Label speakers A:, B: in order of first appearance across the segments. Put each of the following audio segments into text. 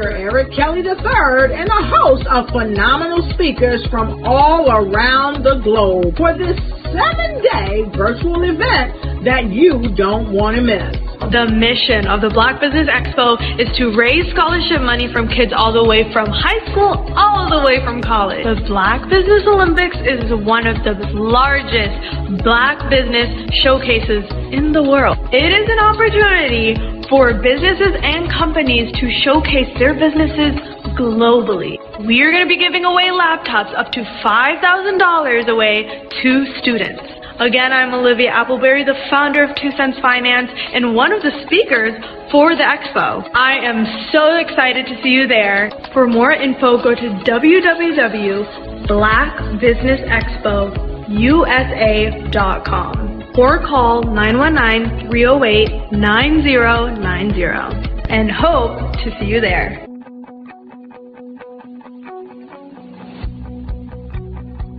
A: Dr. Eric Kelly III and a host of phenomenal speakers from all around the globe for this 7-day virtual event that you don't want to miss.
B: The mission of the Black Business Expo is to raise scholarship money from kids all the way from high school all the way from college. The Black Business Olympics is one of the largest Black business showcases in the world. It is an opportunity for businesses and companies to showcase their businesses globally. We are going to be giving away laptops up to $5,000 away to students. Again, I'm Olivia Appleberry, the founder of 2 Cents Finance and one of the speakers for the expo. I am so excited to see you there. For more info, go to www.blackbusinessexpousa.com or call 919-308-9090 and hope to see you there.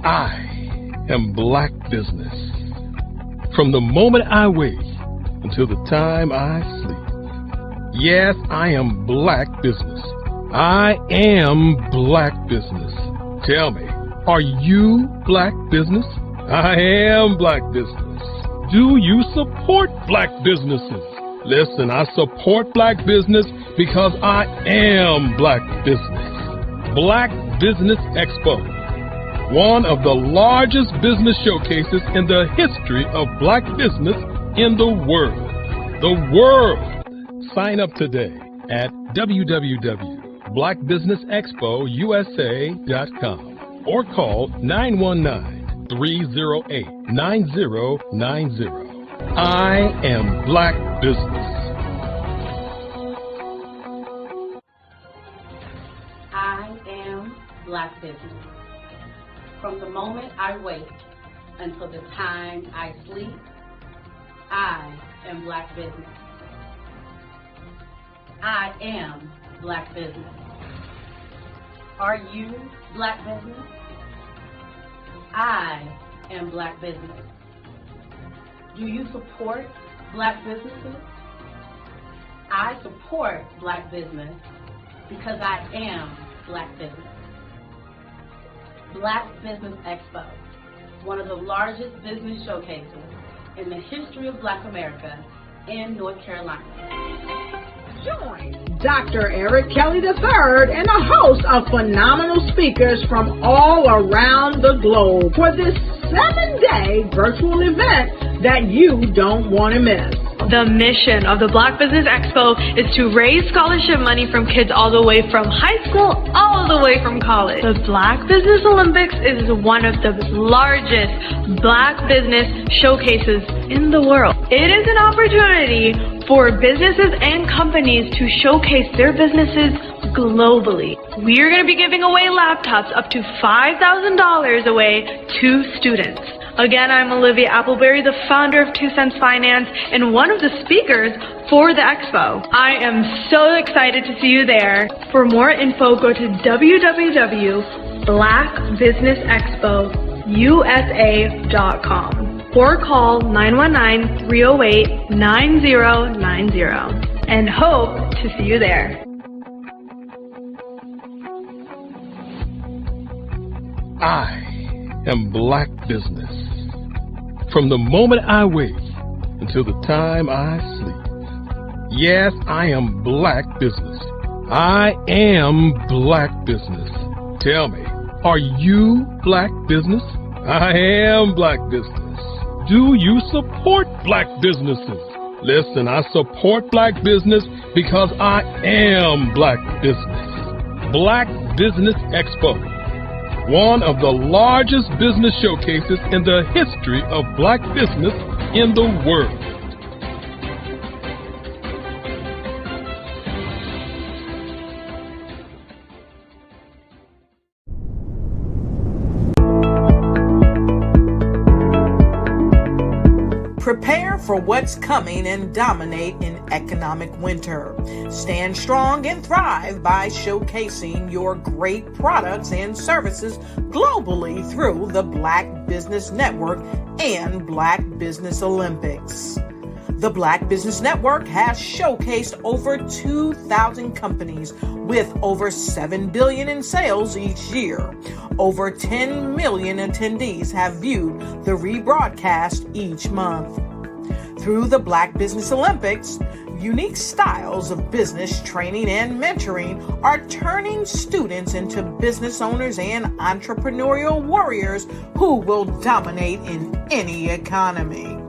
C: I am Black business. From the moment I wake until the time I sleep. Yes, I am Black business. I am Black business. Tell me, are you Black business? I am Black business. Do you support Black businesses? Listen, I support Black business because I am Black business. Black Business Expo. One of the largest business showcases in the history of Black business in the world. The world! Sign up today at www.blackbusinessexpousa.com or call 919-308-9090. I am Black business.
D: I am Black business. From the moment I wake until the time I sleep, I am Black business. I am Black business. Are you Black business? I am Black business. Do you support Black businesses? I support Black business because I am Black business. Black Business Expo, one of the largest business showcases in the history of Black America in North Carolina.
A: Join Dr. Eric Kelly III and a host of phenomenal speakers from all around the globe for this 7-day virtual event that you don't want to miss.
B: The mission of the Black Business Expo is to raise scholarship money from kids all the way from high school all the way from college. The Black Business Olympics is one of the largest Black business showcases in the world. It is an opportunity for businesses and companies to showcase their businesses globally. We are going to be giving away laptops up to $5,000 away to students. Again, I'm Olivia Appleberry, the founder of 2 Cents Finance and one of the speakers for the expo. I am so excited to see you there. For more info, go to www.blackbusinessexpousa.com or call 919-308-9090 and hope to see you there.
C: I am Black business. From the moment I wake until the time I sleep. Yes, I am Black business. I am Black business. Tell me, are you Black business? I am Black business. Do you support Black businesses? Listen, I support Black business because I am Black business. Black Business Expo. One of the largest business showcases in the history of Black business in the world.
E: Prepare for what's coming and dominate in economic winter. Stand strong and thrive by showcasing your great products and services globally through the Black Business Network and Black Business Olympics. The Black Business Network has showcased over 2,000 companies with over $7 billion in sales each year. Over 10 million attendees have viewed the rebroadcast each month. Through the Black Business Olympics, unique styles of business training and mentoring are turning students into business owners and entrepreneurial warriors who will dominate in any economy.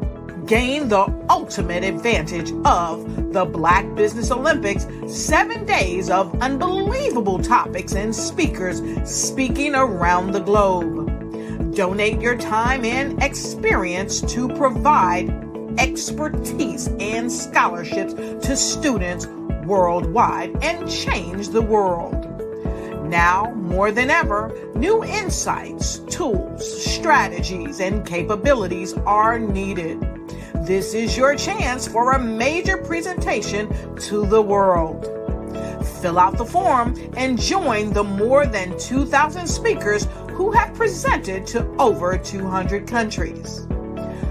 E: Gain the ultimate advantage of the Black Business Olympics, 7 days of unbelievable topics and speakers speaking around the globe. Donate your time and experience to provide expertise and scholarships to students worldwide and change the world. Now, more than ever, new insights, tools, strategies, and capabilities are needed. This is your chance for a major presentation to the world. Fill out the form and join the more than 2,000 speakers who have presented to over 200 countries.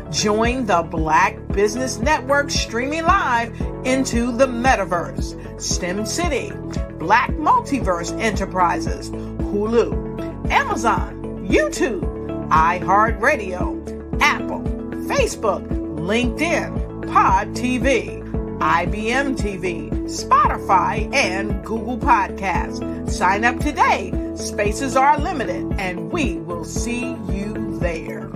E: Join the Black Business Network streaming live into the Metaverse, STEM City, Black Multiverse Enterprises, Hulu, Amazon, YouTube, iHeartRadio, Apple, Facebook, LinkedIn, Pod TV, IBM TV, Spotify, and Google Podcasts. Sign up today. Spaces are limited, and we will see you there.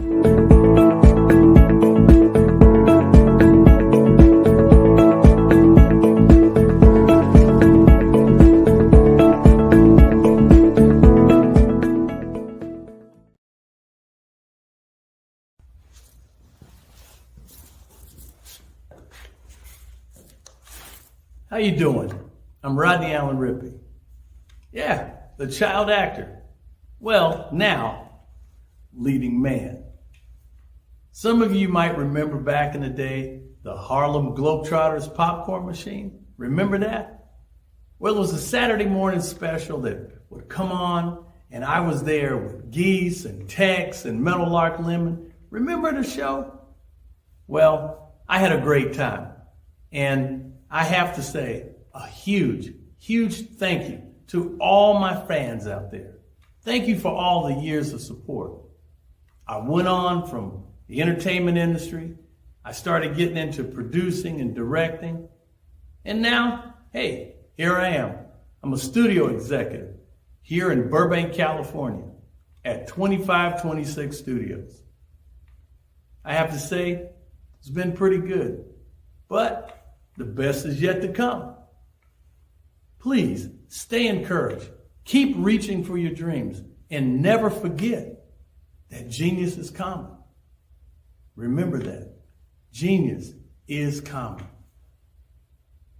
F: How you doing? I'm Rodney Allen Rippey. Yeah, the child actor. Well, now, leading man. Some of you might remember back in the day, the Harlem Globetrotters popcorn machine. Remember that? Well, it was a Saturday morning special that would come on, and I was there with Geese and Tex and Meadowlark Lemon. Remember the show? Well, I had a great time. And I have to say a huge, huge thank you to all my fans out there. Thank you for all the years of support. I went on from the entertainment industry. I started getting into producing and directing. And now, hey, here I am. I'm a studio executive here in Burbank, California at 2526 Studios. I have to say, it's been pretty good, but the best is yet to come. Please stay encouraged. Keep reaching for your dreams and never forget that genius is common. Remember that. Genius is common.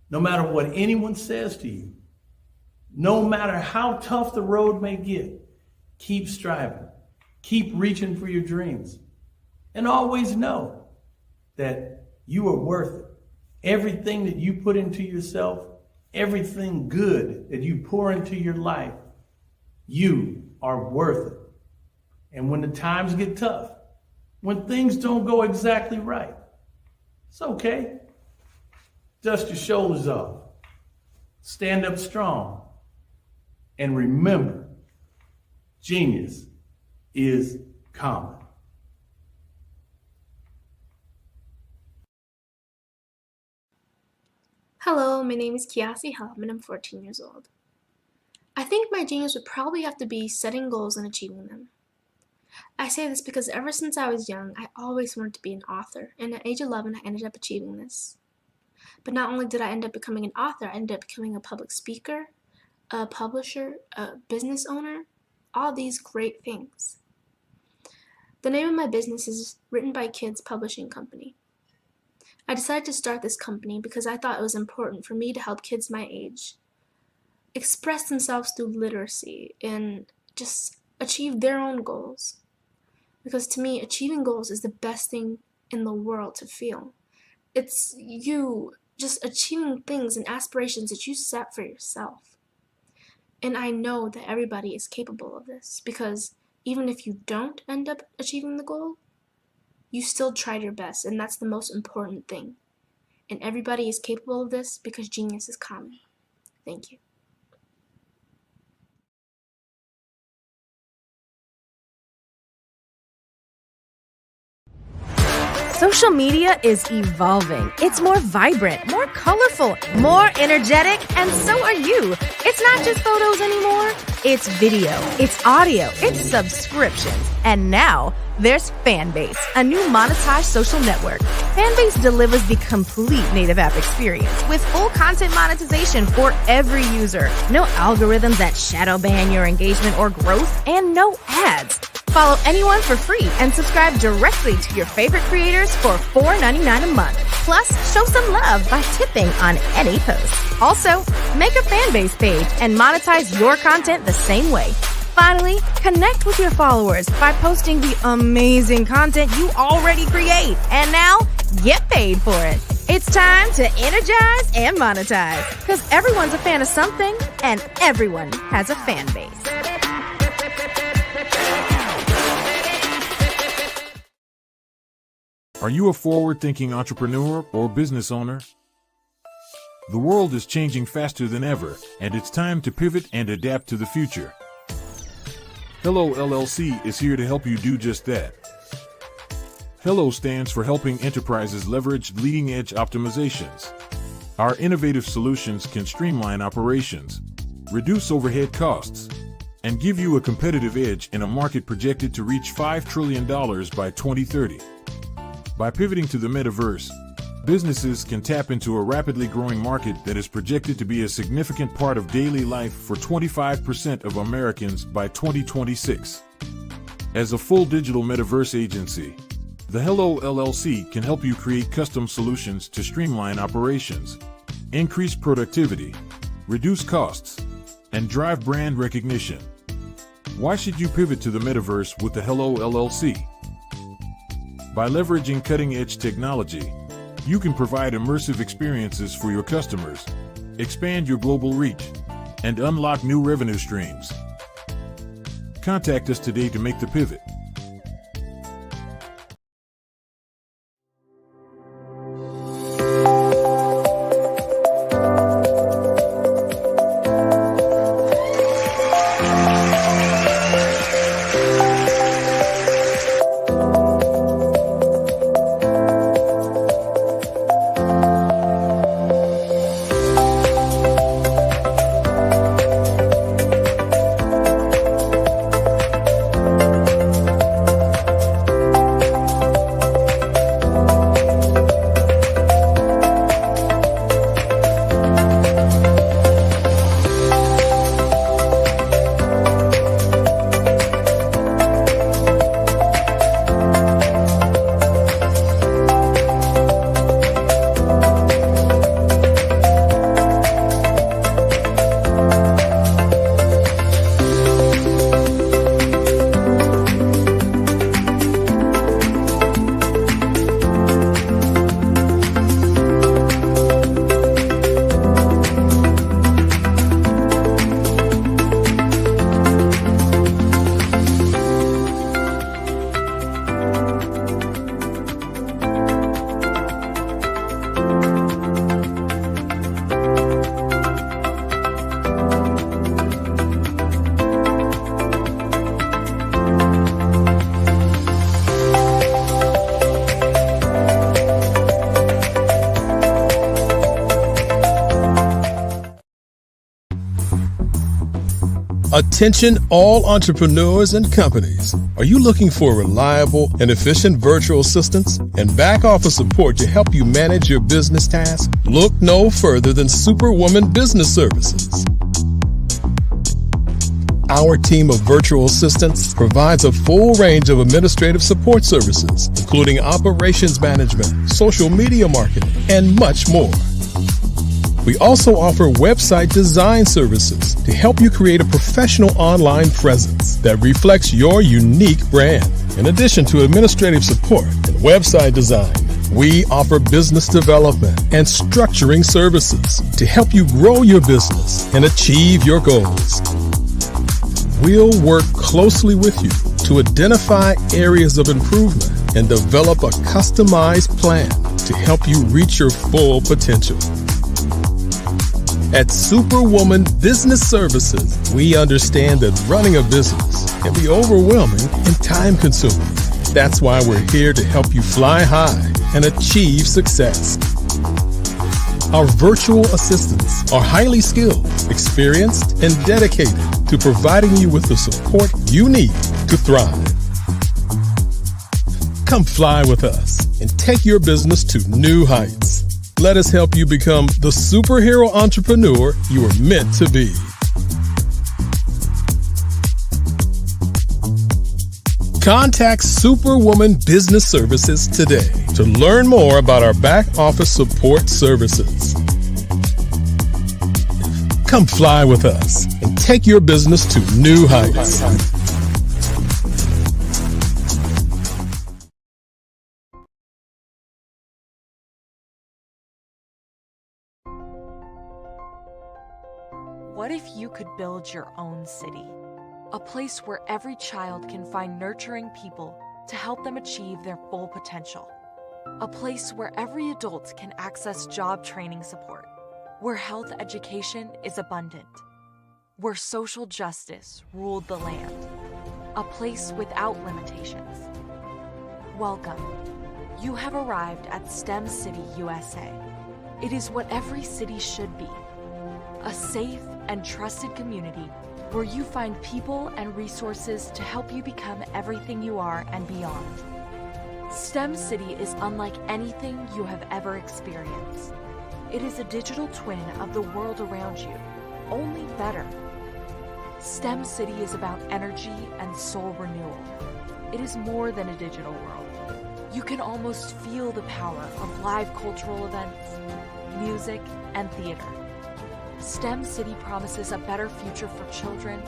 F: No matter what anyone says to you, no matter how tough the road may get, keep striving. Keep reaching for your dreams. And always know that you are worth it. Everything that you put into yourself, everything good that you pour into your life, you are worth it. And when the times get tough, when things don't go exactly right, it's okay. Dust your shoulders off. Stand up strong. And remember, genius is common.
G: Hello, my name is Kiasi Helm and I'm 14 years old. I think my genius would probably have to be setting goals and achieving them. I say this because ever since I was young, I always wanted to be an author, and at age 11 I ended up achieving this. But not only did I end up becoming an author, I ended up becoming a public speaker, a publisher, a business owner, all these great things. The name of my business is Written by Kids Publishing Company. I decided to start this company because I thought it was important for me to help kids my age express themselves through literacy and just achieve their own goals. Because to me, achieving goals is the best thing in the world to feel. It's you just achieving things and aspirations that you set for yourself. And I know that everybody is capable of this because even if you don't end up achieving the goal, you still tried your best, and that's the most important thing. and everybody is capable of this because genius is common. Thank you.
H: Social media is evolving. It's more vibrant, more colorful, more energetic, and so are you. It's not just photos anymore. It's video, it's audio, it's subscriptions. And now there's Fanbase, a new monetized social network. Fanbase delivers the complete native app experience with full content monetization for every user. No algorithms that shadow ban your engagement or growth, and no ads. Follow anyone for free and subscribe directly to your favorite creators for $4.99 a month. Plus, show some love by tipping on any post. Also, make a Fanbase page and monetize your content the same way. Finally, connect with your followers by posting the amazing content you already create. And now, get paid for it. It's time to energize and monetize, because everyone's a fan of something and everyone has a fan base.
I: Are you a forward-thinking entrepreneur or business owner? The world is changing faster than ever, and it's time to pivot and adapt to the future. Hello LLC is here to help you do just that. Hello stands for helping enterprises leverage leading-edge optimizations. Our innovative solutions can streamline operations, reduce overhead costs, and give you a competitive edge in a market projected to reach $5 trillion by 2030. By pivoting to the metaverse, businesses can tap into a rapidly growing market that is projected to be a significant part of daily life for 25% of Americans by 2026. As a full digital metaverse agency, the Hello LLC can help you create custom solutions to streamline operations, increase productivity, reduce costs, and drive brand recognition. Why should you pivot to the metaverse with the Hello LLC? By leveraging cutting-edge technology, you can provide immersive experiences for your customers, expand your global reach, and unlock new revenue streams. Contact us today to make the pivot.
C: Attention all entrepreneurs and companies. Are you looking for reliable and efficient virtual assistants and back office support to help you manage your business tasks? Look no further than Superwoman Business Services. Our team of virtual assistants provides a full range of administrative support services, including operations management, social media marketing, and much more. We also offer website design services to help you create a professional online presence that reflects your unique brand. In addition to administrative support and website design, we offer business development and structuring services to help you grow your business and achieve your goals. We'll work closely with you to identify areas of improvement and develop a customized plan to help you reach your full potential. At Superwoman Business Services, we understand that running a business can be overwhelming and time-consuming. That's why we're here to help you fly high and achieve success. Our virtual assistants are highly skilled, experienced, and dedicated to providing you with the support you need to thrive. Come fly with us and take your business to new heights. Let us help you become the superhero entrepreneur you are meant to be. Contact Superwoman Business Services today to learn more about our back office support services. Come fly with us and take your business to new heights.
J: What if you could build your own city? A place where every child can find nurturing people to help them achieve their full potential. A place where every adult can access job training support. Where health education is abundant. Where social justice ruled the land. A place without limitations. Welcome. You have arrived at STEM City, USA. It is what every city should be. A safe and trusted community where you find people and resources to help you become everything you are and beyond. STEM City is unlike anything you have ever experienced. It is a digital twin of the world around you, only better. STEM City is about energy and soul renewal. It is more than a digital world. You can almost feel the power of live cultural events, music, and theater. STEM City promises a better future for children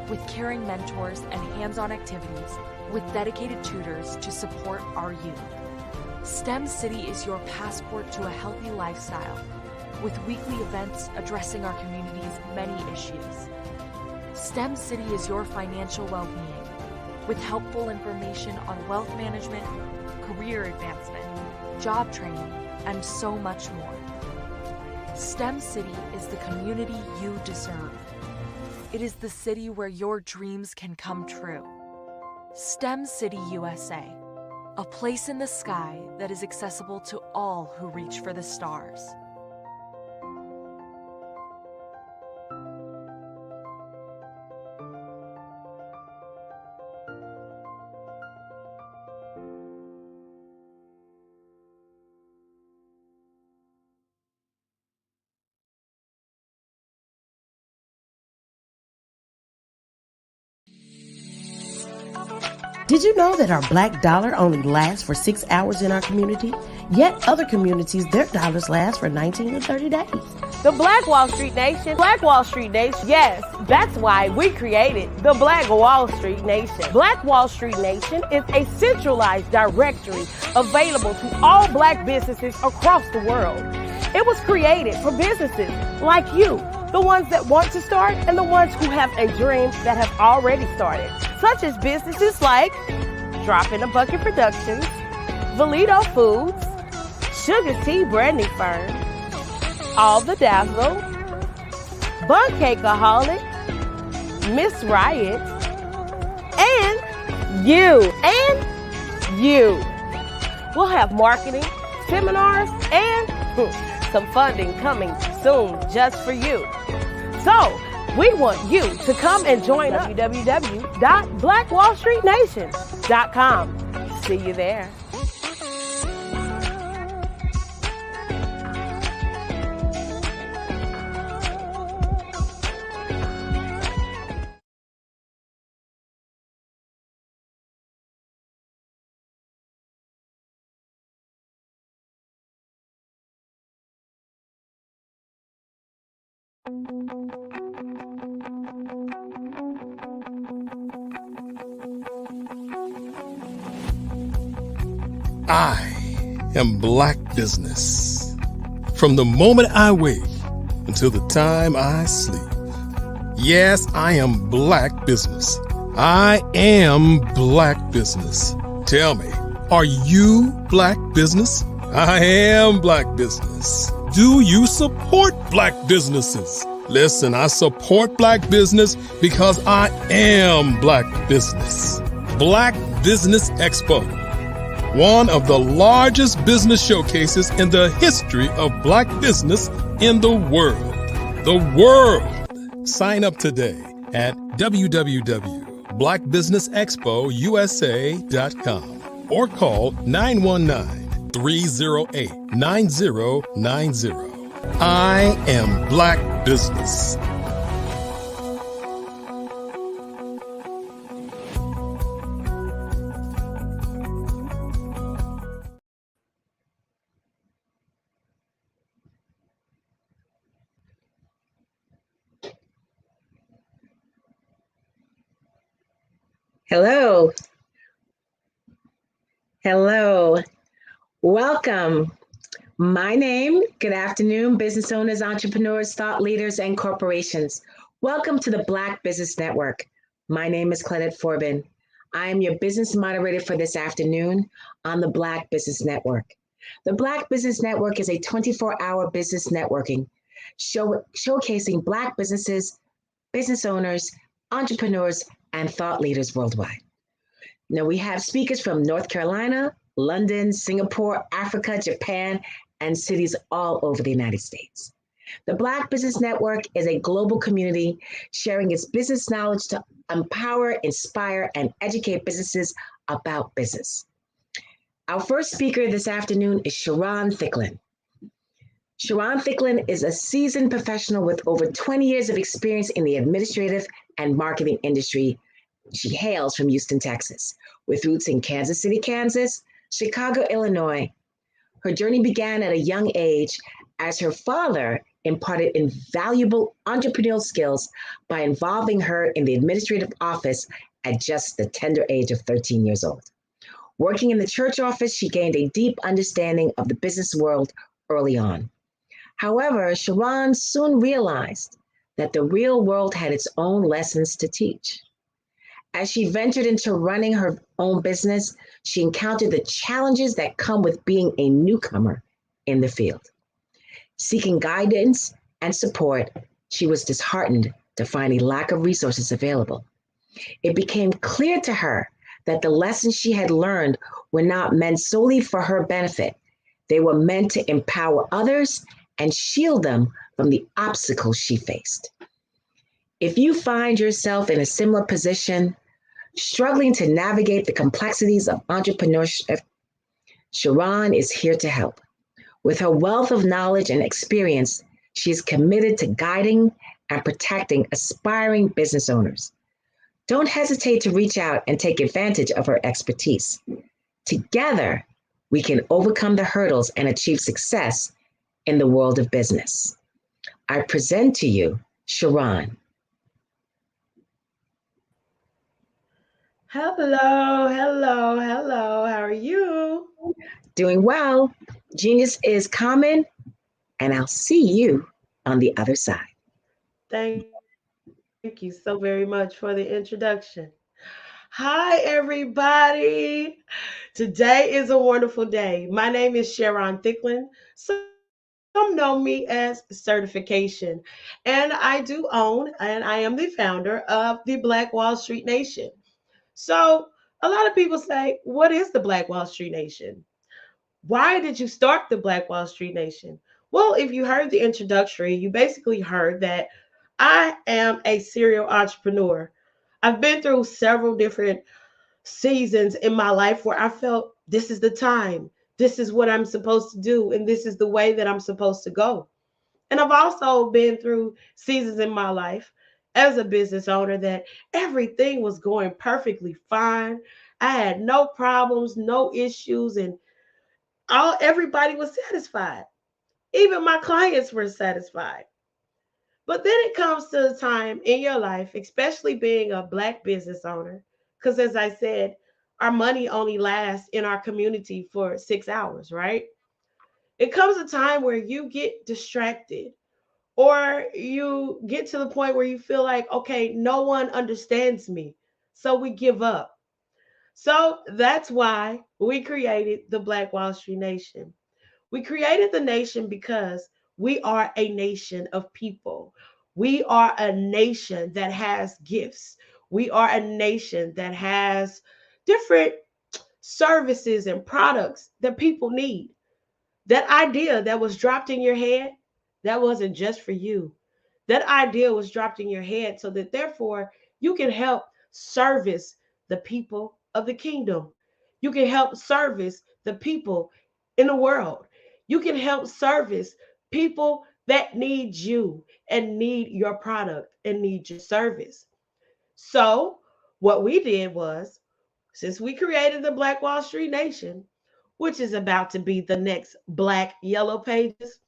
J: with caring mentors and hands-on activities with dedicated tutors to support our youth. STEM City is your passport to a healthy lifestyle with weekly events addressing our community's many issues. STEM City is your financial well-being with helpful information on wealth management, career advancement, job training, and so much more. STEM City is the community you deserve. It is the city where your dreams can come true. STEM City USA, a place in the sky that is accessible to all who reach for the stars.
K: Did you know that our black dollar only lasts for 6 hours in our community? Yet other communities, their dollars last for 19 to 30 days.
L: The Black Wall Street Nation. Black Wall Street Nation. Yes, that's why we created the Black Wall Street Nation. Black Wall Street Nation is a centralized directory available to all black businesses across the world. It was created for businesses like you, the ones that want to start and the ones who have a dream that have already started, such as businesses like Drop in a Bucket Productions, Valito Foods, Sugar Tea Branding Firm, All the Dazzle, Bun Cakeaholic, Miss Riot, and you. We'll have marketing, seminars, and some funding coming soon just for you. So, we want you to come and join us. www.blackwallstreetnation.com. See you there.
C: I am Black business. From the moment I wake until the time I sleep. Yes, I am Black business. I am Black business. Tell me, are you Black business? I am black business. Do you support black businesses? Listen, I support black business because I am black business. Black Business Expo, one of the largest business showcases in the history of black business in the world. The world! Sign up today at www.blackbusinessexpousa.com or call 919-308-9090. I am black business.
M: Hello. Hello. Welcome. My name, good afternoon, business owners, entrepreneurs, thought leaders, and corporations. Welcome to the Black Business Network. My name is Claudette Forbin. I am your business moderator for this afternoon on the Black Business Network. The Black Business Network is a 24-hour business networking showcasing Black businesses, business owners, entrepreneurs, and thought leaders worldwide. Now, we have speakers from North Carolina, London, Singapore, Africa, Japan, and cities all over the United States. The Black Business Network is a global community sharing its business knowledge to empower, inspire, and educate businesses about business. Our first speaker this afternoon is Sharon Thicklin. Sharon Thicklin is a seasoned professional with over 20 years of experience in the administrative and marketing industry. She hails from Houston, Texas, with roots in Kansas City, Kansas, Chicago, Illinois. Her journey began at a young age as her father imparted invaluable entrepreneurial skills by involving her in the administrative office at just the tender age of 13 years old. Working in the church office, she gained a deep understanding of the business world early on. However, Sharon soon realized that the real world had its own lessons to teach. As she ventured into running her own business, she encountered the challenges that come with being a newcomer in the field. Seeking guidance and support, she was disheartened to find a lack of resources available. It became clear to her that the lessons she had learned were not meant solely for her benefit. They were meant to empower others and shield them from the obstacles she faced. If you find yourself in a similar position, struggling to navigate the complexities of entrepreneurship, Sharon is here to help. With her wealth of knowledge and experience, she is committed to guiding and protecting aspiring business owners. Don't hesitate to reach out and take advantage of her expertise. Together, we can overcome the hurdles and achieve success in the world of business. I present to you Sharon.
L: Hello, hello, hello. How are you?
M: Doing well. Genius is common, and I'll see you on the other side.
L: Thank you so very much for the introduction. Hi, everybody. Today is a wonderful day. My name is Sharon Thicklin. Some know me as Certification, and I do own and I am the founder of the Black Wall Street Nation. So, a lot of people say, what is the Black Wall Street Nation? Why did you start the Black Wall Street Nation? Well, if you heard the introductory, you basically heard that I am a serial entrepreneur. I've been through several different seasons in my life where I felt this is the time, this is what I'm supposed to do, and this is the way that I'm supposed to go. And I've also been through seasons in my life as a business owner that everything was going perfectly fine. I had no problems, no issues, and everybody was satisfied. Even my clients were satisfied. But then it comes to a time in your life, especially being a Black business owner, because as I said, our money only lasts in our community for 6 hours, right? It comes a time where you get distracted or you get to the point where you feel like, okay, no one understands me. So we give up. So that's why we created the Black Wall Street Nation. We created the nation because we are a nation of people. We are a nation that has gifts. We are a nation that has different services and products that people need. That idea that was dropped in your head, that wasn't just for you. That idea was dropped in your head so that therefore you can help service the people of the kingdom. You can help service the people in the world. You can help service people that need you and need your product and need your service. So, what we did was, since we created the Black Wall Street Nation, which is about to be the next Black Yellow Pages,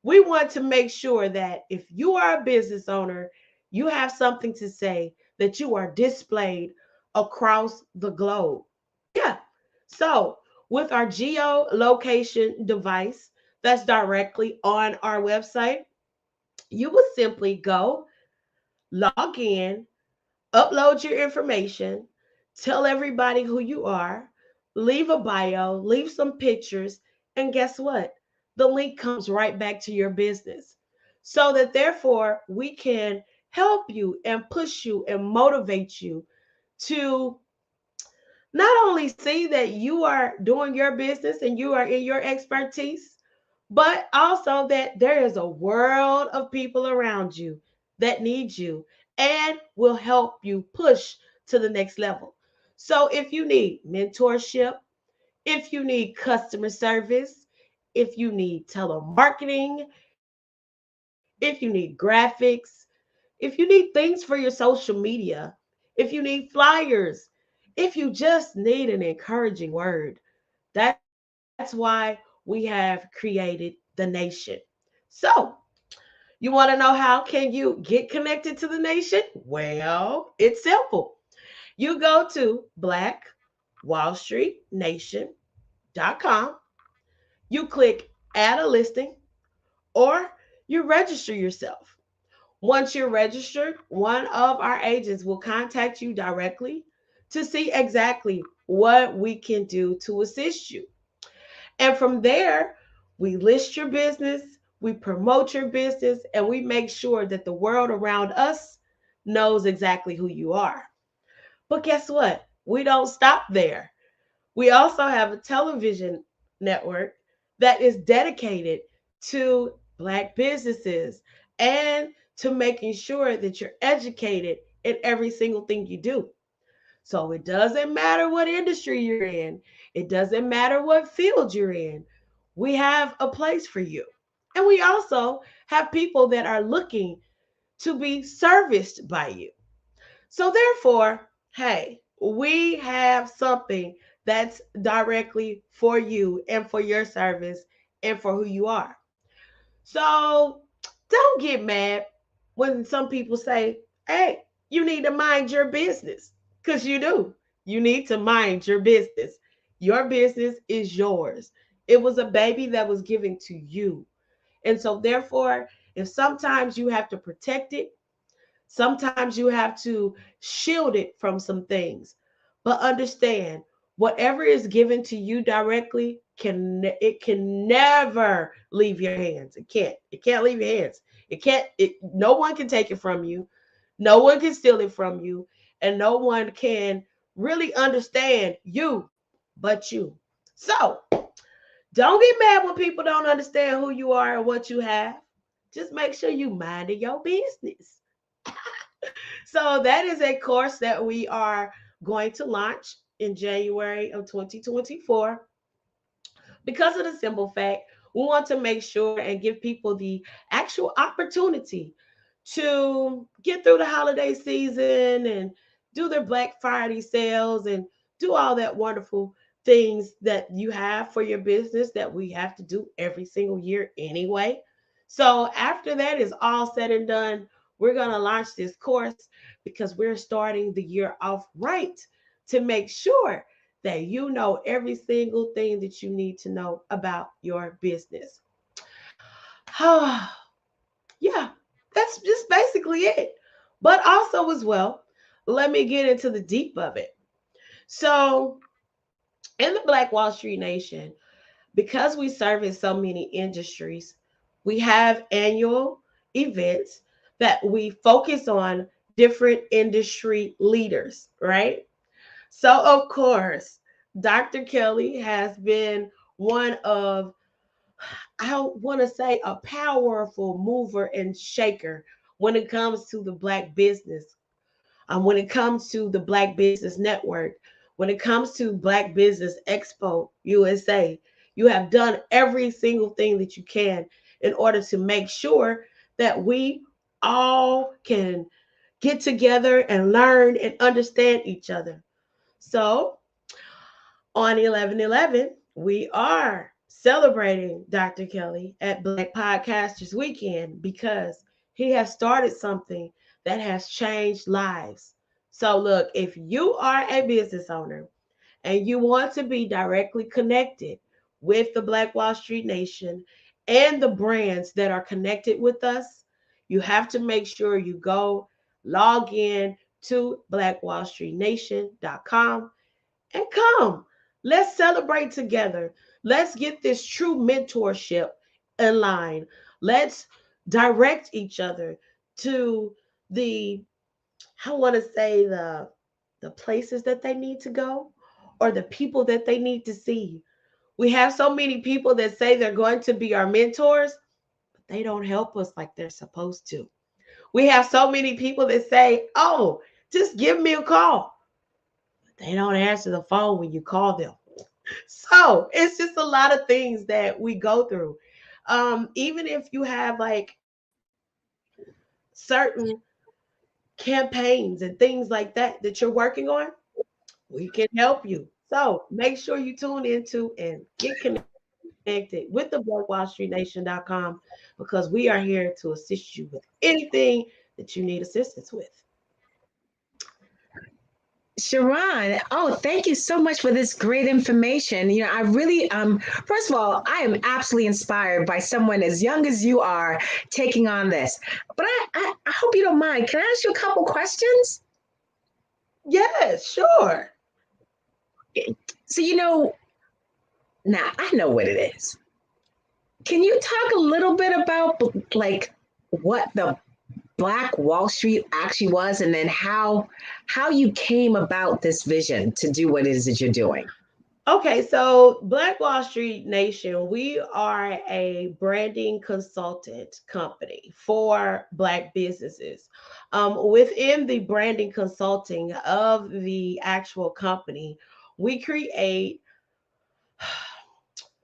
L: we want to make sure that if you are a business owner, you have something to say, that you are displayed across the globe. Yeah. So, with our geolocation device that's directly on our website, you will simply go, log in, upload your information, tell everybody who you are, leave a bio, leave some pictures, and guess what? The link comes right back to your business. So that therefore we can help you and push you and motivate you to not only see that you are doing your business and you are in your expertise, but also that there is a world of people around you that need you and will help you push to the next level. So if you need mentorship, if you need customer service, if you need telemarketing, if you need graphics, if you need things for your social media, if you need flyers, if you just need an encouraging word, that's why we have created the nation. So, you want to know how can you get connected to the nation? Well, it's simple. You go to blackwallstreetnation.com, you click add a listing, or you register yourself. Once you're registered, one of our agents will contact you directly to see exactly what we can do to assist you. And from there, we list your business, we promote your business, and we make sure that the world around us knows exactly who you are. But guess what? We don't stop there. We also have a television network that is dedicated to Black businesses and to making sure that you're educated in every single thing you do. So it doesn't matter what industry you're in, it doesn't matter what field you're in. We have a place for you. And we also have people that are looking to be serviced by you. So therefore, hey, we have something that's directly for you and for your service and for who you are. So don't get mad when some people say, hey, you need to mind your business. Because you do. You need to mind your business. Your business is yours. It was a baby that was given to you. And so, therefore, if sometimes you have to protect it, sometimes you have to shield it from some things. But understand, whatever is given to you directly can never leave your hands. It can't. It can't leave your hands. It can't. No one can take it from you. No one can steal it from you, and no one can really understand you but you. So don't get mad when people don't understand who you are and what you have. Just make sure you mind your business. So that is a course that we are going to launch in January of 2024. Because of the simple fact, we want to make sure and give people the actual opportunity to get through the holiday season and do their Black Friday sales and do all that wonderful things that you have for your business that we have to do every single year anyway. So after that is all said and done, we're going to launch this course because we're starting the year off right to make sure that you know every single thing that you need to know about your business. Yeah, that's just basically it. But also, as well, let me get into the deep of it. So, in the Black Wall Street Nation, Because we service so many industries, we have annual events that we focus on different industry leaders, right? So, of course, Dr. Kelly has been one of, I want to say, a powerful mover and shaker when it comes to the Black business, when it comes to the Black Business Network, when it comes to Black Business Expo USA. You have done every single thing that you can in order to make sure that we all can get together and learn and understand each other. So on 11/11, we are celebrating Dr. Kelly at Black Podcasters Weekend because he has started something that has changed lives. So, look, if you are a business owner and you want to be directly connected with the Black Wall Street Nation and the brands that are connected with us, you have to make sure you go log in to blackwallstreetnation.com and come. Let's celebrate together. Let's get this true mentorship in line. Let's direct each other to the, I want to say, the places that they need to go or the people that they need to see. We have so many people that say they're going to be our mentors, but they don't help us like they're supposed to. We have so many people that say, "Oh, just give me a call." They don't answer the phone when you call them. So it's just a lot of things that we go through. Even if you have like certain campaigns and things like that that you're working on, we can help you. So make sure you tune into and get connected with the blackwallstreetnation.com because we are here to assist you with anything that you need assistance with.
M: Sharon, oh, thank you so much for this great information. I really, first of all, I am absolutely inspired by someone as young as you are taking on this. But I hope you don't mind. Can I ask you a couple questions?
L: Yes, sure.
M: So, now I know what it is. Can you talk a little bit about like what the Black Wall Street actually was, and then how you came about this vision to do what it is that you're doing?
L: Okay, so Black Wall Street Nation, we are a branding consultant company for Black businesses. Within the branding consulting of the actual company, we create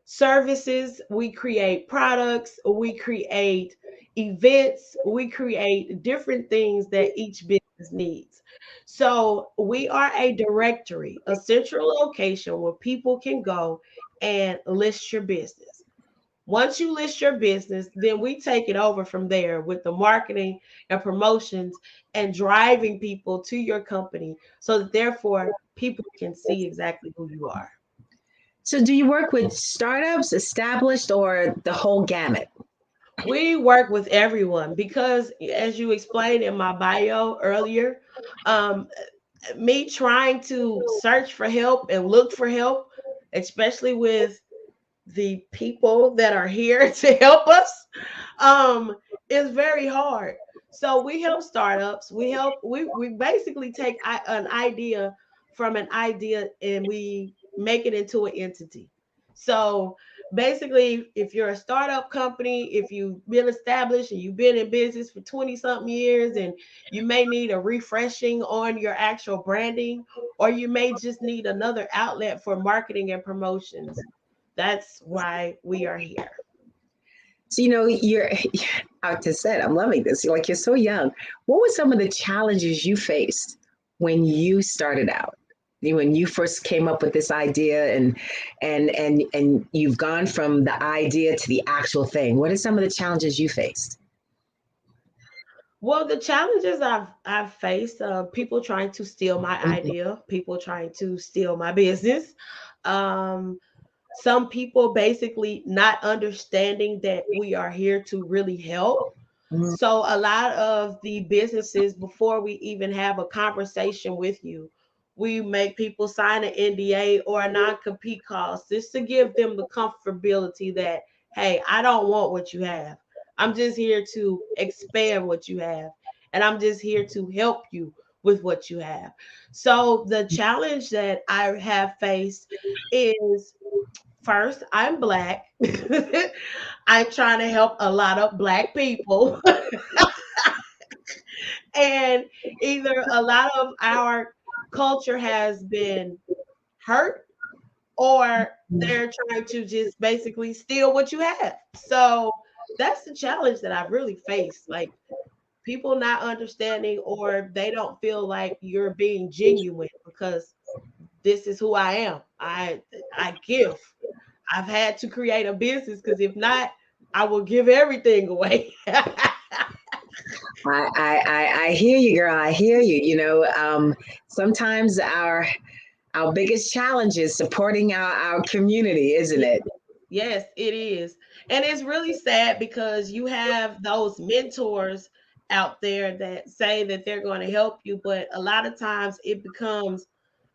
L: services, we create products, we create events, we create different things that each business needs. So we are a directory, a central location where people can go and list your business. Once you list your business, then we take it over from there with the marketing and promotions and driving people to your company so that therefore people can see exactly who you are.
M: So do you work with startups, established, or the whole gamut?
L: We work with everyone because, as you explained in my bio earlier, um, me trying to search for help and look for help, especially with the people that are here to help us, is very hard. So we help startups. We basically take an idea from an idea and we make it into an entity. So basically, if you're a startup company, if you've been established and you've been in business for 20 something years and you may need a refreshing on your actual branding, or you may just need another outlet for marketing and promotions, that's why we are here.
M: So, you're, I just said, I'm loving this. You're so young. What were some of the challenges you faced when you started out? When you first came up with this idea and you've gone from the idea to the actual thing. What are some of the challenges you faced?
L: Well, the challenges I've faced, people trying to steal my idea, people trying to steal my business. Some people basically not understanding that we are here to really help. So a lot of the businesses, before we even have a conversation with you, we make people sign an NDA or a non-compete clause just to give them the comfortability that, hey, I don't want what you have. I'm just here to expand what you have. And I'm just here to help you with what you have. So the challenge that I have faced is, first, I'm Black. I'm trying to help a lot of Black people. And either a lot of our culture has been hurt, or they're trying to just basically steal what you have. So that's the challenge that I've really faced. Like, people not understanding, or they don't feel like you're being genuine because this is who I am. I give. I've had to create a business because if not, I will give everything away.
M: I hear you, girl. I hear you. Sometimes our biggest challenge is supporting our community, isn't it?
L: Yes, it is. And it's really sad because you have those mentors out there that say that they're going to help you, but a lot of times it becomes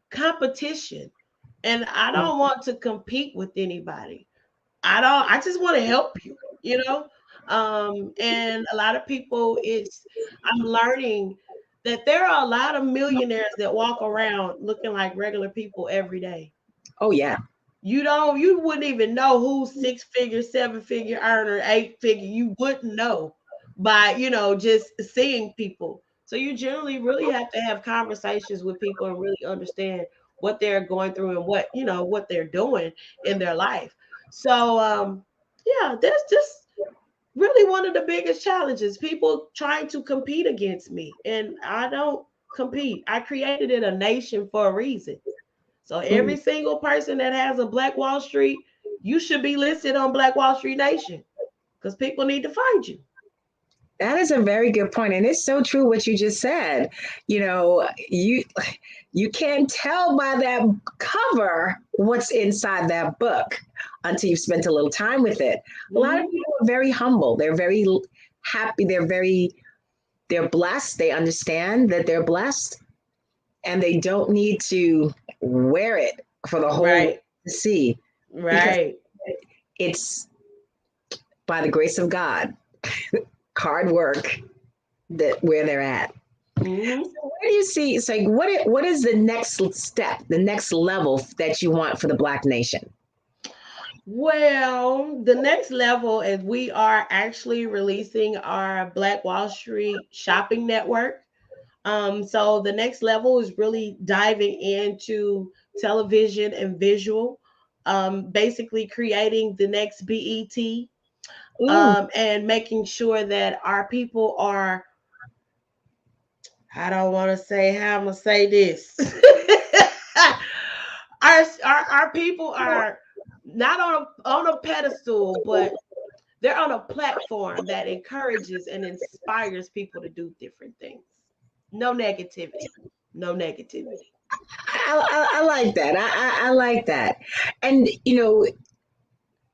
L: competition. And I don't want to compete with anybody. I just want to help you, you know? And a lot of people, I'm learning that there are a lot of millionaires that walk around looking like regular people every day.
M: Oh, yeah.
L: You wouldn't even know who's 6-figure, 7-figure earner, 8-figure. You wouldn't know by, just seeing people. So you generally really have to have conversations with people and really understand what they're going through and what they're doing in their life. So, yeah, that's just really one of the biggest challenges. People trying to compete against me, and I don't compete. I created it a nation for a reason. So every single person that has a Black Wall Street, you should be listed on Black Wall Street Nation because people need to find you.
M: That is a very good point, and it's so true what you just said. You can't tell by that cover what's inside that book until you've spent a little time with it. A lot of people are very humble. They're very happy. They're blessed. They understand that they're blessed, and they don't need to wear it for the whole world to see.
L: Right.
M: It's by the grace of God, hard work, that where they're at.
L: Mm-hmm.
M: So where do you see? It's like what is the next step, the next level that you want for the Black nation?
L: Well, the next level is we are actually releasing our Black Wall Street shopping network. So the next level is really diving into television and visual, basically creating the next BET, and making sure that our people are, I don't want to say how I'm going to say this. our people are not on a pedestal, but they're on a platform that encourages and inspires people to do different things. No negativity. No negativity.
M: I like that. I like that. And,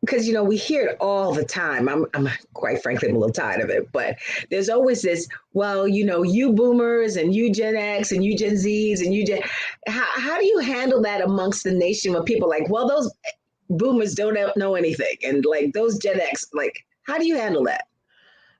M: because, we hear it all the time. I'm quite frankly, I'm a little tired of it, but there's always this, well, you boomers and you Gen X and you Gen Zs and how do you handle that amongst the nation when people are like, well, those boomers don't know anything. And like those Gen X, like, how do you handle that?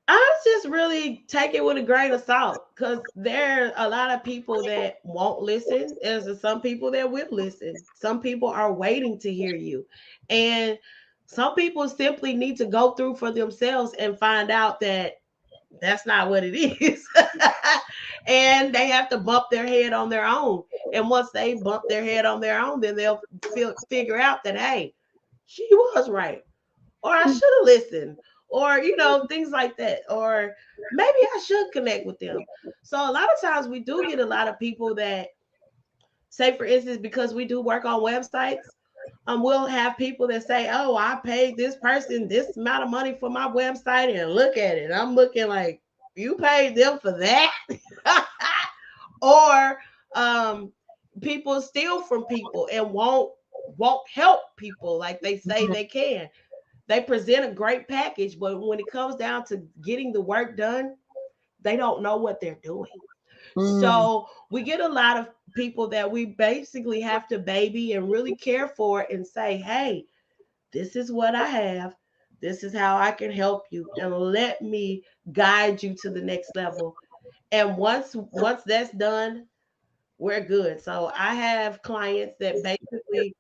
L: I just really take it with a grain of salt because there are a lot of people that won't listen. There's some people that will listen. Some people are waiting to hear you. And some people simply need to go through for themselves and find out that that's not what it is. And they have to bump their head on their own. And once they bump their head on their own, then they'll figure out that, hey, she was right. Or I should have listened. Or, things like that. Or maybe I should connect with them. So a lot of times we do get a lot of people that, say, for instance, because we do work on websites, we'll have people that say, oh, I paid this person this amount of money for my website and look at it. I'm looking like, you paid them for that? Or people steal from people and won't help people like they say they can. They present a great package, but when it comes down to getting the work done, they don't know what they're doing. So we get a lot of people that we basically have to baby and really care for and say, hey, this is what I have. This is how I can help you, and let me guide you to the next level. And once that's done, we're good. So I have clients that basically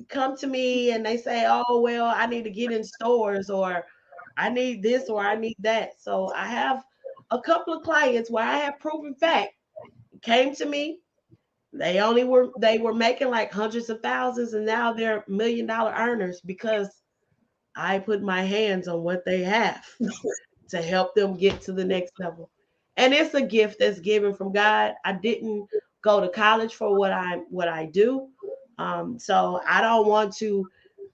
L: come to me and they say, "Oh, well, I need to get in stores, or I need this, or I need that." So I have a couple of clients where I have proven fact came to me. They were making like hundreds of thousands, and now they're $1 million earners because I put my hands on what they have to help them get to the next level. And it's a gift that's given from God. I didn't go to college for what I do. So I don't want to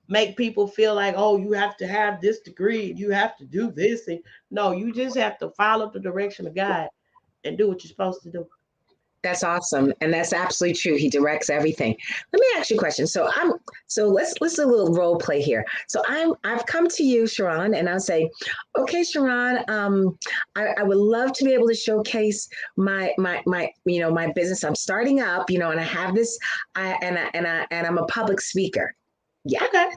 L: make people feel like, oh, you have to have this degree and you have to do this. And no, you just have to follow the direction of God and do what you're supposed to do.
M: That's awesome, and that's absolutely true. He directs everything. Let me ask you a question. So let's do a little role play here. So I've come to you, Sharon, and I'll say, okay, Sharon, I would love to be able to showcase my my business. I'm starting up, and I have this, and I'm a public speaker. Yeah.
L: Okay.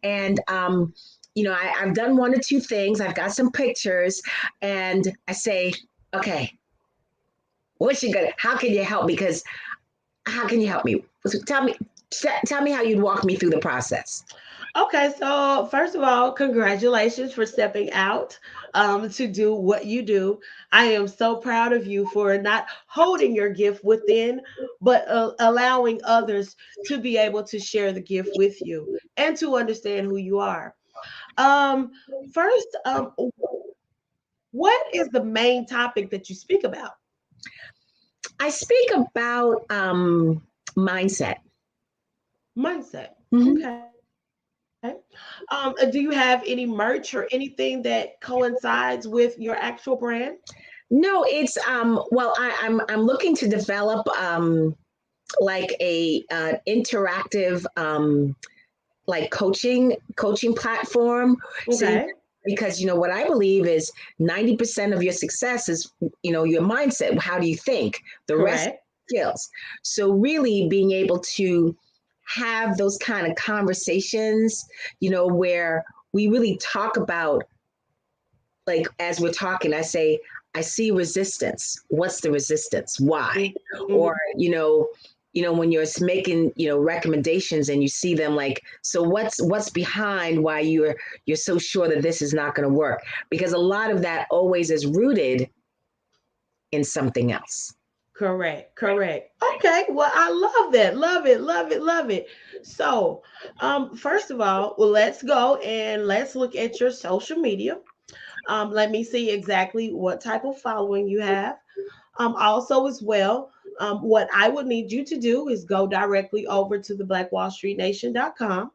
M: And I've done one or two things. I've got some pictures, and I say, okay, how can you help? Because how can you help me? Tell me how you'd walk me through the process.
L: Okay, so first of all, congratulations for stepping out to do what you do. I am so proud of you for not holding your gift within, but allowing others to be able to share the gift with you and to understand who you are. First, what is the main topic that you speak about?
M: I speak about mindset.
L: Mindset.
M: Mm-hmm.
L: Okay. Do you have any merch or anything that coincides with your actual brand?
M: No, it's well, I'm looking to develop like a interactive like coaching platform.
L: Okay.
M: Because what I believe is 90% of your success is your mindset. How do you think? The
L: Correct.
M: rest skills. So really being able to have those kind of conversations, where we really talk about, like, as we're talking, I say, I see resistance. What's the resistance? Why?
L: Mm-hmm.
M: Or, when you're making, recommendations and you see them, like, so what's behind why you're so sure that this is not going to work? Because a lot of that always is rooted in something else.
L: Correct. Okay. Well, I love that. Love it. So, first of all, well, let's go and let's look at your social media. Let me see exactly what type of following you have. Also, as well, what I would need you to do is go directly over to the blackwallstreetnation.com.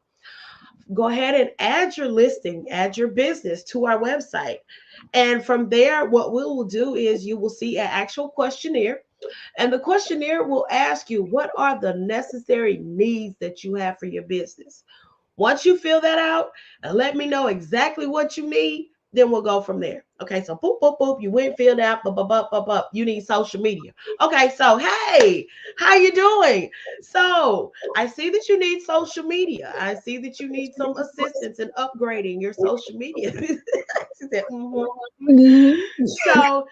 L: Go ahead and add your listing, add your business to our website. And from there, what we will do is you will see an actual questionnaire. And the questionnaire will ask you, what are the necessary needs that you have for your business? Once you fill that out and let me know exactly what you need, then we'll go from there. Okay, so boop, boop, boop, you went filled out, you need social media. Okay, so hey, how you doing? So I see that you need social media. I see that you need some assistance in upgrading your social media. So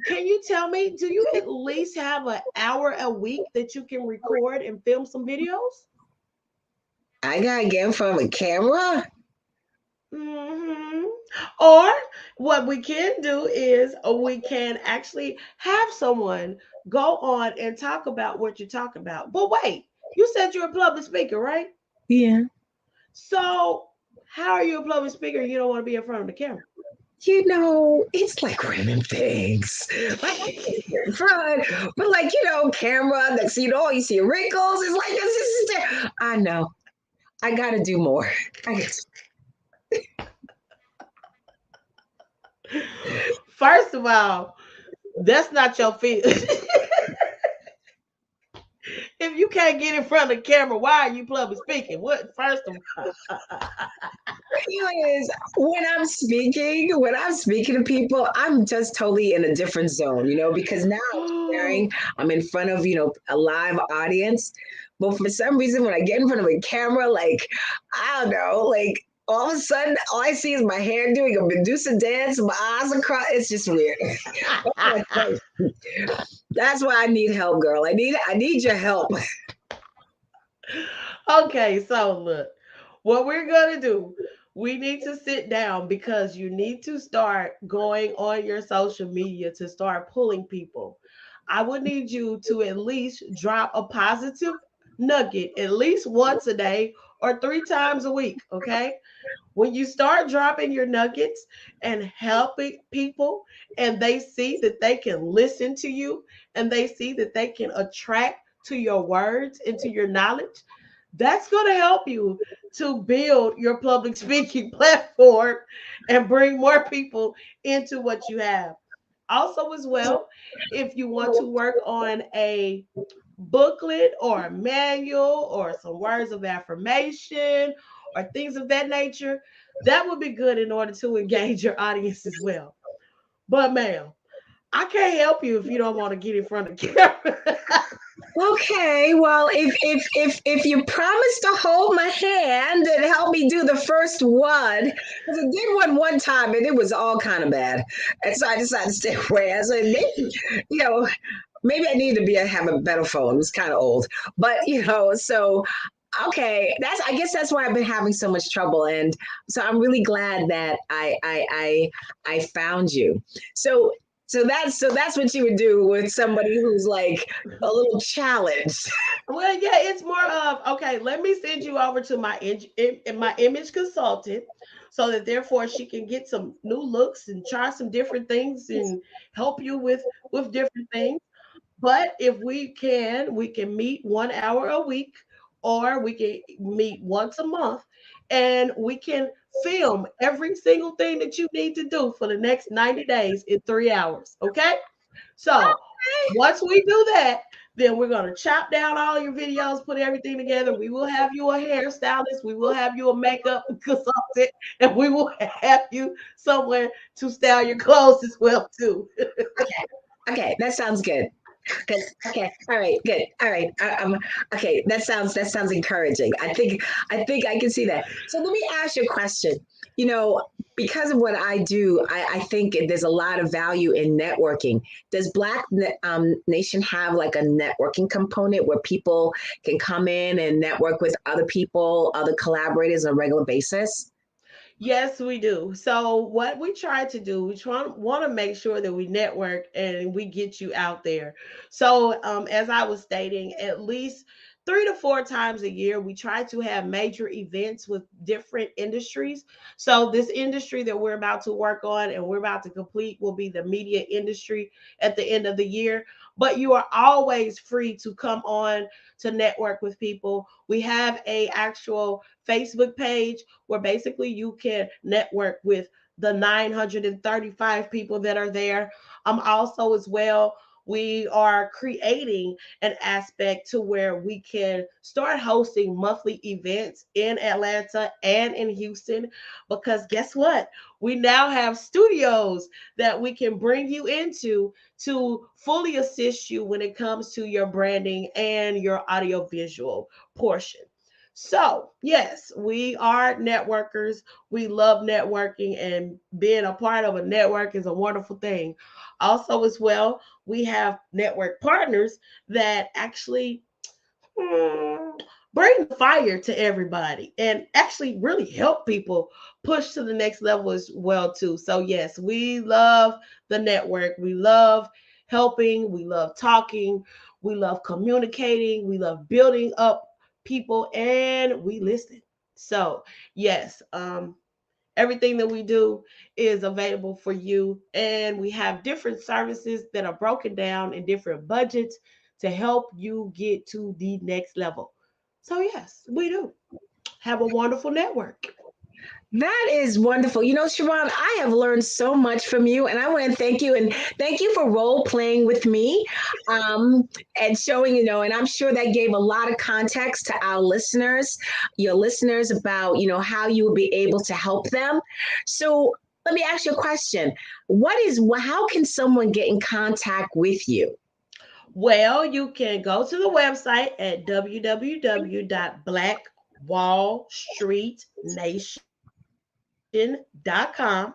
L: can you tell me, do you at least have an hour a week that you can record and film some videos?
M: I gotta get in front of a camera.
L: Mm-hmm. Or what we can do is we can actually have someone go on and talk about what you're talking about. But wait, you said you're a public speaker, right?
M: Yeah.
L: So how are you a public speaker? You don't want to be in front of the camera.
M: It's like random things. Like in front, but like, camera, that's, you see wrinkles. It's like, this is I know. I gotta do more.
L: First of all, that's not your field. If you can't get in front of the camera, why are you public speaking? What first of all?
M: Is when I'm speaking to people, I'm just totally in a different zone, because now I'm in front of, a live audience. But for some reason, when I get in front of a camera, like, I don't know, like all of a sudden, all I see is my hair doing a Medusa dance, my eyes across. It's just weird. That's why I need help, girl. I need your help.
L: Okay, so look, what we're gonna do, we need to sit down because you need to start going on your social media to start pulling people. I would need you to at least drop a positive nugget at least once a day or 3 times a week, okay? When you start dropping your nuggets and helping people, and they see that they can listen to you and they see that they can attract to your words and to your knowledge, that's going to help you to build your public speaking platform and bring more people into what you have. Also, as well, if you want to work on a booklet or a manual or some words of affirmation or things of that nature, that would be good in order to engage your audience as well. But, ma'am, I can't help you if you don't want to get in front of the camera.
M: Okay, well, if you promise to hold my hand and help me do the first one, because I did one time and it was all kind of bad, and so I decided to stay away. I said maybe, maybe I need to have a better phone. It's kind of old, but so okay, I guess that's why I've been having so much trouble, and so I'm really glad that I found you. So that's what you would do with somebody who's like a little challenged.
L: Well, yeah, it's more of okay. Let me send you over to my image consultant, so that therefore she can get some new looks and try some different things and help you with different things. But if we can meet 1 hour a week, or we can meet once a month, and we can film every single thing that you need to do for the next 90 days in 3 hours. Okay. So once we do that, then we're going to chop down all your videos, put everything together. We will have you a hairstylist. We will have you a makeup consultant, and we will have you somewhere to style your clothes as well too.
M: Okay, that sounds good. Okay, all right, good, all right. Okay. That sounds encouraging. I think I can see that. So let me ask you a question. You know, because of what I do, I think there's a lot of value in networking. Does Nation have like a networking component where people can come in and network with other people, other collaborators on a regular basis?
L: Yes, we do. So what we try to do, we want to make sure that we network and we get you out there. So as I was stating, at least 3 to 4 times a year, we try to have major events with different industries. So this industry that we're about to work on and we're about to complete will be the media industry at the end of the year. But you are always free to come on to network with people. We have a actual Facebook page where basically you can network with the 935 people that are there. Also, as well, we are creating an aspect to where we can start hosting monthly events in Atlanta and in Houston, because guess what? We now have studios that we can bring you into to fully assist you when it comes to your branding and your audiovisual portion. So, yes, we are networkers. We love networking, and being a part of a network is a wonderful thing. Also, as well, we have network partners that actually bring the fire to everybody and actually really help people push to the next level as well too. So yes, we love the network. We love helping. We love talking. We love communicating. We love building up people, and we listen. So yes, everything that we do is available for you, and we have different services that are broken down in different budgets to help you get to the next level. So yes, we do have a wonderful network.
M: That is wonderful. You know, Sharon, I have learned so much from you, and I want to thank you and thank you for role playing with me and showing, and I'm sure that gave a lot of context to our listeners, your listeners, about, how you will be able to help them. So let me ask you a question. How can someone get in contact with you?
N: Well, you can go to the website at www.blackwallstreetnation.com.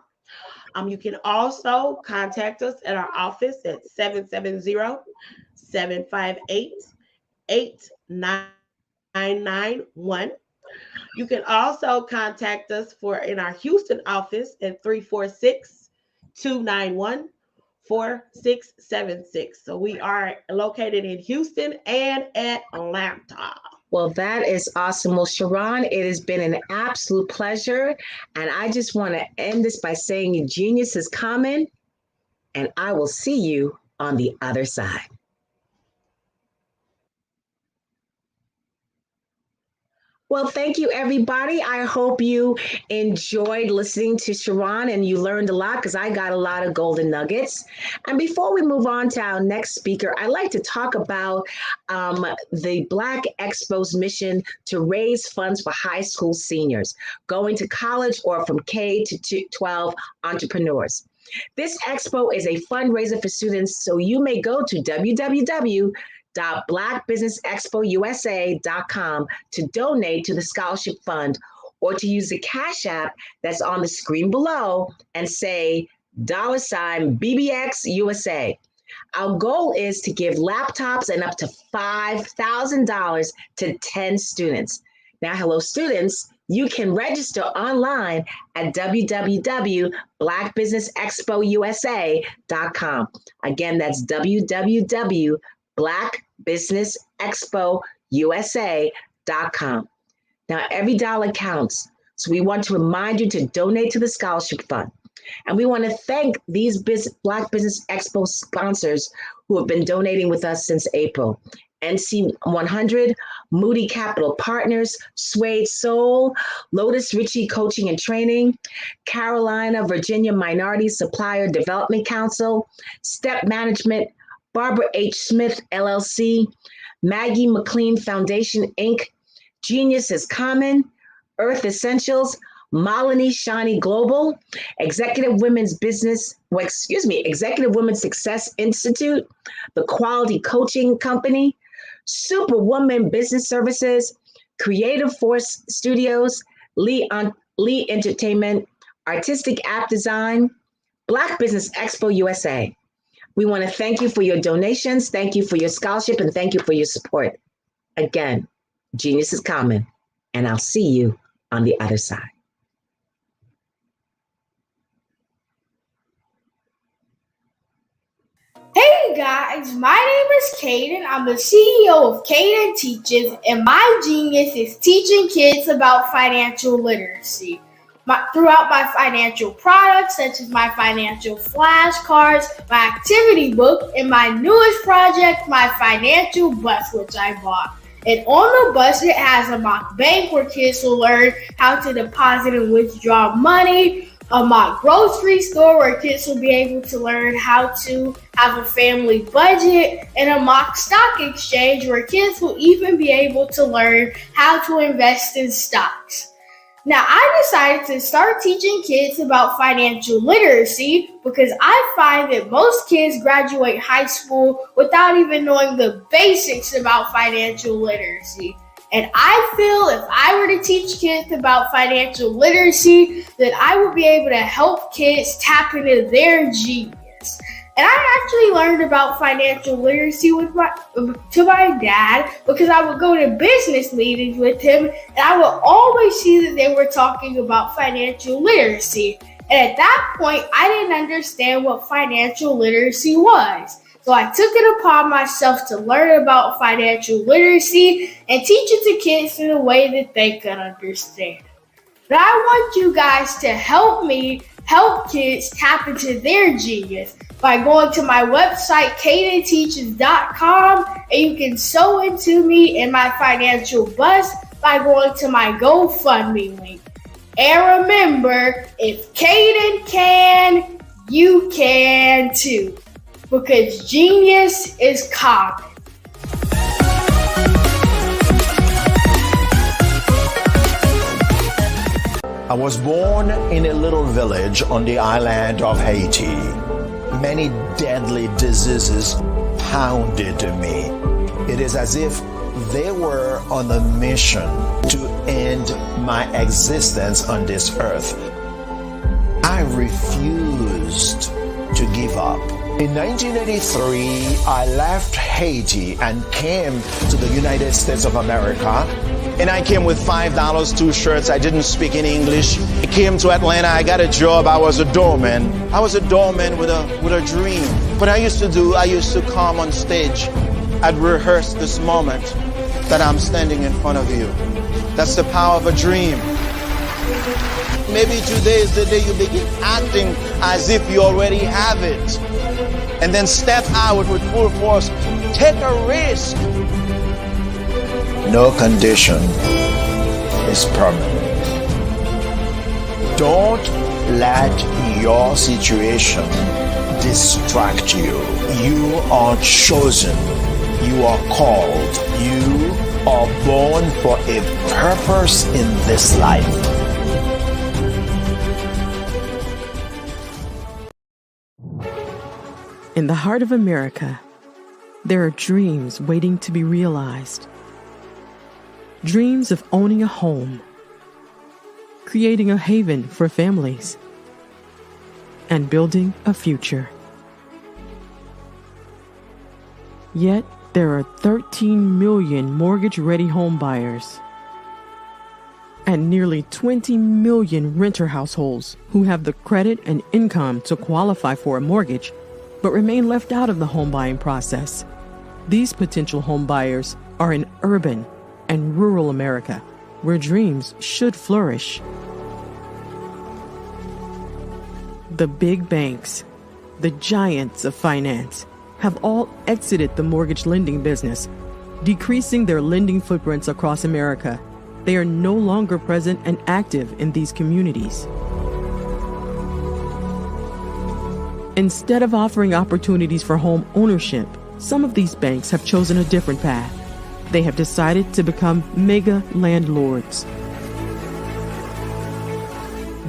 N: You can also contact us at our office at 770-758-8991. You can also contact us in our Houston office at 346-291-4676. So we are located in Houston and Atlanta.
M: Well, that is awesome. Well, Sharon, it has been an absolute pleasure. And I just want to end this by saying your genius is common, and I will see you on the other side. Well, thank you, everybody. I hope you enjoyed listening to Sharon and you learned a lot, because I got a lot of golden nuggets. And before we move on to our next speaker, I'd like to talk about the Black Expo's mission to raise funds for high school seniors going to college or from K to 12 entrepreneurs. This expo is a fundraiser for students, so you may go to www.blackbusinessexpousa.com to donate to the scholarship fund, or to use the Cash App that's on the screen below and say $BBXUSA. Our goal is to give laptops and up to $5,000 to 10 students. Now, hello, students. You can register online at www.blackbusinessexpousa.com. Again, that's www.blackbusinessexpousa.com. Now, every dollar counts, so we want to remind you to donate to the scholarship fund. And we want to thank these Black Business Expo sponsors who have been donating with us since April. NC 100, Moody Capital Partners, Suede Soul, Lotus Ritchie Coaching and Training, Carolina, Virginia Minority Supplier Development Council, Step Management, Barbara H. Smith, LLC, Maggie McLean Foundation, Inc., Genius is Common, Earth Essentials, Malini Shani Global, Executive Women's Success Institute, the Quality Coaching Company, Superwoman Business Services, Creative Force Studios, Lee Entertainment, Artistic App Design, Black Business Expo USA. We want to thank you for your donations, thank you for your scholarship, and thank you for your support. Again, genius is common, and I'll see you on the other side.
O: Hey guys, my name is Caden. I'm the CEO of Caden Teaches, and my genius is teaching kids about financial literacy. Throughout my financial products, such as my financial flashcards, my activity book, and my newest project, my financial bus, which I bought. And on the bus, it has a mock bank where kids will learn how to deposit and withdraw money, a mock grocery store where kids will be able to learn how to have a family budget, and a mock stock exchange where kids will even be able to learn how to invest in stocks. Now, I decided to start teaching kids about financial literacy because I find that most kids graduate high school without even knowing the basics about financial literacy. And I feel if I were to teach kids about financial literacy, that I would be able to help kids tap into their genius. And I actually learned about financial literacy to my dad because I would go to business meetings with him, and I would always see that they were talking about financial literacy. And at that point, I didn't understand what financial literacy was. So I took it upon myself to learn about financial literacy and teach it to kids in a way that they could understand. But I want you guys to help me help kids tap into their genius by going to my website, cadenteaches.com, and you can sew into me in my financial bus by going to my GoFundMe link. And remember, if Caden can, you can too. Because genius is common.
P: I was born in a little village on the island of Haiti. Many deadly diseases pounded me. It is as if they were on a mission to end my existence on this earth. I refused to give up. In 1983, I left Haiti and came to the United States of America. And I came with $5, 2 shirts. I didn't speak any English. I came to Atlanta. I got a job. I was a doorman. I was a doorman with a dream. What I used to come on stage. I'd rehearse this moment that I'm standing in front of you. That's the power of a dream. Maybe today is the day you begin acting as if you already have it. And then step out with full force. Take a risk. No condition is permanent. Don't let your situation distract you. You are chosen. You are called. You are born for a purpose in this life.
Q: In the heart of America, there are dreams waiting to be realized. Dreams of owning a home, creating a haven for families, and building a future. Yet, there are 13 million mortgage-ready home buyers and nearly 20 million renter households who have the credit and income to qualify for a mortgage but remain left out of the home buying process. These potential home buyers are in urban and rural America, where dreams should flourish. The big banks, the giants of finance, have all exited the mortgage lending business, decreasing their lending footprints across America. They are no longer present and active in these communities. Instead of offering opportunities for home ownership, some of these banks have chosen a different path. They have decided to become mega landlords.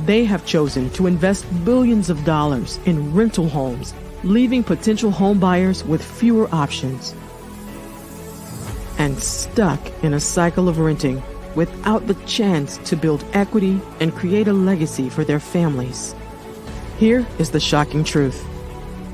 Q: They have chosen to invest billions of dollars in rental homes, leaving potential home buyers with fewer options and stuck in a cycle of renting without the chance to build equity and create a legacy for their families. Here is the shocking truth.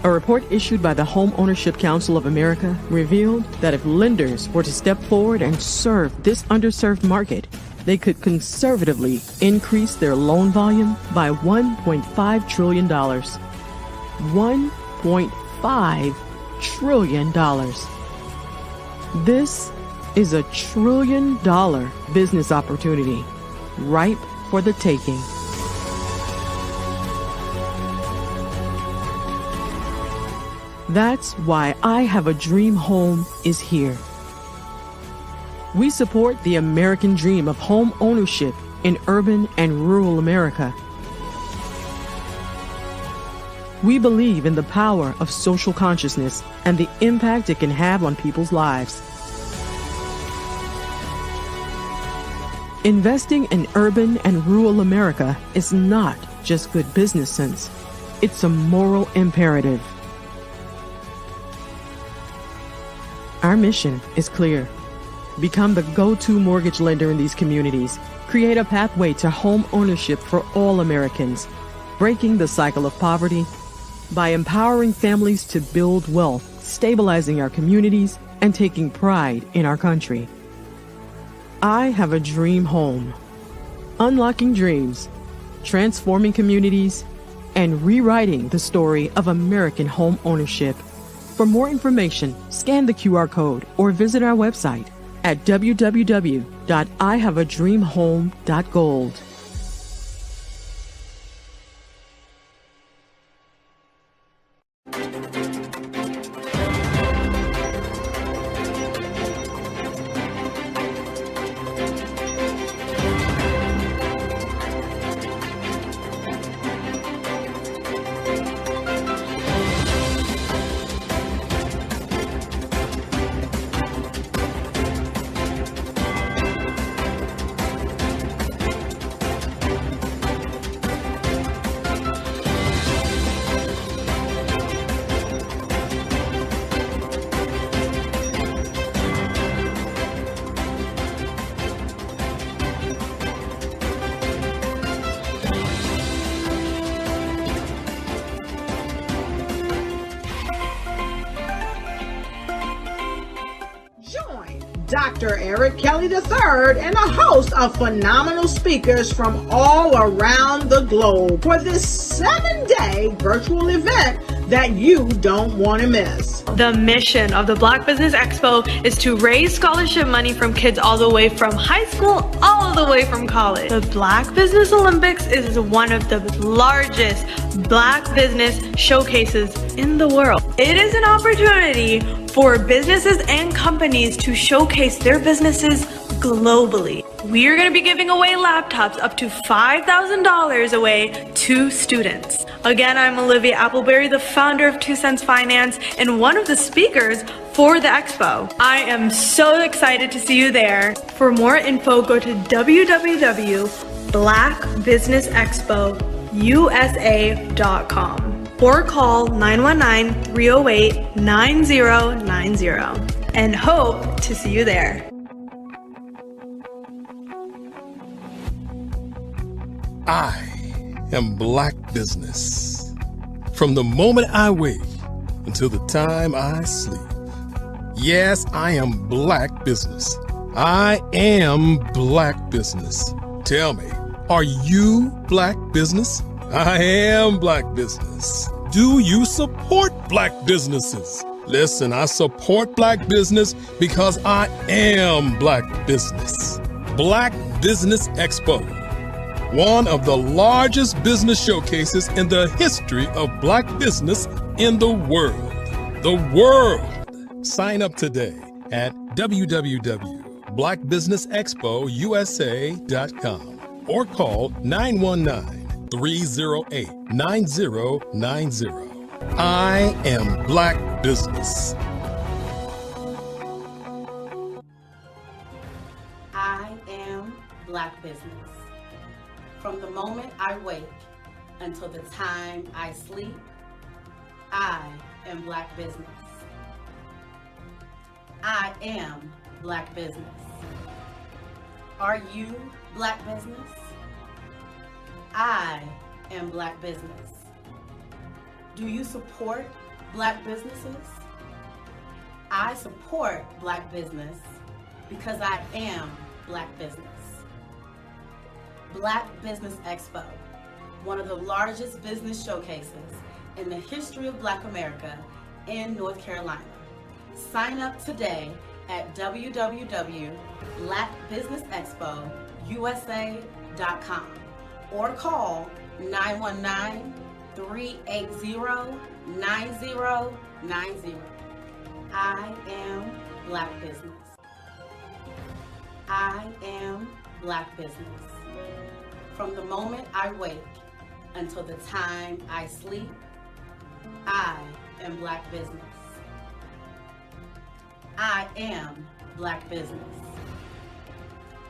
Q: A report issued by the Home Ownership Council of America revealed that if lenders were to step forward and serve this underserved market, they could conservatively increase their loan volume by $1.5 trillion. $1.5 trillion. This is a $1 trillion business opportunity, ripe for the taking. That's why I Have a Dream Home is here. We support the American dream of home ownership in urban and rural America. We believe in the power of social consciousness and the impact it can have on people's lives. Investing in urban and rural America is not just good business sense. It's a moral imperative. Our mission is clear. Become the go-to mortgage lender in these communities. Create a pathway to home ownership for all Americans, breaking the cycle of poverty by empowering families to build wealth, stabilizing our communities, and taking pride in our country. I Have a Dream Home. Unlocking dreams, transforming communities, and rewriting the story of American home ownership. For more information, scan the QR code or visit our website at www.ihaveadreamhome.gold.
A: Dr. Eric Kelly III and a host of phenomenal speakers from all around the globe for this 7-day virtual event that you don't want to miss.
B: The mission of the Black Business Expo is to raise scholarship money from kids all the way from high school, all the way from college. The Black Business Olympics is one of the largest Black business showcases in the world. It is an opportunity for businesses and companies to showcase their businesses globally. We are going to be giving away laptops up to $5,000 away to students. Again, I'm Olivia Appleberry, the founder of 2 Cents Finance and one of the speakers for the expo. I am so excited to see you there. For more info, go to www.blackbusinessexpousa.com or call 919-308-9090 and hope to see you there.
C: I am Black business. From the moment I wake until the time I sleep. Yes, I am Black business. I am Black business. Tell me, are you Black business? I am Black business. Do you support Black businesses? Listen, I support Black business because I am Black business. Black Business Expo. One of the largest business showcases in the history of Black business in the world. The world! Sign up today at www.blackbusinessexpousa.com or call 919-308-9090. I am Black business.
D: I am Black business. From the moment I wake until the time I sleep, I am Black business. I am Black business. Are you Black business? I am Black business. Do you support Black businesses? I support Black business because I am Black business. Black Business Expo, one of the largest business showcases in the history of Black America in North Carolina. Sign up today at www.blackbusinessexpousa.com or call 919-380-9090. I am Black business. I am Black business. From the moment I wake until the time I sleep, I am Black business. I am Black business.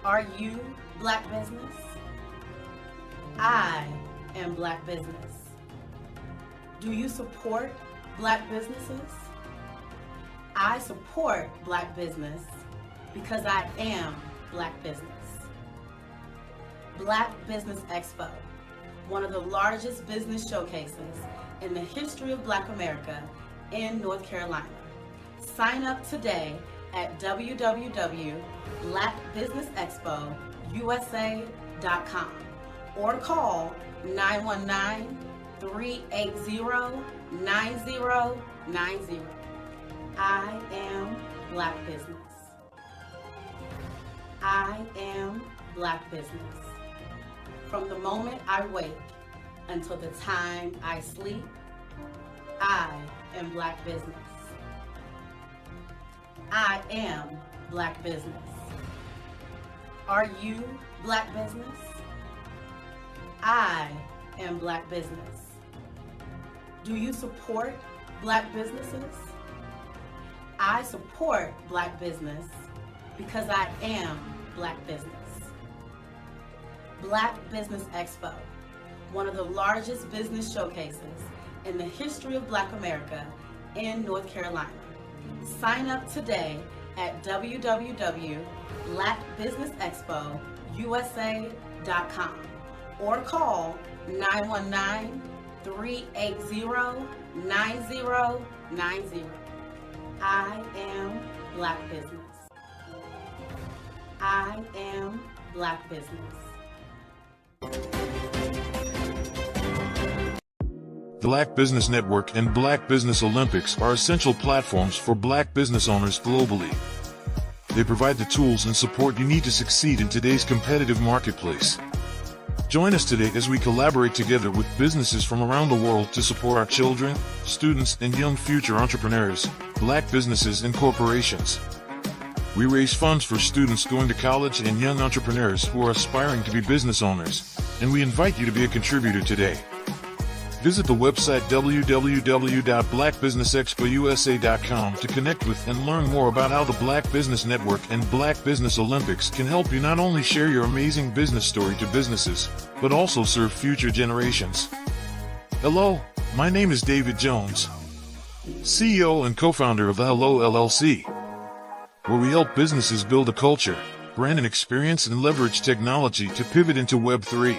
D: Are you Black business? I am Black business. Do you support Black businesses? I support Black business because I am Black business. Black Business Expo, one of the largest business showcases in the history of Black America in North Carolina. Sign up today at www.blackbusinessexpousa.com or call 919-380-9090. I am Black business. I am Black business. From the moment I wake until the time I sleep, I am Black business. I am Black business. Are you Black business? I am Black business. Do you support Black businesses? I support Black business because I am Black business. Black Business Expo, one of the largest business showcases in the history of Black America in North Carolina. Sign up today at www.blackbusinessexpousa.com or call 919-380-9090. I am Black business. I am Black business.
I: The Black Business Network and Black Business Olympics are essential platforms for Black business owners globally. They provide the tools and support you need to succeed in today's competitive marketplace. Join us today as we collaborate together with businesses from around the world to support our children, students, and young future entrepreneurs, Black businesses and corporations. We raise funds for students going to college and young entrepreneurs who are aspiring to be business owners, and we invite you to be a contributor today. Visit the website www.blackbusinessexpousa.com to connect with and learn more about how the Black Business Network and Black Business Olympics can help you not only share your amazing business story to businesses, but also serve future generations. Hello, my name is David Jones, CEO and co-founder of the Hello LLC, where we help businesses build a culture, brand an experience, and leverage technology to pivot into Web 3.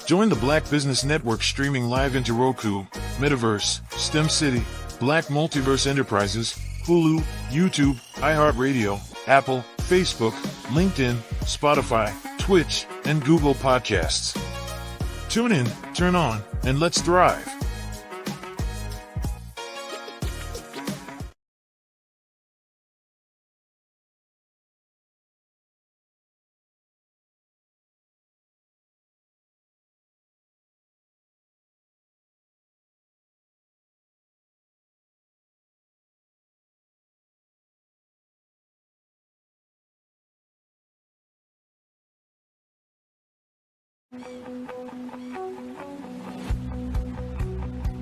I: Join the Black Business Network streaming live into Roku, Metaverse, STEM City, Black Multiverse Enterprises, Hulu, YouTube, iHeartRadio, Apple, Facebook, LinkedIn, Spotify, Twitch, and Google Podcasts. Tune in, turn on, and let's thrive.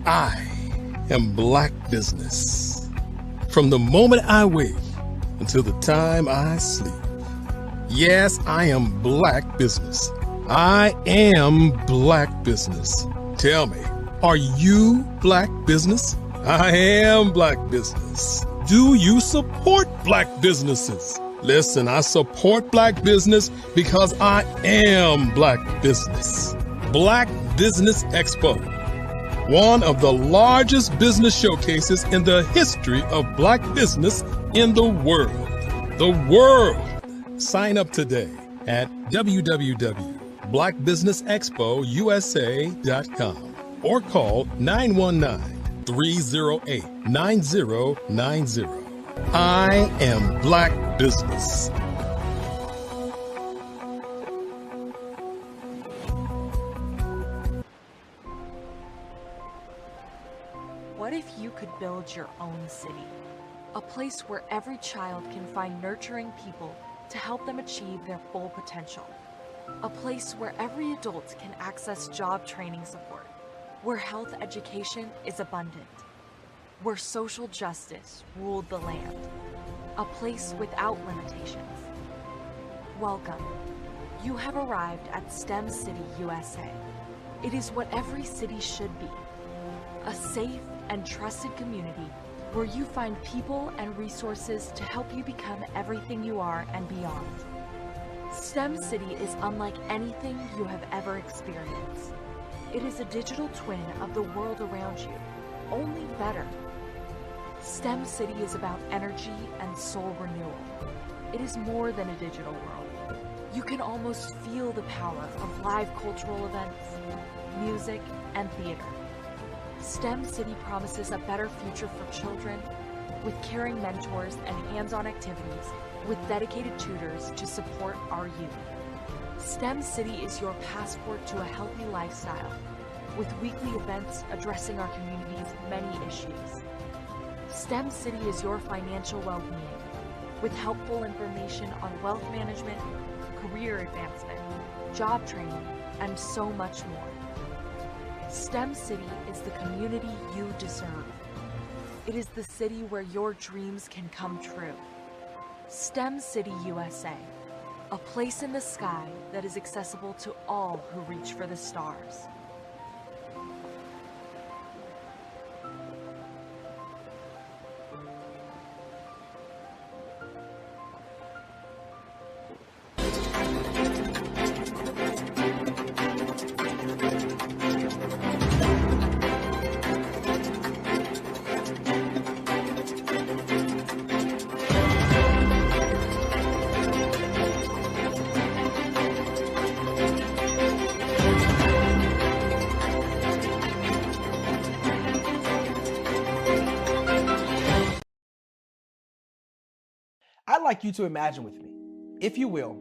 C: I am Black business. From the moment I wake until the time I sleep. Yes, I am Black business. I am Black business. Tell me, are you Black business? I am Black business. Do you support Black businesses? Listen, I support Black business because I am Black business. Black Business Expo, one of the largest business showcases in the history of Black business in the world. The world! Sign up today at www.blackbusinessexpousa.com or call 919-308-9090. I am Black business.
J: What if you could build your own city? A place where every child can find nurturing people to help them achieve their full potential. A place where every adult can access job training support, where health education is abundant, where social justice ruled the land. A place without limitations. Welcome. You have arrived at STEM City, USA. It is what every city should be. A safe and trusted community where you find people and resources to help you become everything you are and beyond. STEM City is unlike anything you have ever experienced. It is a digital twin of the world around you, only better. STEM City is about energy and soul renewal. It is more than a digital world. You can almost feel the power of live cultural events, music, and theater. STEM City promises a better future for children with caring mentors and hands-on activities with dedicated tutors to support our youth. STEM City is your passport to a healthy lifestyle with weekly events addressing our community's many issues. STEM City is your financial well-being with helpful information on wealth management, career advancement, job training, and so much more. STEM City is the community you deserve. It is the city where your dreams can come true. STEM City USA, a place in the sky that is accessible to all who reach for the stars.
R: like you to imagine with me, if you will,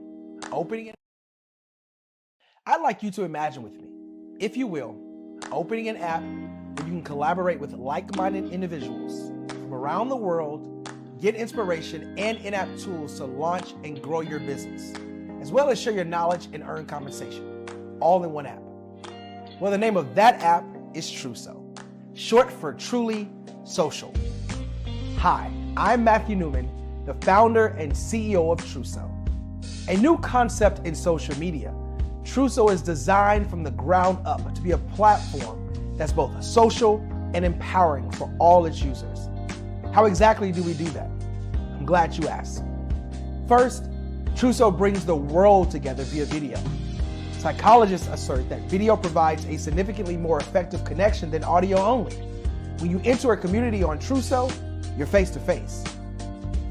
R: opening an app where you can collaborate with like-minded individuals from around the world, get inspiration and in-app tools to launch and grow your business, as well as share your knowledge and earn compensation, all in one app. Well, the name of that app is Truso, short for Truly Social. Hi, I'm Matthew Newman, the founder and CEO of Truso. A new concept in social media, Truso is designed from the ground up to be a platform that's both social and empowering for all its users. How exactly do we do that? I'm glad you asked. First, Truso brings the world together via video. Psychologists assert that video provides a significantly more effective connection than audio only. When you enter a community on Truso, you're face-to-face.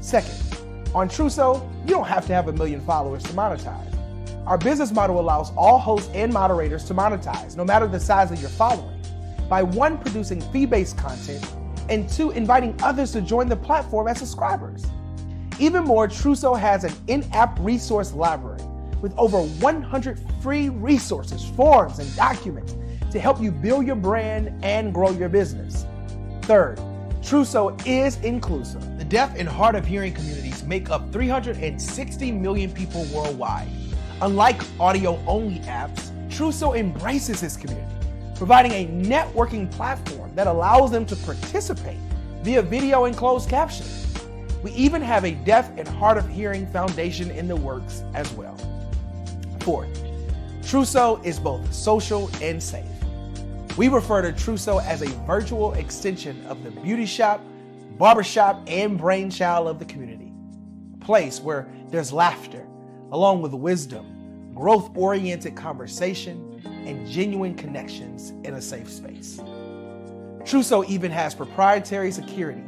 R: Second, on Truso, you don't have to have 1 million followers to monetize. Our business model allows all hosts and moderators to monetize, no matter the size of your following, by 1, producing fee-based content, and 2, inviting others to join the platform as subscribers. Even more, Truso has an in-app resource library with over 100 free resources, forms, and documents to help you build your brand and grow your business. Third, Truso is inclusive. The deaf and hard of hearing communities make up 360 million people worldwide. Unlike audio-only apps, Truso embraces this community, providing a networking platform that allows them to participate via video and closed captioning. We even have a deaf and hard of hearing foundation in the works as well. Fourth, Truso is both social and safe. We refer to Truso as a virtual extension of the beauty shop, barbershop, and brainchild of the community. A place where there's laughter, along with wisdom, growth-oriented conversation, and genuine connections in a safe space. Truso even has proprietary security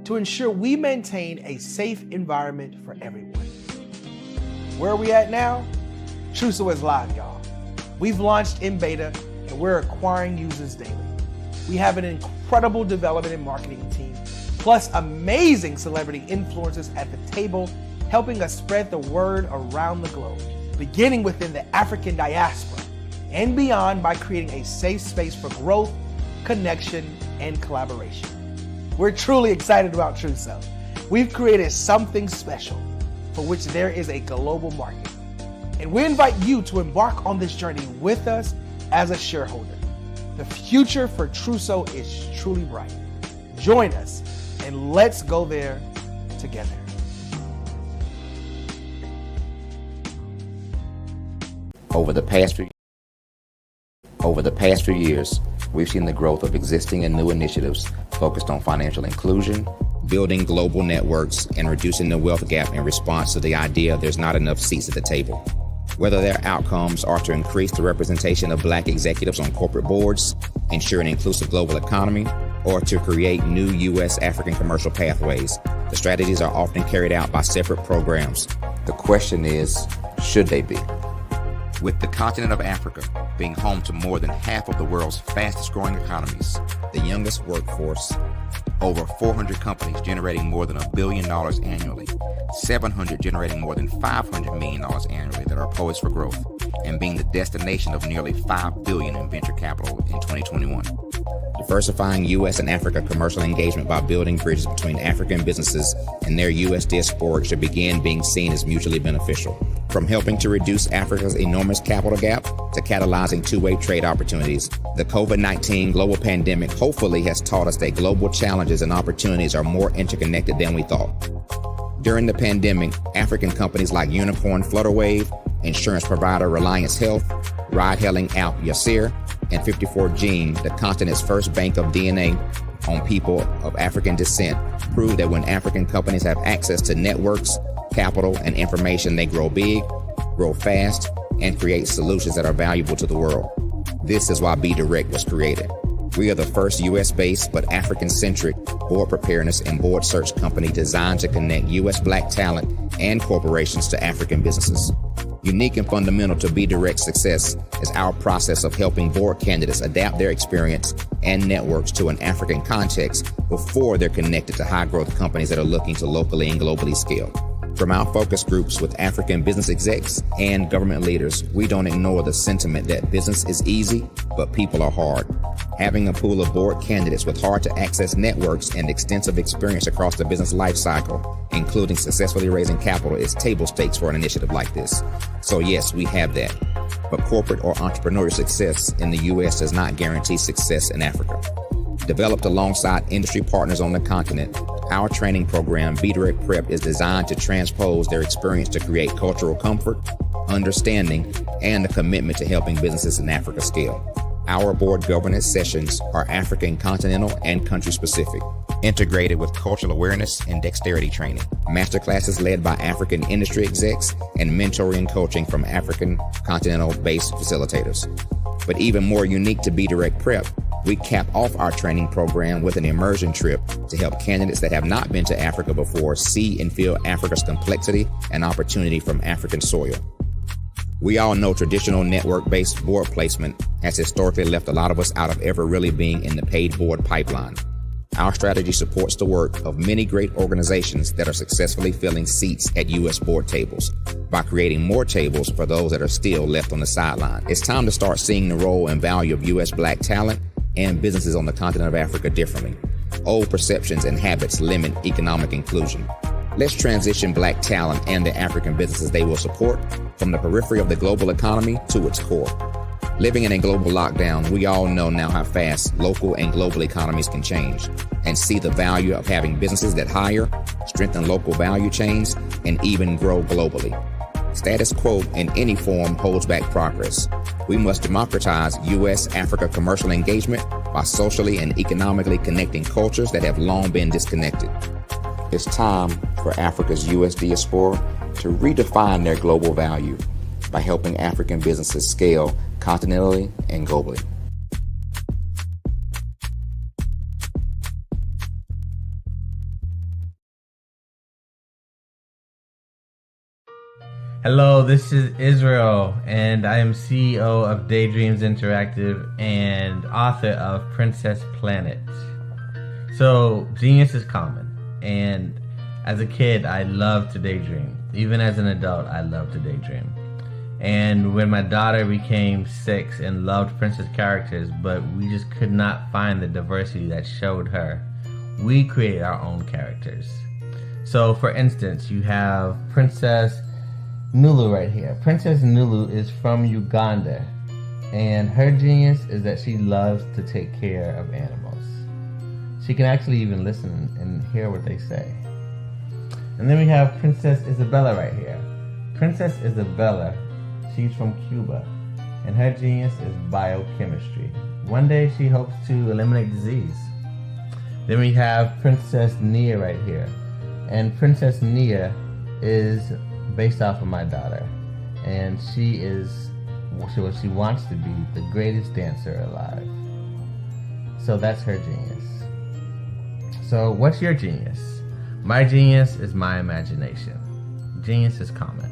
R: to ensure we maintain a safe environment for everyone. Where are we at now? Truso is live, y'all. We've launched in beta and we're acquiring users daily. We have an incredible development and marketing team, plus amazing celebrity influencers at the table, helping us spread the word around the globe, beginning within the African diaspora and beyond by creating a safe space for growth, connection, and collaboration. We're truly excited about Truso. We've created something special for which there is a global market. And we invite you to embark on this journey with us as a shareholder. The future for Truso is truly bright. Join us and let's go there together.
S: Over the past few years, we've seen the growth of existing and new initiatives focused on financial inclusion, building global networks, and reducing the wealth gap in response to the idea there's not enough seats at the table. Whether their outcomes are to increase the representation of Black executives on corporate boards, ensure an inclusive global economy, or to create new U.S. African commercial pathways, the strategies are often carried out by separate programs. The question is, should they be? With the continent of Africa being home to more than half of the world's fastest growing economies, the youngest workforce, over 400 companies generating more than $1 billion annually, 700 generating more than $500 million annually that are poised for growth, and being the destination of nearly $5 billion in venture capital in 2021. Diversifying U.S. and Africa commercial engagement by building bridges between African businesses and their U.S. diaspora should begin being seen as mutually beneficial. From helping to reduce Africa's enormous capital gap to catalyzing two-way trade opportunities, the COVID-19 global pandemic hopefully has taught us that global challenges and opportunities are more interconnected than we thought. During the pandemic, African companies like Unicorn Flutterwave, insurance provider Reliance Health, ride-hailing app Yasir, and 54Gene, the continent's first bank of DNA on people of African descent, proved that when African companies have access to networks, capital, and information, they grow big, grow fast, and create solutions that are valuable to the world. This is why Be Direct was created. We are the first U.S.-based but African-centric board preparedness and board search company designed to connect U.S. Black talent and corporations to African businesses. Unique and fundamental to Be Direct's success is our process of helping board candidates adapt their experience and networks to an African context before they're connected to high-growth companies that are looking to locally and globally scale. From our focus groups with African business execs and government leaders, we don't ignore the sentiment that business is easy, but people are hard. Having a pool of board candidates with hard-to-access networks and extensive experience across the business life cycle, including successfully raising capital, is table stakes for an initiative like this. So yes, we have that. But corporate or entrepreneurial success in the U.S. does not guarantee success in Africa. Developed alongside industry partners on the continent, our training program, Be Direct Prep, is designed to transpose their experience to create cultural comfort, understanding, and a commitment to helping businesses in Africa scale. Our board governance sessions are African continental and country specific, integrated with cultural awareness and dexterity training, masterclasses led by African industry execs, and mentoring and coaching from African continental-based facilitators. But even more unique to Be Direct Prep, we cap off our training program with an immersion trip to help candidates that have not been to Africa before see and feel Africa's complexity and opportunity from African soil. We all know traditional network-based board placement has historically left a lot of us out of ever really being in the paid board pipeline. Our strategy supports the work of many great organizations that are successfully filling seats at U.S. board tables by creating more tables for those that are still left on the sideline. It's time to start seeing the role and value of U.S. Black talent and businesses on the continent of Africa differently. Old perceptions and habits limit economic inclusion. Let's transition Black talent and the African businesses they will support from the periphery of the global economy to its core. Living in a global lockdown, we all know now how fast local and global economies can change, and see the value of having businesses that hire, strengthen local value chains, and even grow globally. Status quo in any form holds back progress. We must democratize U.S.-Africa commercial engagement by socially and economically connecting cultures that have long been disconnected. It's time for Africa's U.S. diaspora to redefine their global value by helping African businesses scale continentally and globally.
T: Hello, this is Israel, and I am CEO of Daydreams Interactive and author of Princess Planet. So, genius is common, and as a kid, I loved to daydream. Even as an adult, I love to daydream. And when my daughter became 6 and loved princess characters, but we just could not find the diversity that showed her, we created our own characters. So, for instance, you have Princess Nulu right here. Princess Nulu is from Uganda, and her genius is that she loves to take care of animals. She can actually even listen and hear what they say. And then we have Princess Isabella right here. Princess Isabella, she's from Cuba, and her genius is biochemistry. One day she hopes to eliminate disease. Then we have Princess Nia right here, and Princess Nia is based off of my daughter, and she is what she wants to be, the greatest dancer alive. So that's her genius. So what's your genius? My genius is my imagination. Genius is common.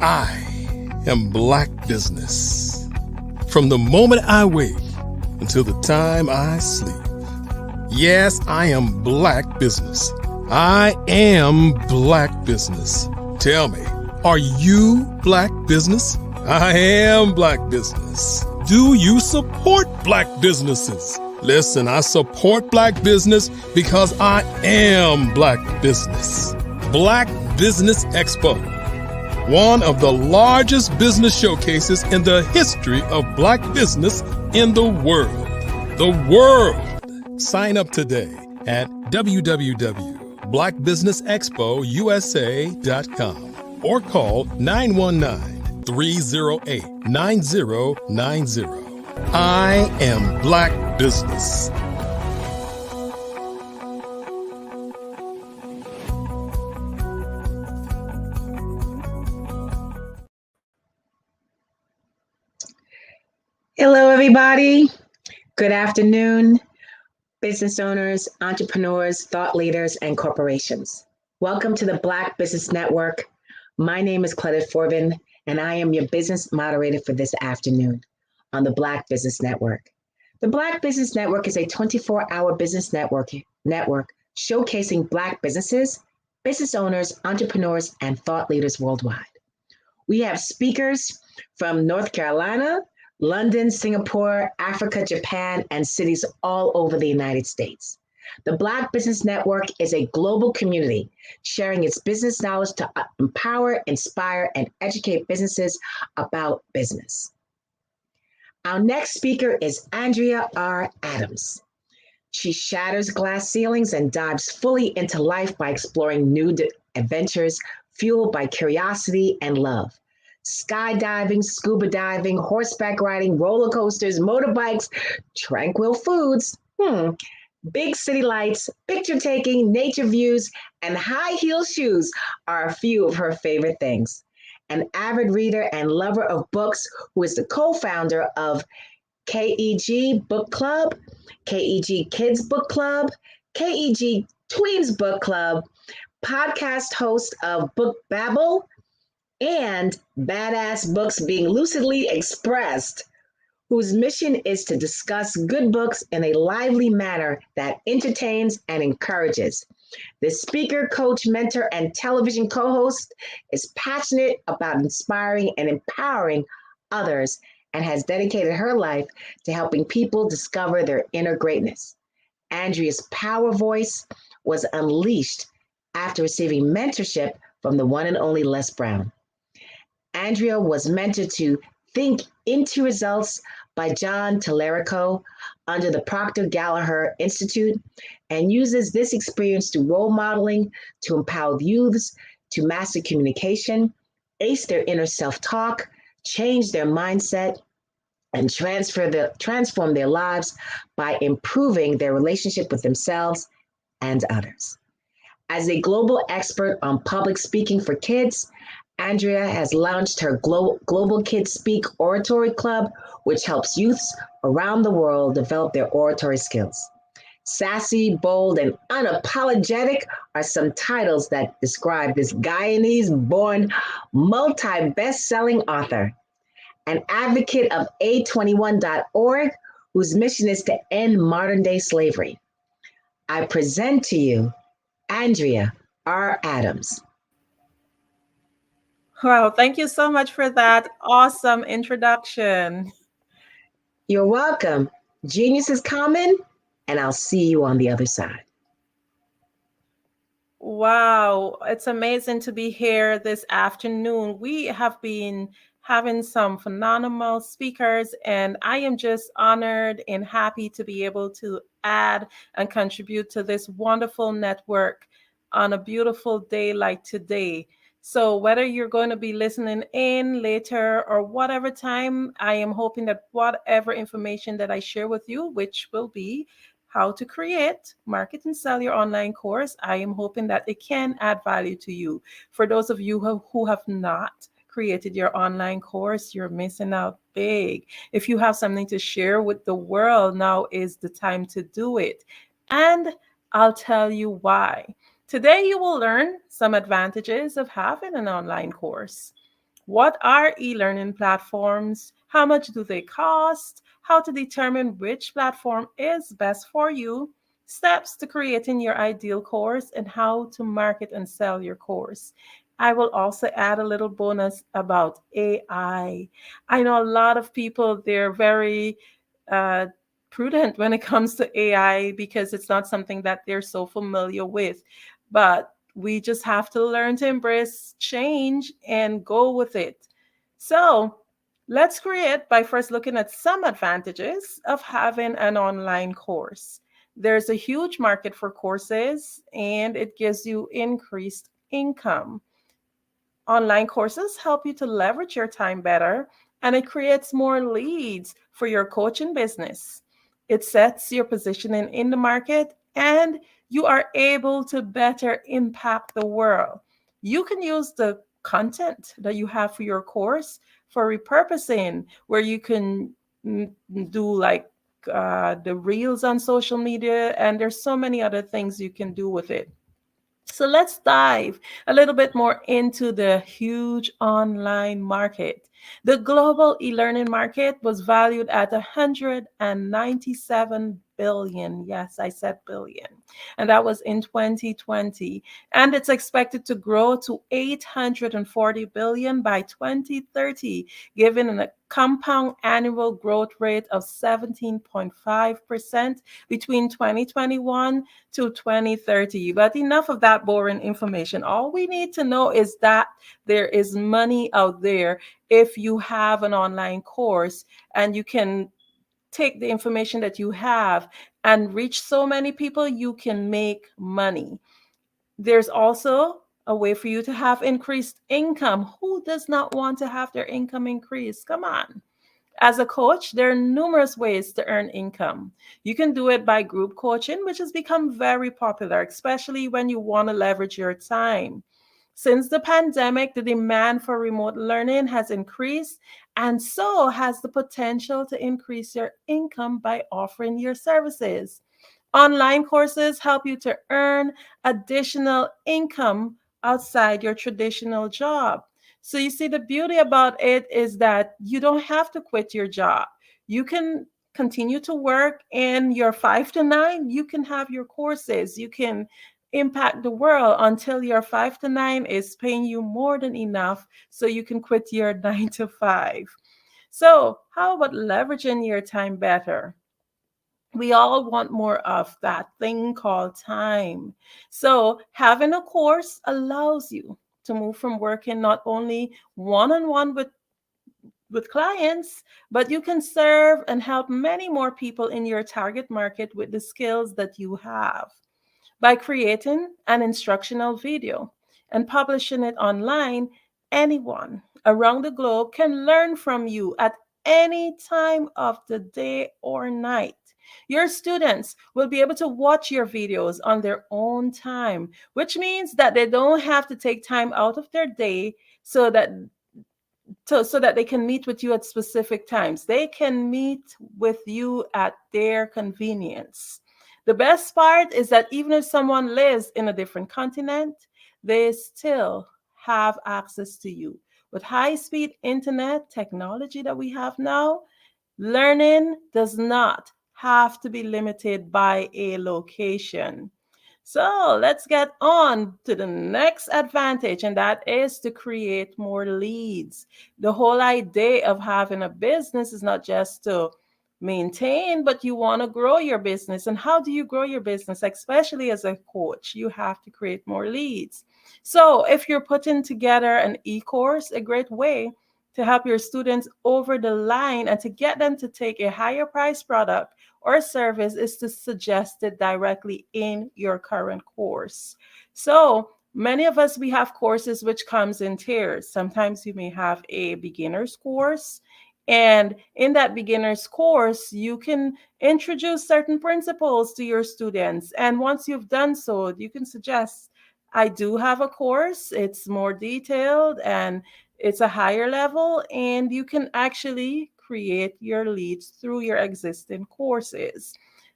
C: I am Black business. From the moment I wake until the time I sleep. Yes, I am Black business. I am Black business. Tell me, are you Black business? I am Black business. Do you support Black businesses? Listen, I support Black business because I am Black business. Black Business Expo, one of the largest business showcases in the history of Black business in the world. The world! Sign up today at www.blackbusinessexpousa.com or call 919-308-9090. I am Black business.
M: Hello, everybody. Good afternoon, business owners, entrepreneurs, thought leaders, and corporations. Welcome to the Black Business Network. My name is Cledith Forbin, and I am your business moderator for this afternoon on the Black Business Network. The Black Business Network is a 24-hour business network showcasing Black businesses, business owners, entrepreneurs, and thought leaders worldwide. We have speakers from North Carolina, London, Singapore, Africa, Japan, and cities all over the United States. The Black Business Network is a global community sharing its business knowledge to empower, inspire, and educate businesses about business. Our next speaker is Andrea R. Adams. She shatters glass ceilings and dives fully into life by exploring new adventures fueled by curiosity and love. Skydiving, scuba diving, horseback riding, roller coasters, motorbikes, tranquil foods, big city lights, picture taking, nature views, and high heel shoes are a few of her favorite things. An avid reader and lover of books, who is the co-founder of KEG Book Club, KEG Kids Book Club, KEG Tweens Book Club, podcast host of Book Babble, and Badass Books Being Lucidly Expressed, whose mission is to discuss good books in a lively manner that entertains and encourages. The speaker, coach, mentor, and television co-host is passionate about inspiring and empowering others and has dedicated her life to helping people discover their inner greatness. Andrea's power voice was unleashed after receiving mentorship from the one and only Les Brown. Andrea was mentored to Think into Results by John Tallarico under the Proctor Gallagher Institute and uses this experience to role modeling to empower youths to master communication, ace their inner self-talk, change their mindset, and transform their lives by improving their relationship with themselves and others. As a global expert on public speaking for kids, Andrea has launched her Global Kids Speak Oratory Club, which helps youths around the world develop their oratory skills. Sassy, bold, and unapologetic are some titles that describe this Guyanese-born multi-best-selling author. An advocate of A21.org, whose mission is to end modern-day slavery. I present to you Andrea R. Adams.
B: Wow, thank you so much for that awesome introduction.
M: You're welcome. Genius is common, and I'll see you on the other side.
B: Wow, it's amazing to be here this afternoon. We have been having some phenomenal speakers, and I am just honored and happy to be able to add and contribute to this wonderful network on a beautiful day like today. So whether you're going to be listening in later or whatever time, I am hoping that whatever information that I share with you, which will be how to create, market, and sell your online course, I am hoping that it can add value to you. For those of you who have not created your online course, you're missing out big. If you have something to share with the world, now is the time to do it. And I'll tell you why. Today, you will learn some advantages of having an online course. What are e-learning platforms? How much do they cost? How to determine which platform is best for you? Steps to creating your ideal course and how to market and sell your course. I will also add a little bonus about AI. I know a lot of people, they're very prudent when it comes to AI because it's not something that they're so familiar with. But we just have to learn to embrace change and go with it. So let's create by first looking at some advantages of having an online course. There's a huge market for courses, and it gives you increased income. Online courses help you to leverage your time better, and it creates more leads for your coaching business. It sets your positioning in the market, and you are able to better impact the world. You can use the content that you have for your course for repurposing, where you can do like
U: the reels on social media, and there's so many other things you can do with it. So let's dive a little bit more into the huge online market. The global e-learning market was valued at 197 billion. Yes, I said billion. And that was in 2020. And it's expected to grow to 840 billion by 2030, given a compound annual growth rate of 17.5% between 2021 to 2030. But enough of that boring information. All we need to know is that there is money out there if you have an online course and you can take the information that you have and reach so many people, you can make money. There's also a way for you to have increased income. Who does not want to have their income increased? Come on. As a coach, there are numerous ways to earn income. You can do it by group coaching, which has become very popular, especially when you want to leverage your time. Since the pandemic, the demand for remote learning has increased, and so has the potential to increase your income by offering your services. Online courses help you to earn additional income outside your traditional job. So you see, the beauty about it is that you don't have to quit your job. You can continue to work in your 5 to 9. You can have your courses. You can impact the world until your 5 to 9 is paying you more than enough so you can quit your 9 to 5. So how about leveraging your time better? We all want more of that thing called time. So having a course allows you to move from working not only one-on-one with clients, but you can serve and help many more people in your target market with the skills that you have. By creating an instructional video and publishing it online, anyone around the globe can learn from you at any time of the day or night. Your students will be able to watch your videos on their own time, which means that they don't have to take time out of their day so that they can meet with you at specific times. They can meet with you at their convenience. The best part is that even if someone lives in a different continent, they still have access to you. With high-speed internet technology that we have now, learning does not have to be limited by a location. So let's get on to the next advantage, and that is to create more leads. The whole idea of having a business is not just to maintain, but you want to grow your business. And how do you grow your business? Especially as a coach, you have to create more leads. So if you're putting together an e-course, a great way to help your students over the line and to get them to take a higher price product or service is to suggest it directly in your current course. So many of us, we have courses which comes in tiers. Sometimes you may have a beginner's course, and in that beginner's course, you can introduce certain principles to your students. And once you've done so, you can suggest, I do have a course. It's more detailed and it's a higher level, and you can actually create your leads through your existing courses.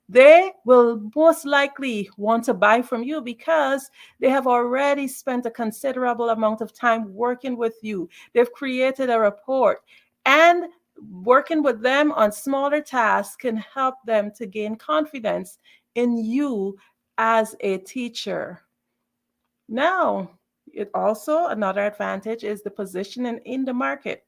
U: They will most likely want to buy from you because they have already spent a considerable amount of time working with you. They've created a rapport, and working with them on smaller tasks can help them to gain confidence in you as a teacher. Now, it also, another advantage is the positioning in the market.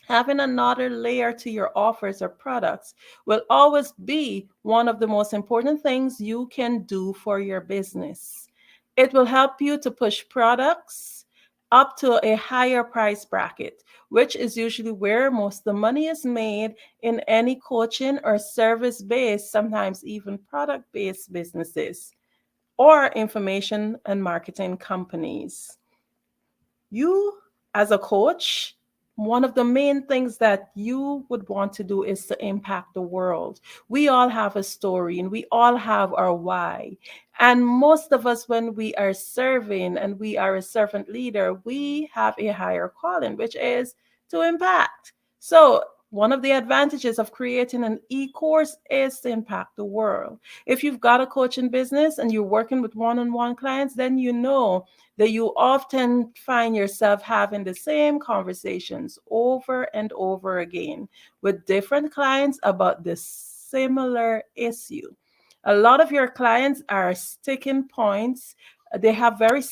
U: Having another layer to your offers or products will always be one of the most important things you can do for your business. It will help you to push products up to a higher price bracket, which is usually where most of the money is made in any coaching or service-based, sometimes even product-based businesses or information and marketing companies. You, as a coach, one of the main things that you would want to do is to impact the world. We all have a story and we all have our why. And most of us, when we are serving and we are a servant leader, we have a higher calling, which is to impact. So one of the advantages of creating an e-course is to impact the world. If you've got a coaching business and you're working with one-on-one clients, then you know that you often find yourself having the same conversations over and over again with different clients about the similar issue. A lot of your clients are sticking points. They have very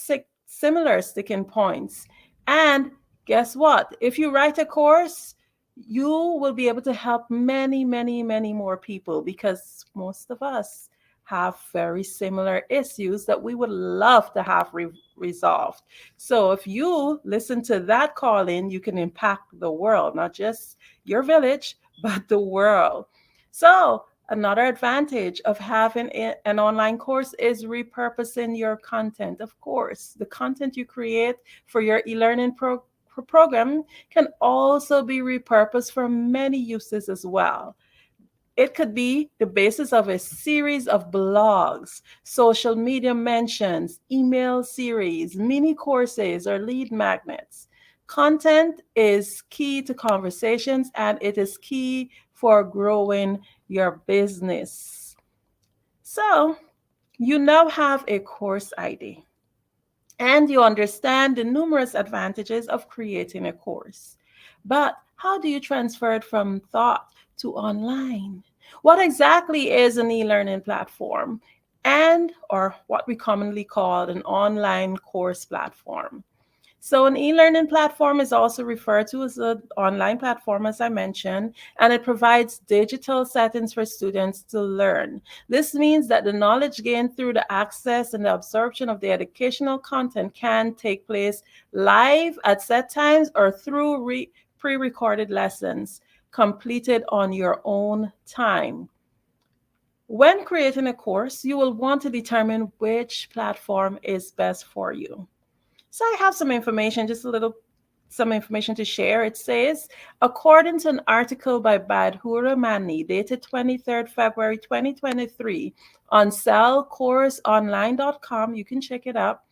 U: similar sticking points. And guess what? If you write a course, you will be able to help many, many, many more people, because most of us have very similar issues that we would love to have resolved. So if you listen to that calling, you can impact the world, not just your village, but the world. So another advantage of having an online course is repurposing your content. Of course, the content you create for your e-learning program can also be repurposed for many uses as well. It could be the basis of a series of blogs, social media mentions, email series, mini courses, or lead magnets. Content is key to conversations, and it is key for growing your business. So you now have a course ID, and you understand the numerous advantages of creating a course. But how do you transfer it from thought to online? What exactly is an e-learning platform, and or what we commonly call an online course platform? So an e-learning platform is also referred to as an online platform, as I mentioned, and it provides digital settings for students to learn. This means that the knowledge gained through the access and the absorption of the educational content can take place live at set times or through pre-recorded lessons completed on your own time. When creating a course, you will want to determine which platform is best for you. So I have some information, some information to share. It says, according to an article by Badhura Mani, dated 23rd February 2023 on sellcourseonline.com, you can check it out.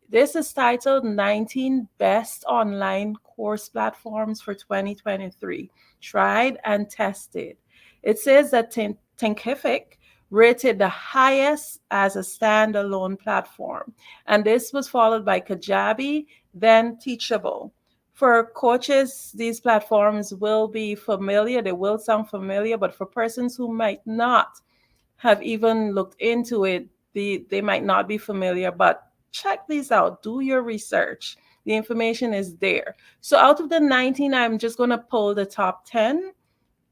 U: This is titled 19 Best Online Course Platforms for 2023, Tried and Tested. It says that Thinkific rated the highest as a standalone platform. And this was followed by Kajabi, then Teachable. For coaches, these platforms will be familiar. They will sound familiar, but for persons who might not have even looked into it, they might not be familiar. But check these out. Do your research. The information is there. So out of the 19, I'm just going to pull the top 10.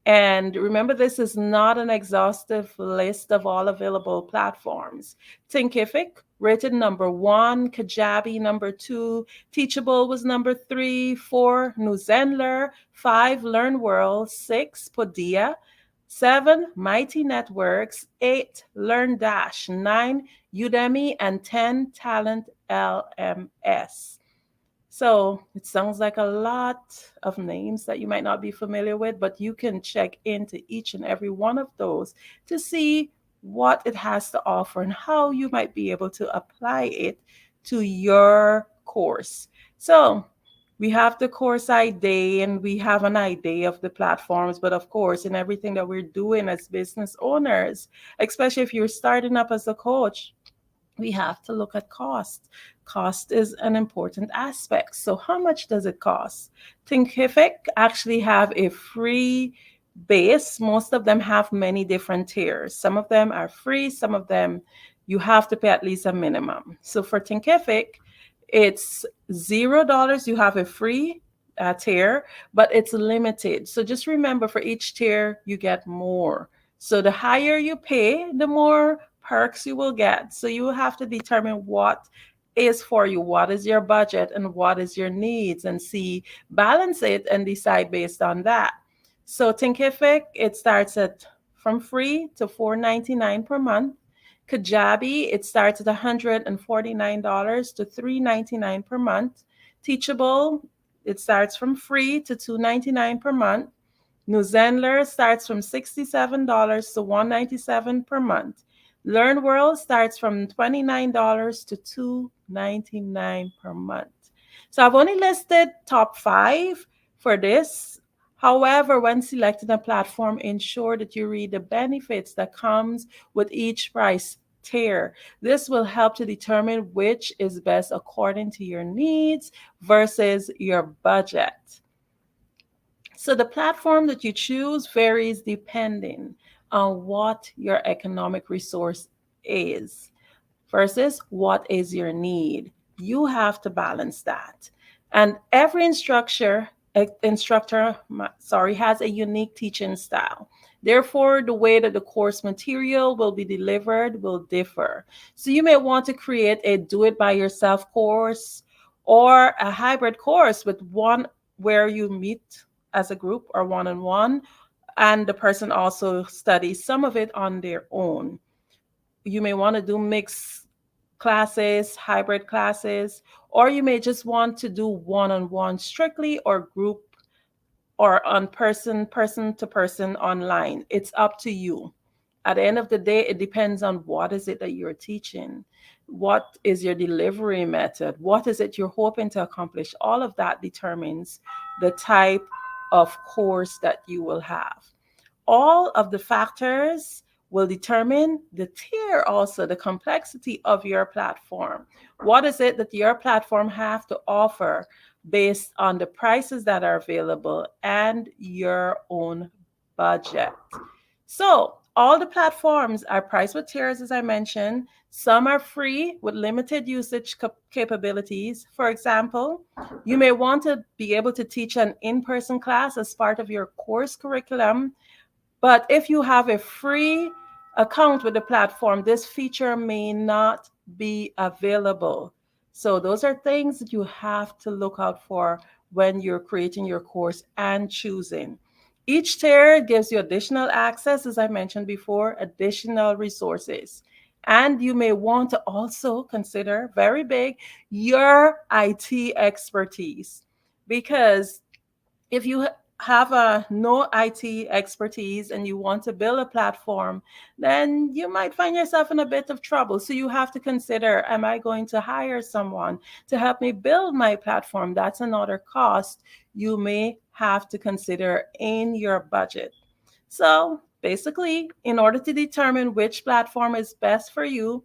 U: And remember, this is not an exhaustive list of all available platforms. Thinkific rated number 1, Kajabi number 2, Teachable was number 3, 4, Newzenler, 5, LearnWorld, 6, Podia, 7, Mighty Networks, 8, LearnDash, 9, Udemy, and 10, Talent LMS. So it sounds like a lot of names that you might not be familiar with, but you can check into each and every one of those to see what it has to offer and how you might be able to apply it to your course. So we have the course ID and we have an idea of the platforms, but of course, in everything that we're doing as business owners, especially if you're starting up as a coach, we have to look at cost. Cost is an important aspect. So how much does it cost? Thinkific actually have a free base. Most of them have many different tiers. Some of them are free. Some of them you have to pay at least a minimum. So for Thinkific, it's $0. You have a free tier, but it's limited. So just remember, for each tier, you get more. So the higher you pay, the more perks you will get. So you will have to determine what is for you, what is your budget, and what is your needs, and balance it and decide based on that. So Thinkific, it starts at from free to $4.99 per month. Kajabi, it starts at $149 to $3.99 per month. Teachable, it starts from free to $2.99 per month. Newzenler starts from $67 to $197 per month. LearnWorld starts from $29 to $2.99 per month. So I've only listed top 5 for this. However, when selecting a platform, ensure that you read the benefits that comes with each price tier. This will help to determine which is best according to your needs versus your budget. So the platform that you choose varies depending on what your economic resource is versus what is your need. You have to balance that. And every instructor has a unique teaching style. Therefore, the way that the course material will be delivered will differ. So you may want to create a do-it-by-yourself course or a hybrid course with one where you meet as a group or one-on-one, and the person also studies some of it on their own. You may want to do mixed classes, hybrid classes, or you may just want to do one-on-one strictly or group or on person to person online. It's up to you. At the end of the day, it depends on what is it that you're teaching. What is your delivery method? What is it you're hoping to accomplish? All of that determines the type of course that you will have. All of the factors will determine the tier, also the complexity of your platform. What is it that your platform have to offer based on the prices that are available and your own budget? So all the platforms are priced with tiers, as I mentioned. Some are free with limited usage capabilities. For example, you may want to be able to teach an in-person class as part of your course curriculum. But if you have a free account with the platform, this feature may not be available. So those are things that you have to look out for when you're creating your course and choosing. Each tier gives you additional access, as I mentioned before, additional resources. And you may want to also consider, very big, your IT expertise. Because if you have no IT expertise and you want to build a platform, then you might find yourself in a bit of trouble. So you have to consider, am I going to hire someone to help me build my platform? That's another cost you may have to consider in your budget. So basically, in order to determine which platform is best for you,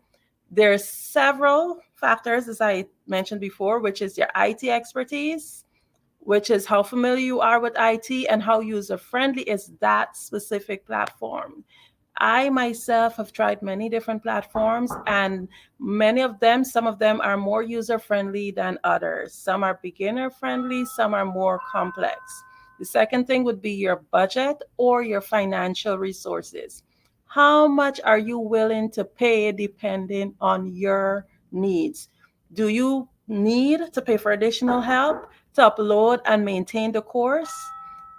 U: there's several factors, as I mentioned before, which is your IT expertise, which is how familiar you are with IT and how user-friendly is that specific platform. I myself have tried many different platforms, and some of them are more user-friendly than others. Some are beginner-friendly, some are more complex. The second thing would be your budget or your financial resources. How much are you willing to pay depending on your needs? Do you need to pay for additional help to upload and maintain the course?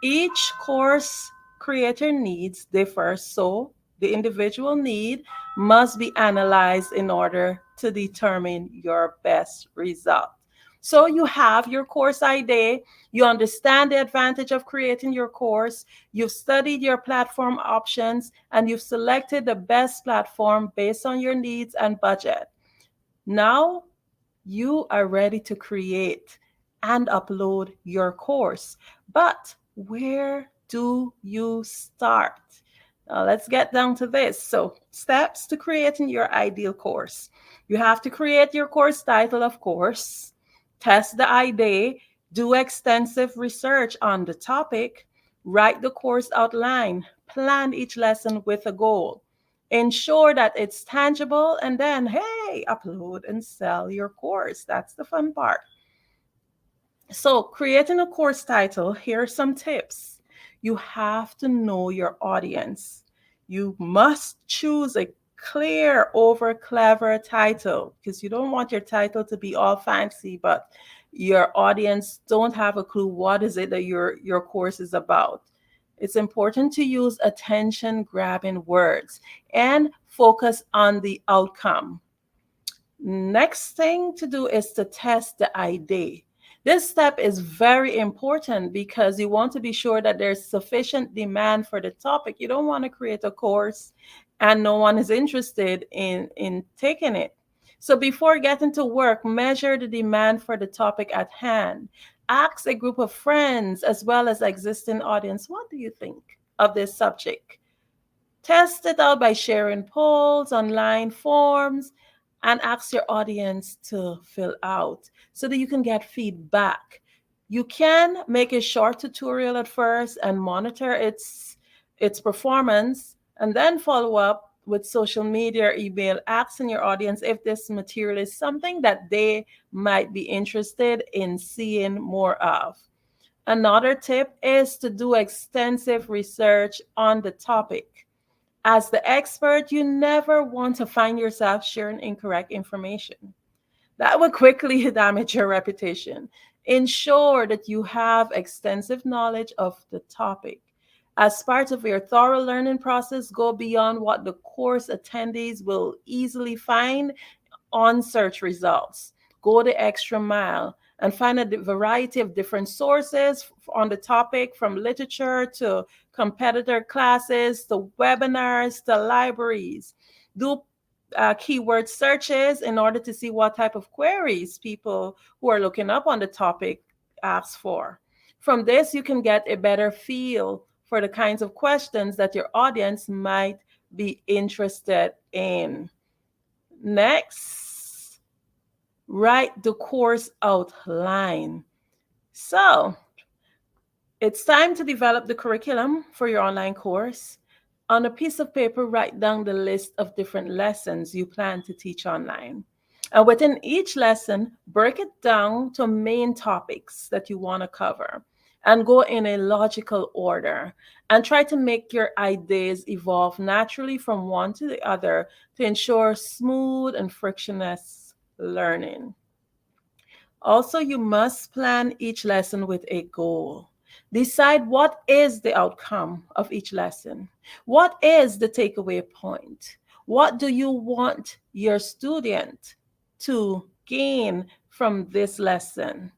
U: Each course creator needs differ, so the individual need must be analyzed in order to determine your best result. So you have your course idea, you understand the advantage of creating your course, you've studied your platform options, and you've selected the best platform based on your needs and budget. Now you are ready to create and upload your course. But where do you start? Now let's get down to this. So, steps to creating your ideal course. You have to create your course title, of course, test the idea, do extensive research on the topic, write the course outline, plan each lesson with a goal. Ensure that it's tangible, and then, hey, upload and sell your course. That's the fun part. So, creating a course title, here are some tips. You have to know your audience. You must choose a clear over clever title, because you don't want your title to be all fancy, but your audience don't have a clue what is it that your course is about. It's important to use attention-grabbing words and focus on the outcome. Next thing to do is to test the idea. This step is very important because you want to be sure that there's sufficient demand for the topic. You don't want to create a course and no one is interested in taking it. So before getting to work, measure the demand for the topic at hand. Ask a group of friends as well as existing audience, what do you think of this subject? Test it out by sharing polls, online forms, and ask your audience to fill out so that you can get feedback. You can make a short tutorial at first and monitor its performance, and then follow up with social media or email, asking your audience if this material is something that they might be interested in seeing more of. Another tip is to do extensive research on the topic. As the expert, you never want to find yourself sharing incorrect information. That will quickly damage your reputation. Ensure that you have extensive knowledge of the topic. As part of your thorough learning process, go beyond what the course attendees will easily find on search results. Go the extra mile and find a variety of different sources on the topic, from literature to competitor classes to webinars to libraries. Do keyword searches in order to see what type of queries people who are looking up on the topic ask for. From this, you can get a better feel for the kinds of questions that your audience might be interested in. Next, write the course outline. So, it's time to develop the curriculum for your online course. On a piece of paper, write down the list of different lessons you plan to teach online. And within each lesson, break it down to main topics that you want to cover and go in a logical order, and try to make your ideas evolve naturally from one to the other to ensure smooth and frictionless learning. Also, you must plan each lesson with a goal. Decide what is the outcome of each lesson. What is the takeaway point? What do you want your student to gain from this lesson?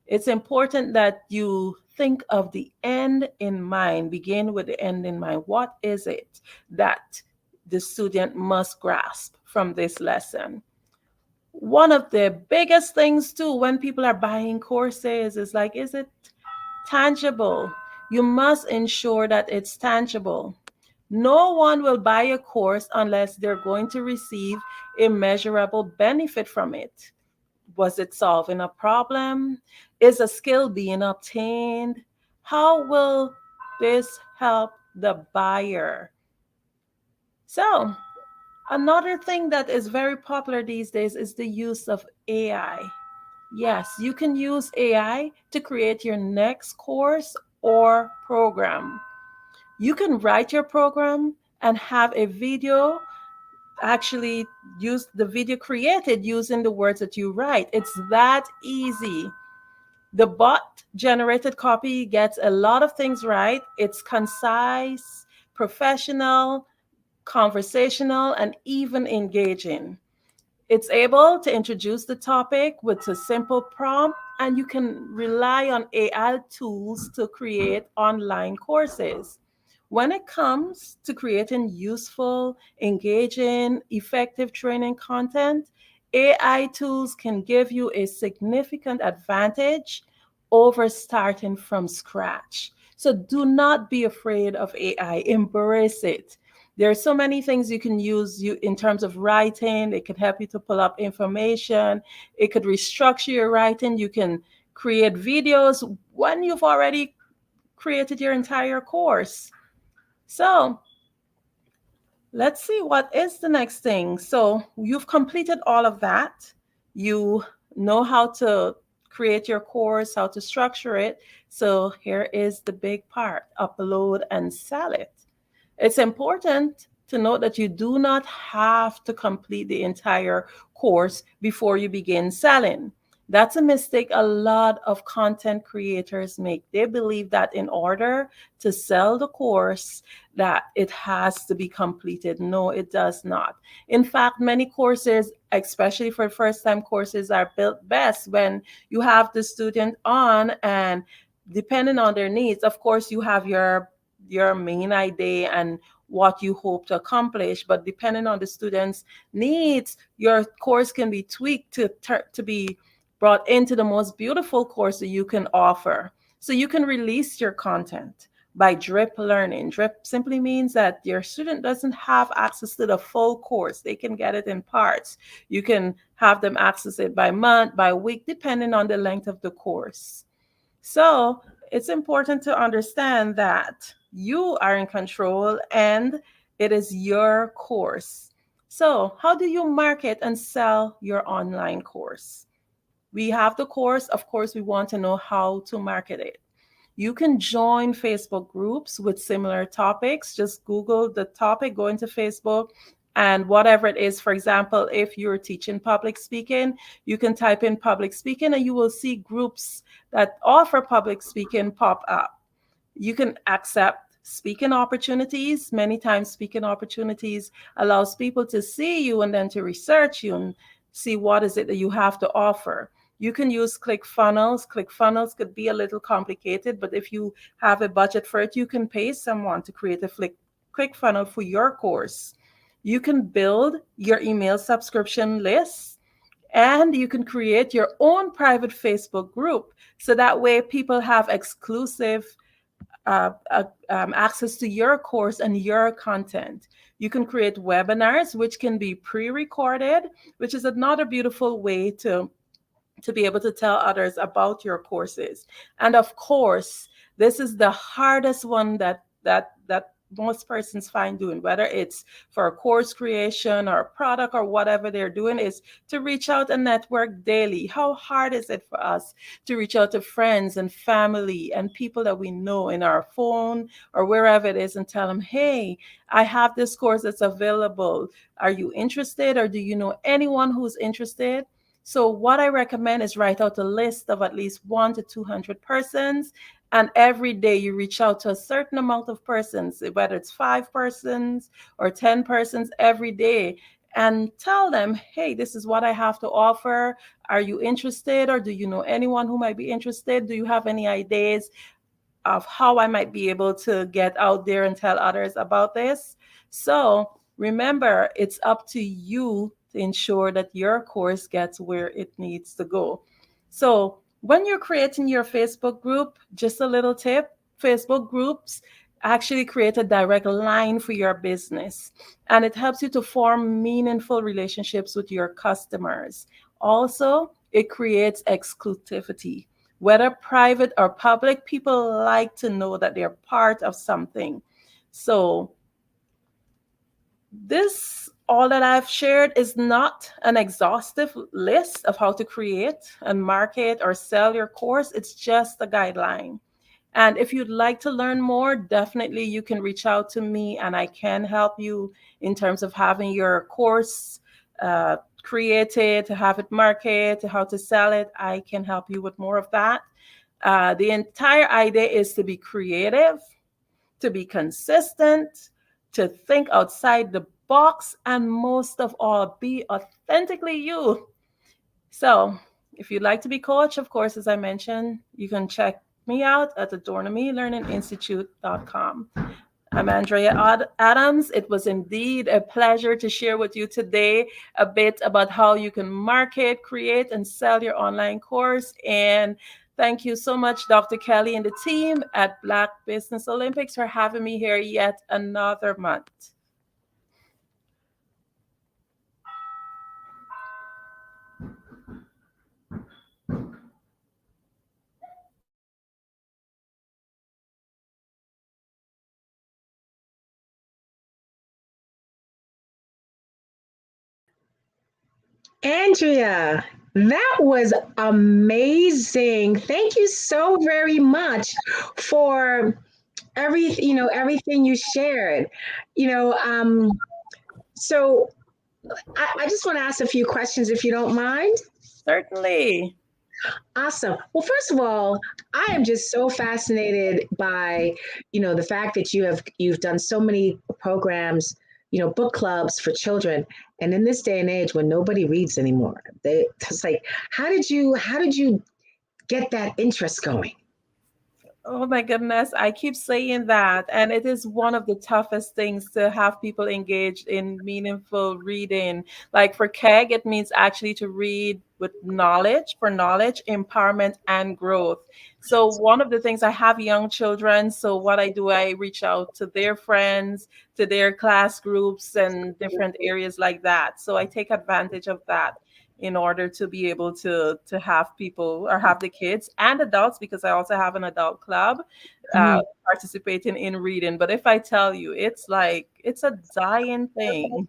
U: It's important that you think of the end in mind. Begin with the end in mind. What is it that the student must grasp from this lesson? One of the biggest things too when people are buying courses is like, is it tangible? You must ensure that it's tangible. No one will buy a course unless they're going to receive a measurable benefit from it. Was it solving a problem? Is a skill being obtained? How will this help the buyer? So, another thing that is very popular these days is the use of AI. Yes, you can use AI to create your next course or program. You can write your program and have a video, actually use the video created using the words that you write. It's that easy. The bot generated copy gets a lot of things right. It's concise, professional, conversational, and even engaging. It's able to introduce the topic with a simple prompt, and you can rely on AI tools to create online courses. When it comes to creating useful, engaging, effective training content, AI tools can give you a significant advantage over starting from scratch. So do not be afraid of AI. Embrace it. There are so many things you can use in terms of writing. It can help you to pull up information. It could restructure your writing. You can create videos when you've already created your entire course. So let's see, what is the next thing? So you've completed all of that. You know how to create your course, how to structure it. So here is the big part: upload and sell it. It's important to note that you do not have to complete the entire course before you begin selling. That's a mistake a lot of content creators make. They believe that in order to sell the course, that it has to be completed. No, it does not. In fact, many courses, especially for first-time courses, are built best when you have the student on, and depending on their needs, of course, you have your main idea and what you hope to accomplish, but depending on the student's needs, your course can be tweaked to be brought into the most beautiful course that you can offer. So you can release your content by drip learning. Drip simply means that your student doesn't have access to the full course. They can get it in parts. You can have them access it by month, by week, depending on the length of the course. So it's important to understand that you are in control and it is your course. So how do you market and sell your online course? We have the course. Of course, we want to know how to market it. You can join Facebook groups with similar topics. Just Google the topic, go into Facebook, and whatever it is. For example, if you're teaching public speaking, you can type in public speaking and you will see groups that offer public speaking pop up. You can accept speaking opportunities. Many times speaking opportunities allows people to see you and then to research you and see what is it that you have to offer. You can use ClickFunnels. ClickFunnels could be a little complicated, but if you have a budget for it, you can pay someone to create a ClickFunnel for your course. You can build your email subscription list, and you can create your own private Facebook group. So that way people have exclusive access to your course and your content. You can create webinars, which can be pre-recorded, which is another beautiful way to be able to tell others about your courses. And of course, this is the hardest one that most persons find doing, whether it's for a course creation or a product or whatever they're doing, is to reach out and network daily. How hard is it for us to reach out to friends and family and people that we know in our phone or wherever it is and tell them, hey, I have this course that's available. Are you interested, or do you know anyone who's interested? So what I recommend is write out a list of at least 100 to 200 persons, and every day you reach out to a certain amount of persons, whether it's 5 persons or 10 persons every day, and tell them, hey, this is what I have to offer. Are you interested, or do you know anyone who might be interested? Do you have any ideas of how I might be able to get out there and tell others about this? So remember, it's up to you to ensure that your course gets where it needs to go. So when you're creating your Facebook group, just a little tip, Facebook groups actually create a direct line for your business, and it helps you to form meaningful relationships with your customers. Also, it creates exclusivity. Whether private or public, people like to know that they're part of something. So all that I've shared is not an exhaustive list of how to create and market or sell your course. It's just a guideline. And if you'd like to learn more, definitely you can reach out to me and I can help you in terms of having your course created, to have it marketed, to how to sell it. I can help you with more of that. The entire idea is to be creative, to be consistent, to think outside the box, and most of all, be authentically you. So if you'd like to be coached, of course, as I mentioned, you can check me out at adornamelearninginstitute.com. I'm Andrea Adams. It was indeed a pleasure to share with you today a bit about how you can market, create, and sell your online course. And thank you so much, Dr. Kelly and the team at Black Business Olympics, for having me here yet another month.
M: Andrea, that was amazing. Thank you so very much for everything you shared. So I just want to ask a few questions, if you don't mind.
U: Certainly.
M: Awesome. Well, first of all, I am just so fascinated by, the fact that you've done so many programs, book clubs for children. And in this day and age when nobody reads anymore, it's like, how did you get that interest going?
U: Oh my goodness, I keep saying that. And it is one of the toughest things to have people engaged in meaningful reading. Like for KEG, it means actually to read with knowledge, for knowledge, empowerment, and growth. So, one of the things, I have young children. So, what I do, I reach out to their friends, to their class groups, and different areas like that. So, I take advantage of that in order to be able to have people or have the kids and adults, because I also have an adult club participating in reading. But if I tell you, it's like it's a dying thing.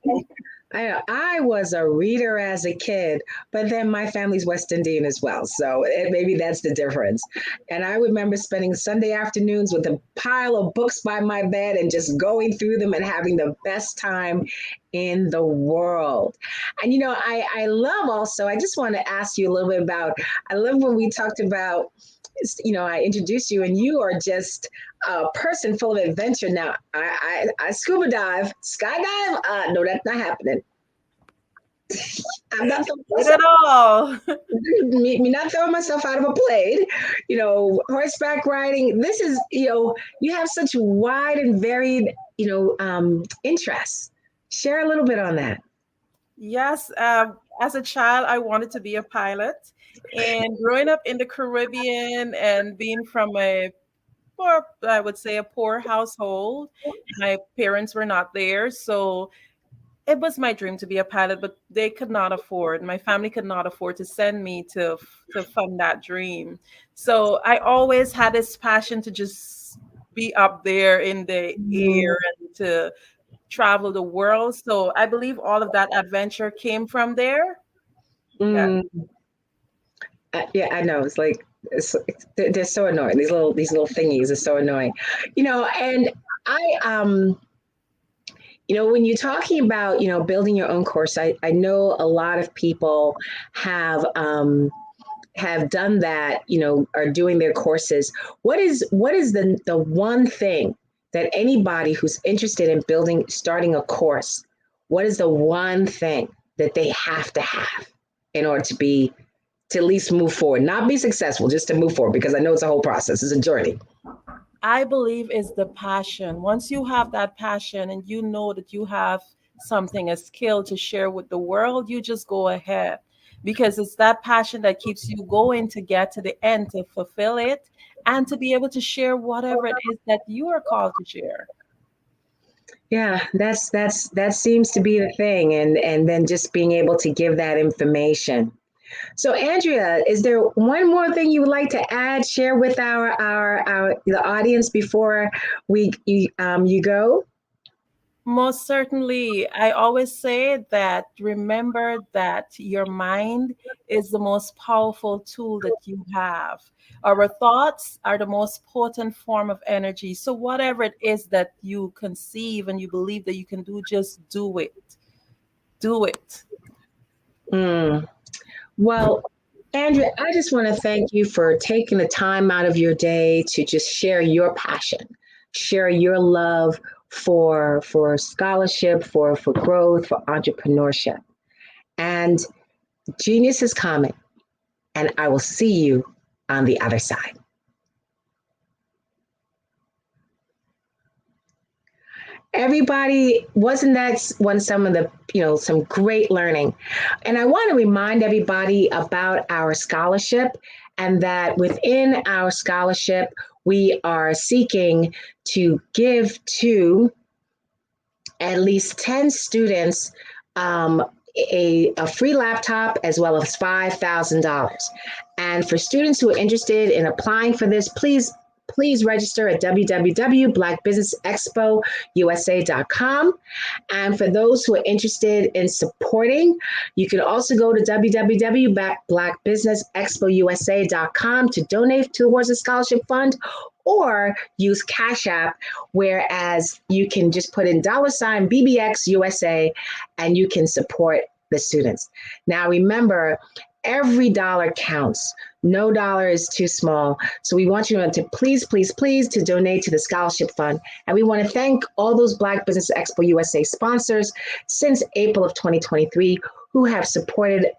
M: I was a reader as a kid, but then my family's West Indian as well. So maybe that's the difference. And I remember spending Sunday afternoons with a pile of books by my bed and just going through them and having the best time in the world. And, I love also, I just want to ask you a little bit about, I love when we talked about, I introduced you and you are just a person full of adventure. Now, I scuba dive, skydive. No, that's not happening. I'm not
U: at all.
M: me not throwing myself out of a plane. Horseback riding. This is, you have such wide and varied, interests. Share a little bit on that.
U: Yes, as a child, I wanted to be a pilot. And growing up in the Caribbean and being from I would say a poor household, my parents were not there. So it was my dream to be a pilot, but they could not afford, my family could not afford to send me to fund that dream. So I always had this passion to just be up there in the air and to travel the world. So I believe all of that adventure came from there.
M: Yeah, I know. It's like they're so annoying. These little thingies are so annoying. And I when you're talking about building your own course, I know a lot of people have done that. Are doing their courses. What is the one thing that anybody who's interested in starting a course, what is the one thing that they have to have in order to at least move forward, not be successful, just to move forward? Because I know it's a whole process, it's a journey.
U: I believe is the passion. Once you have that passion and you know that you have something, a skill to share with the world, you just go ahead, because it's that passion that keeps you going to get to the end, to fulfill it, and to be able to share whatever it is that you are called to share.
M: Yeah, that seems to be the thing, and then just being able to give that information. So, Andrea, is there one more thing you would like to add, share with the audience before you go?
U: Most certainly. I always say that remember that your mind is the most powerful tool that you have. Our thoughts are the most potent form of energy. So whatever it is that you conceive and you believe that you can do, just do it. Do it.
M: Well, Andrea, I just want to thank you for taking the time out of your day to just share your passion, share your love for scholarship, for growth, for entrepreneurship. And genius is coming, and I will see you on the other side. Everybody, wasn't that some of the, some great learning? And I want to remind everybody about our scholarship, and that within our scholarship, we are seeking to give to at least 10 students a free laptop, as well as $5,000. And for students who are interested in applying for this, please register at www.blackbusinessexpousa.com. And for those who are interested in supporting, you can also go to www.blackbusinessexpousa.com to donate towards the scholarship fund, or use Cash App, whereas you can just put in $BBX USA and you can support the students. Now, remember, every dollar counts. No dollar is too small. So we want you to please to donate to the scholarship fund. And we want to thank all those Black Business Expo USA sponsors since April of 2023 who have supported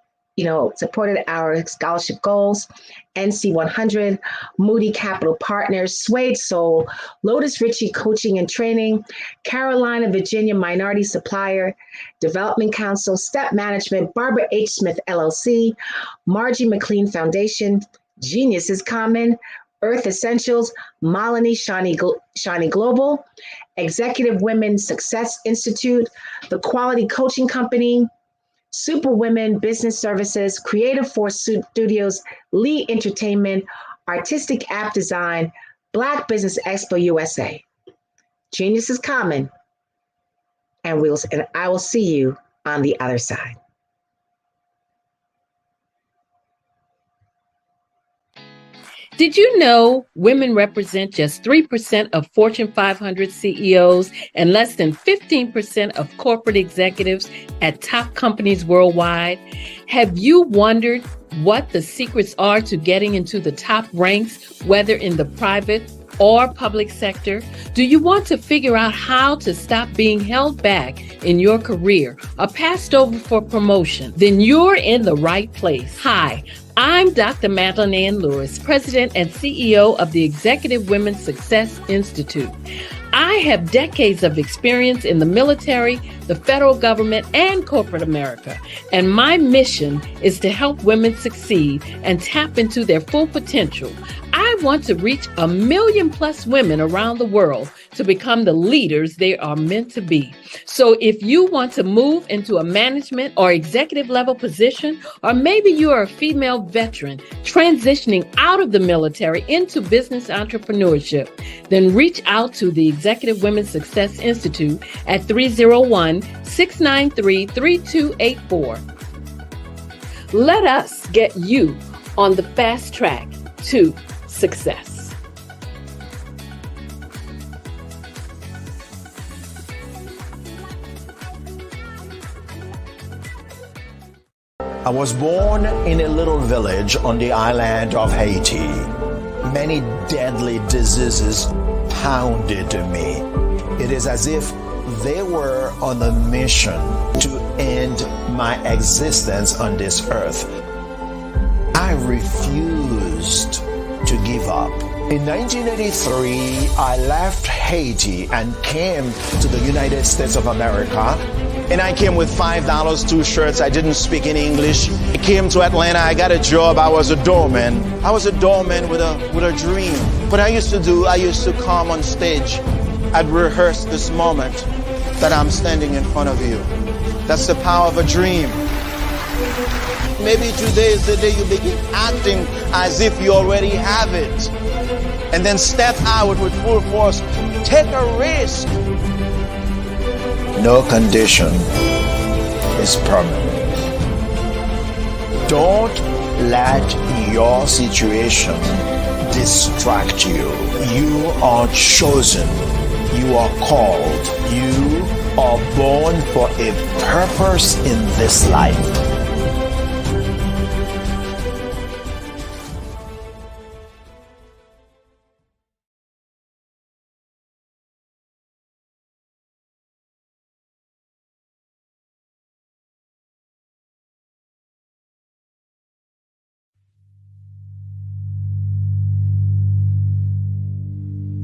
M: supported our scholarship goals. NC 100, Moody Capital Partners, Suede Soul, Lotus Ritchie Coaching and Training, Carolina, Virginia Minority Supplier, Development Council, Step Management, Barbara H. Smith LLC, Margie McLean Foundation, Genius is Common, Earth Essentials, Malini Shani Global, Executive Women Success Institute, The Quality Coaching Company, Super Women Business Services, Creative Force Studios, Lee Entertainment, Artistic App Design, Black Business Expo USA. Genius is common, and I will see you on the other side.
E: Did you know women represent just 3% of Fortune 500 CEOs and less than 15% of corporate executives at top companies worldwide? Have you wondered what the secrets are to getting into the top ranks, whether in the private or public sector? Do you want to figure out how to stop being held back in your career or passed over for promotion? Then you're in the right place. Hi, I'm Dr. Madeline Ann Lewis, President and CEO of the Executive Women's Success Institute. I have decades of experience in the military, the federal government, and corporate America, and my mission is to help women succeed and tap into their full potential. I want to reach 1 million plus women around the world to become the leaders they are meant to be. So if you want to move into a management or executive level position, or maybe you are a female veteran transitioning out of the military into business entrepreneurship, then reach out to the Executive Women's Success Institute at 301-693-3284. Let us get you on the fast track to success.
P: I was born in a little village on the island of Haiti. Many deadly diseases pounded me. It is as if they were on a mission to end my existence on this earth. I refused to give up. In 1983, I left Haiti and came to the United States of America. And I came with $5, 2 shirts. I didn't speak any English. I came to Atlanta. I got a job. I was a doorman. I was a doorman with a dream. What I used to do, I used to come on stage. I'd rehearse this moment that I'm standing in front of you. That's the power of a dream. Maybe today is the day you begin acting as if you already have it. And then step out with full force. Take a risk. No condition is permanent. Don't let your situation distract you. You are chosen. You are called. You are born for a purpose in this life.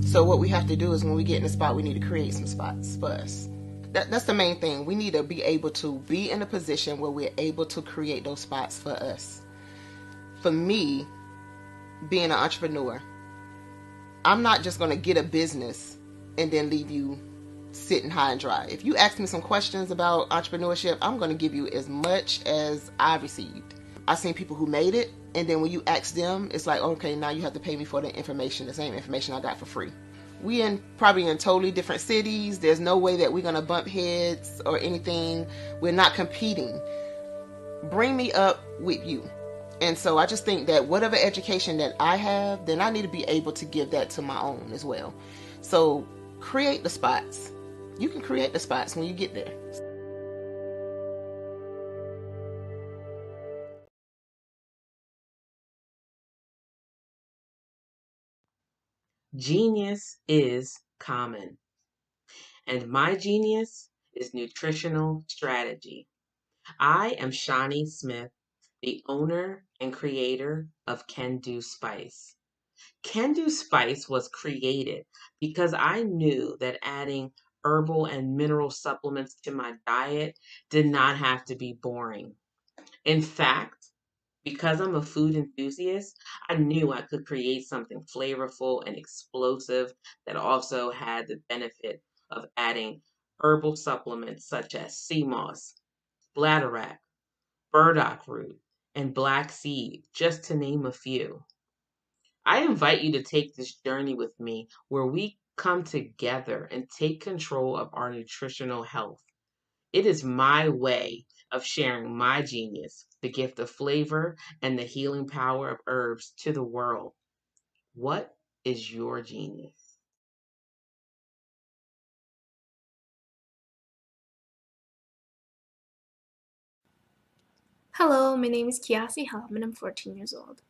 V: So what we have to do is when we get in a spot, we need to create some spots for us. That's the main thing. We need to be able to be in a position where we're able to create those spots for us. For me, being an entrepreneur, I'm not just going to get a business and then leave you sitting high and dry. If you ask me some questions about entrepreneurship, I'm going to give you as much as I've received. I've seen people who made it, and then when you ask them, it's like, okay, now you have to pay me for the information, the same information I got for free. We probably in totally different cities. There's no way that we're going to bump heads or anything. We're not competing. Bring me up with you. And so I just think that whatever education that I have, then I need to be able to give that to my own as well. So create the spots. You can create the spots when you get there.
W: Genius is common, and my genius is nutritional strategy. I am Shani Smith, the owner and creator of Can Do Spice. Can Do Spice was created because I knew that adding herbal and mineral supplements to my diet did not have to be boring. In fact, because I'm a food enthusiast, I knew I could create something flavorful and explosive that also had the benefit of adding herbal supplements such as sea moss, bladderwrack, burdock root, and black seed, just to name a few. I invite you to take this journey with me where we come together and take control of our nutritional health. It is my way of sharing my genius, the gift of flavor and the healing power of herbs to the world. What is your genius?
F: Hello, my name is Kiasi Helm and I'm 14 years old.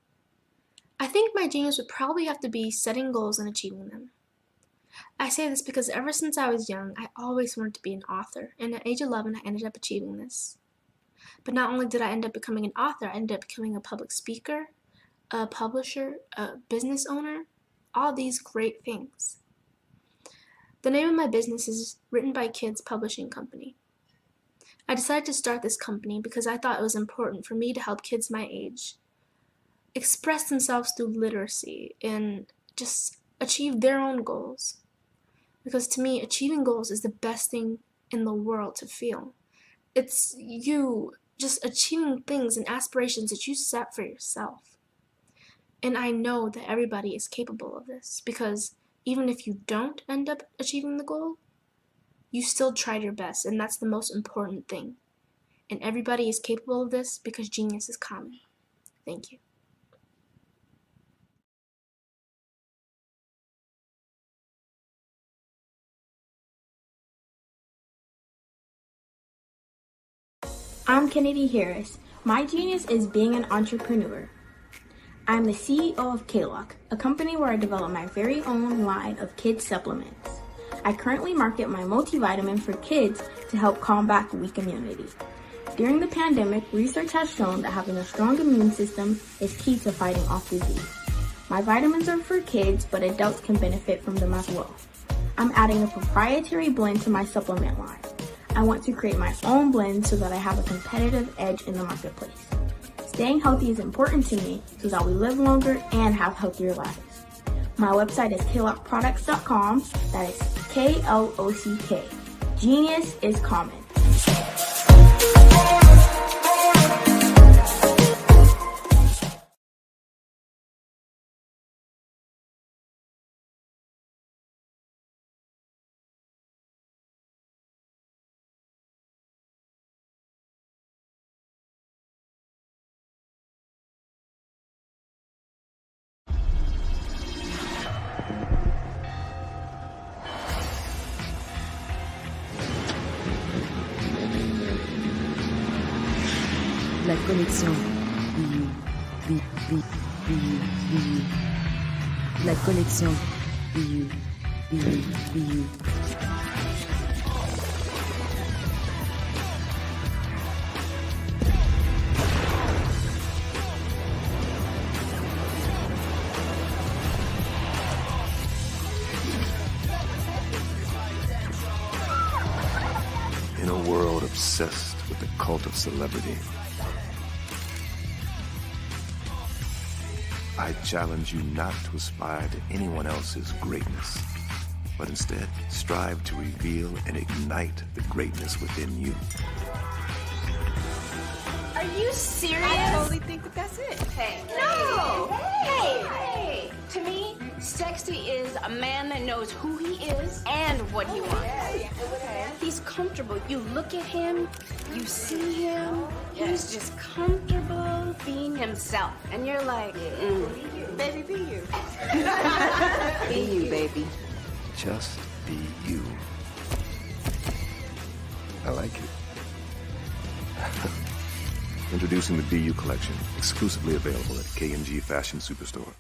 F: I think my genius would probably have to be setting goals and achieving them. I say this because ever since I was young, I always wanted to be an author, and at age 11 I ended up achieving this. But not only did I end up becoming an author, I ended up becoming a public speaker, a publisher, a business owner, all these great things. The name of my business is Written by Kids Publishing Company. I decided to start this company because I thought it was important for me to help kids my age express themselves through literacy and just achieve their own goals. Because to me, achieving goals is the best thing in the world to feel. It's you just achieving things and aspirations that you set for yourself. And I know that everybody is capable of this because even if you don't end up achieving the goal, you still tried your best, and that's the most important thing. And everybody is capable of this because genius is common. Thank you.
G: I'm Kennedy Harris. My genius is being an entrepreneur. I'm the CEO of K-Lock, a company where I develop my very own line of kids supplements. I currently market my multivitamin for kids to help combat weak immunity. During the pandemic, research has shown that having a strong immune system is key to fighting off disease. My vitamins are for kids, but adults can benefit from them as well. I'm adding a proprietary blend to my supplement line. I want to create my own blend so that I have a competitive edge in the marketplace. Staying healthy is important to me so that we live longer and have healthier lives. My website is klockproducts.com. That is K-L-O-C-K. Genius is common.
H: La connexion. La connexion.
X: In a world obsessed with the cult of celebrity, I challenge you not to aspire to anyone else's greatness, but instead strive to reveal and ignite the greatness within you.
Y: Are you serious?
Z: I totally think that that's it.
Y: Hey.
Z: No!
Y: Hey! To me, sexy is a man that knows who he is and what he wants. He's comfortable. You look at him, you see him, he's just comfortable being himself. And you're like,
Z: Baby, be you.
X: Be you, baby. Just be you. I like it. Introducing the Be You collection, exclusively available at K&G Fashion Superstore.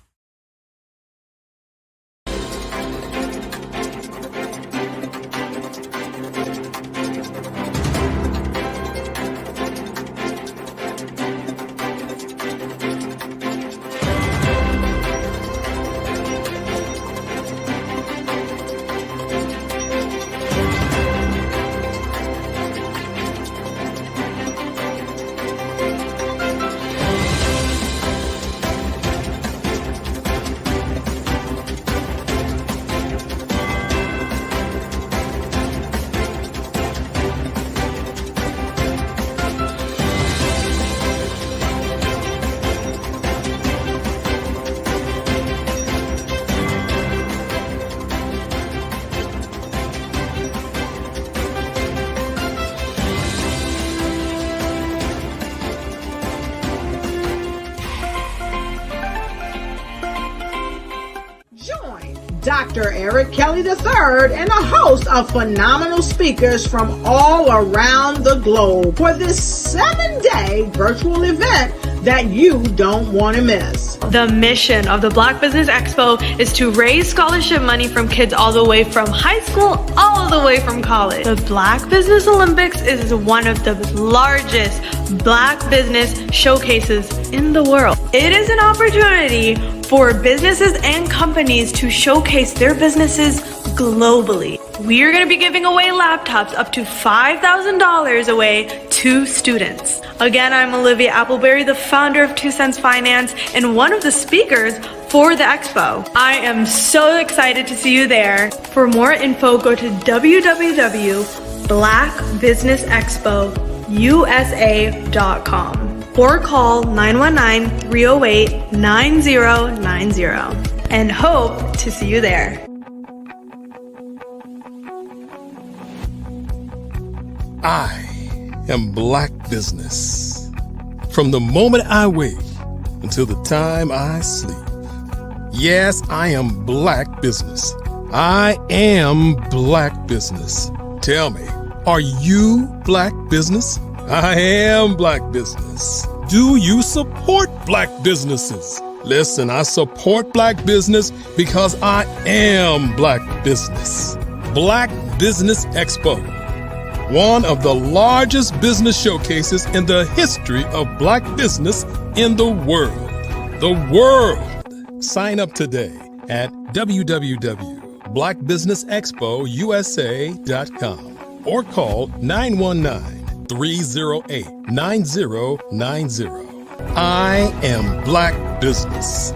A: Dr. Eric Kelly III, and a host of phenomenal speakers from all around the globe for this 7-day virtual event that you don't want to miss.
B: The mission of the Black Business Expo is to raise scholarship money from kids all the way from high school, all the way from college. The Black Business Olympics is one of the largest Black business showcases in the world. It is an opportunity for businesses and companies to showcase their businesses globally. We are going to be giving away laptops up to $5,000 away to students. Again, I'm Olivia Appleberry, the founder of 2 Cents Finance and one of the speakers for the expo. I am so excited to see you there. For more info, go to www.blackbusinessexpousa.com or call 919-308-9090 and hope to see you there.
C: I am Black business. From the moment I wake until the time I sleep. Yes, I am Black business. I am Black business. Tell me, are you Black business? I am Black business. Do you support Black businesses? Listen, I support Black business because I am Black business. Black Business Expo, one of the largest business showcases in the history of Black business in the world. The world. Sign up today at www.blackbusinessexpousa.com or call 919-308-9090. I am Black business.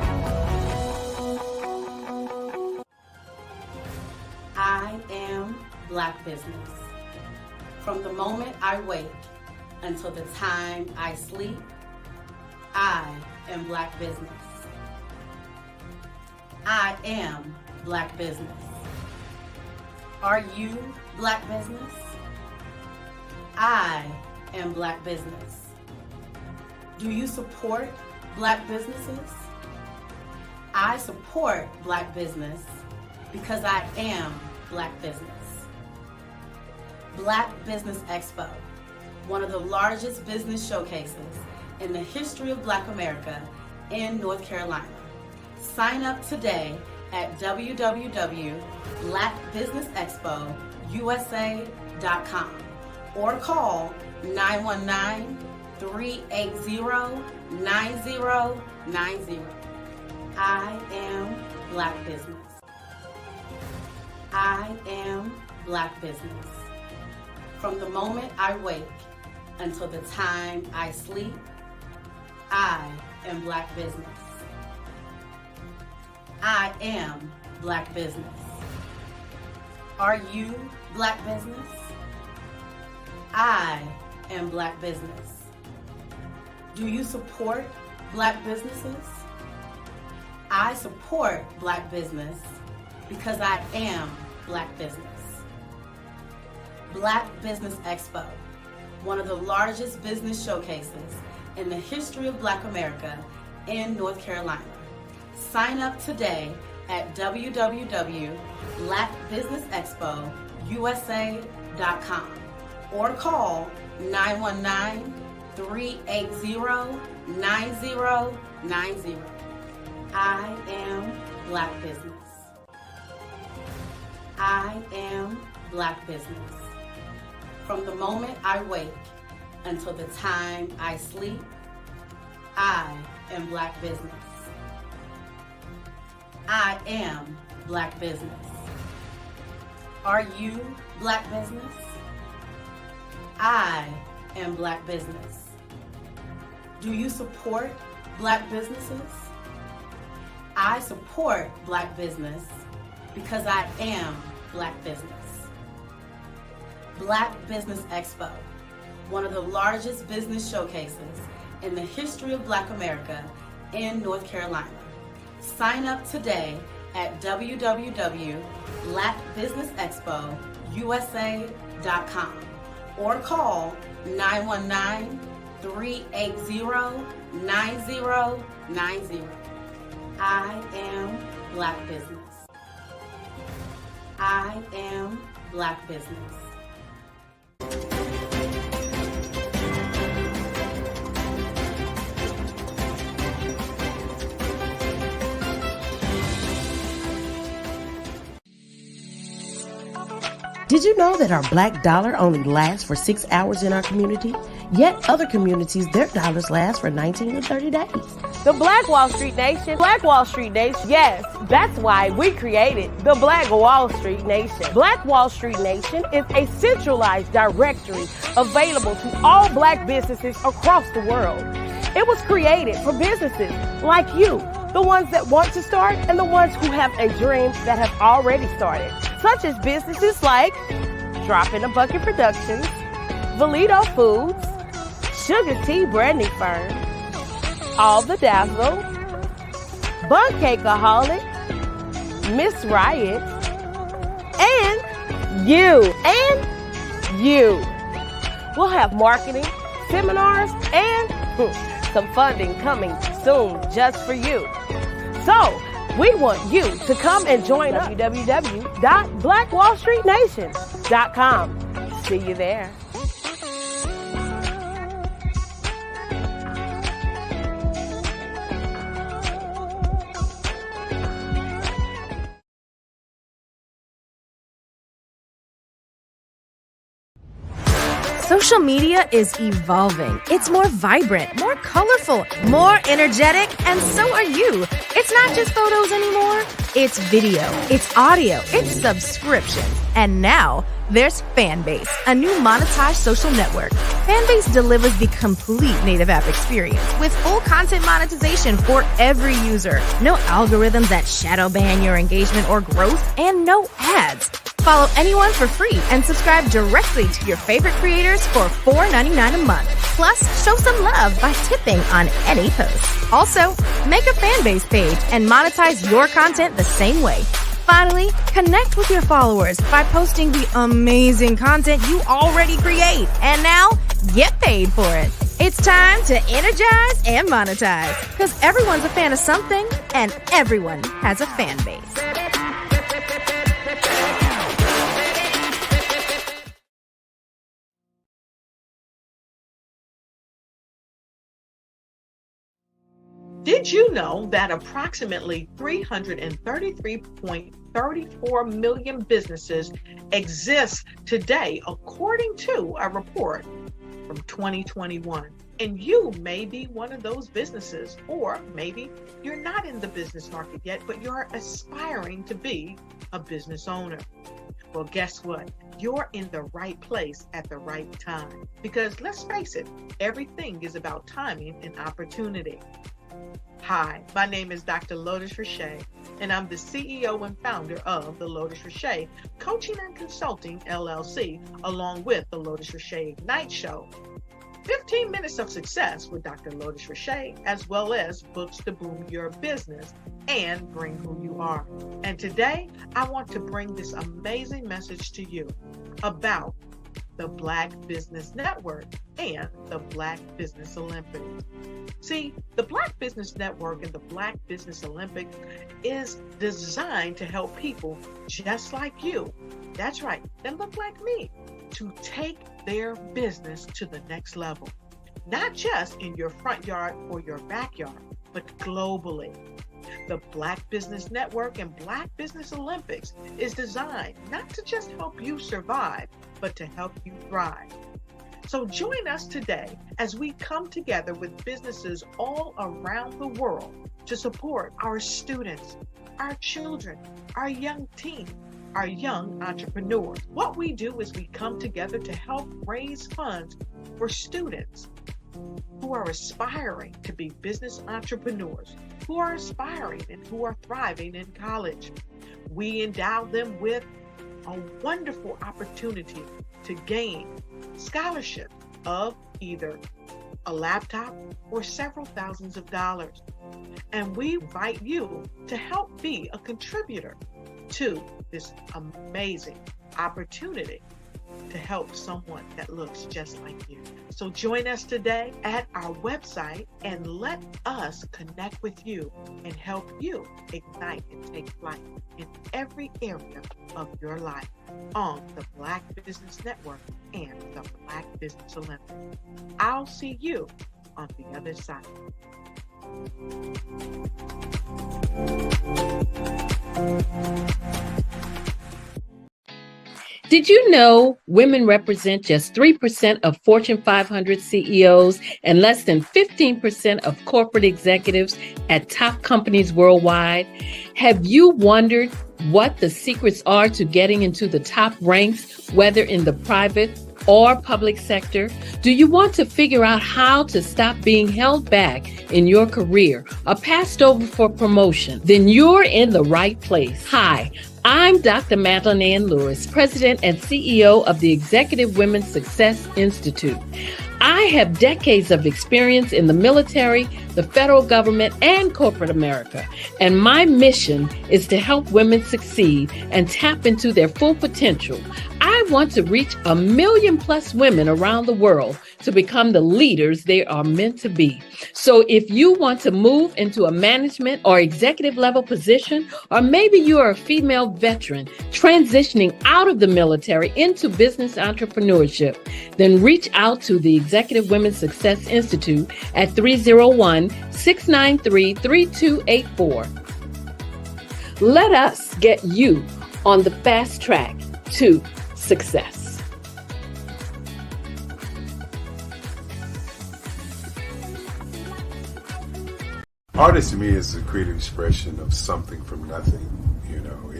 D: I am Black business. From the moment I wake until the time I sleep, I am Black business. I am Black business. Are you Black business? I am Black business. Do you support Black businesses? I support Black business because I am Black business. Black Business Expo, one of the largest business showcases in the history of Black America in North Carolina. Sign up today at www.blackbusinessexpousa.com or call 919-380-9090. I am Black business. I am Black business. From the moment I wake until the time I sleep, I am Black business. I am Black business. Are you Black business? I am Black business. Do you support Black businesses? I support Black business because I am Black business. Black Business Expo, one of the largest business showcases in the history of Black America in North Carolina. Sign up today at www.blackbusinessexpousa.com or call 919-380-9090. I am Black business. I am Black business. From the moment I wake until the time I sleep, I am Black business. I am Black business. Are you Black business? I am Black business. Do you support Black businesses? I support Black business because I am Black business. Black Business Expo, one of the largest business showcases in the history of Black America in North Carolina. Sign up today at www.blackbusinessexpousa.com or call 919-380-9090. I am Black business. I am Black business.
I: Did you know that our black dollar only lasts for 6 hours in our community? Yet other communities, their dollars last for 19 to 30 days.
K: The Black Wall Street Nation. Black Wall Street Nation. Yes, that's why we created the Black Wall Street Nation. Black Wall Street Nation is a centralized directory available to all black businesses across the world. It was created for businesses like you, the ones that want to start and the ones who have a dream that have already started, such as businesses like Drop in a Bucket Productions, Valito Foods, Sugar Tea Branding Firm, All the Dazzle, Bun Cakeaholic, Miss Riot, and you. We'll have marketing, seminars, and some funding coming soon just for you. So, we want you to come and join us. www.blackwallstreetnation.com. See you there.
L: Social media is evolving. It's more vibrant, more colorful, more energetic, and so are you. It's not just photos anymore. It's video, it's audio, it's subscriptions. And now there's Fanbase, a new monetized social network. Fanbase delivers the complete native app experience with full content monetization for every user. No algorithms that shadow ban your engagement or growth, and no ads. Follow anyone for free and subscribe directly to your favorite creators for $4.99 a month. Plus, show some love by tipping on any post. Also, make a Fanbase page and monetize your content the same way. Finally, connect with your followers by posting the amazing content you already create. And now, get paid for it. It's time to energize and monetize, because everyone's a fan of something and everyone has a fan base.
A: Did you know that approximately 333.34 million businesses exist today, according to a report from 2021? And you may be one of those businesses, or maybe you're not in the business market yet, but you're aspiring to be a business owner. Well, guess what? You're in the right place at the right time. Because let's face it, everything is about timing and opportunity. Hi, my name is Dr. Lotus Richey, and I'm the CEO and founder of the Lotus Richey Coaching and Consulting LLC, along with the Lotus Richey Ignite Show. 15 minutes of success with Dr. Lotus Richey, as well as books to boom your business and bring who you are. And today, I want to bring this amazing message to you about the Black Business Network and the Black Business Olympics. See, the Black Business Network and the Black Business Olympics is designed to help people just like you, that's right, that look like me, to take their business to the next level. Not just in your front yard or your backyard, but globally. The Black Business Network and Black Business Olympics is designed not to just help you survive, but to help you thrive. So join us today as we come together with businesses all around the world to support our students, our children, our young teens, our young entrepreneurs. What we do is we come together to help raise funds for students who are aspiring to be business entrepreneurs, who are aspiring and who are thriving in college. We endow them with a wonderful opportunity to gain scholarships of either a laptop or several thousands of dollars. And we invite you to help be a contributor to this amazing opportunity to help someone that looks just like you. So join us today at our website and let us connect with you and help you ignite and take flight in every area of your life on the Black Business Network and the Black Business Olympics. I'll see you on the other side.
E: Did you know women represent just 3% of Fortune 500 CEOs and less than 15% of corporate executives at top companies worldwide? Have you wondered what the secrets are to getting into the top ranks, whether in the private or public sector? Do you want to figure out how to stop being held back in your career or passed over for promotion? Then you're in the right place. Hi, I'm Dr. Madeline Ann Lewis, President and CEO of the Executive Women's Success Institute. I have decades of experience in the military, the federal government, and corporate America. And my mission is to help women succeed and tap into their full potential. I want to reach 1 million plus women around the world to become the leaders they are meant to be. So if you want to move into a management or executive level position, or maybe you are a female veteran transitioning out of the military into business entrepreneurship, then reach out to the Executive Women's Success Institute at 301-693-3284. Let us get you on the fast track to success.
J: Artist to me is a creative expression of something from nothing. You know,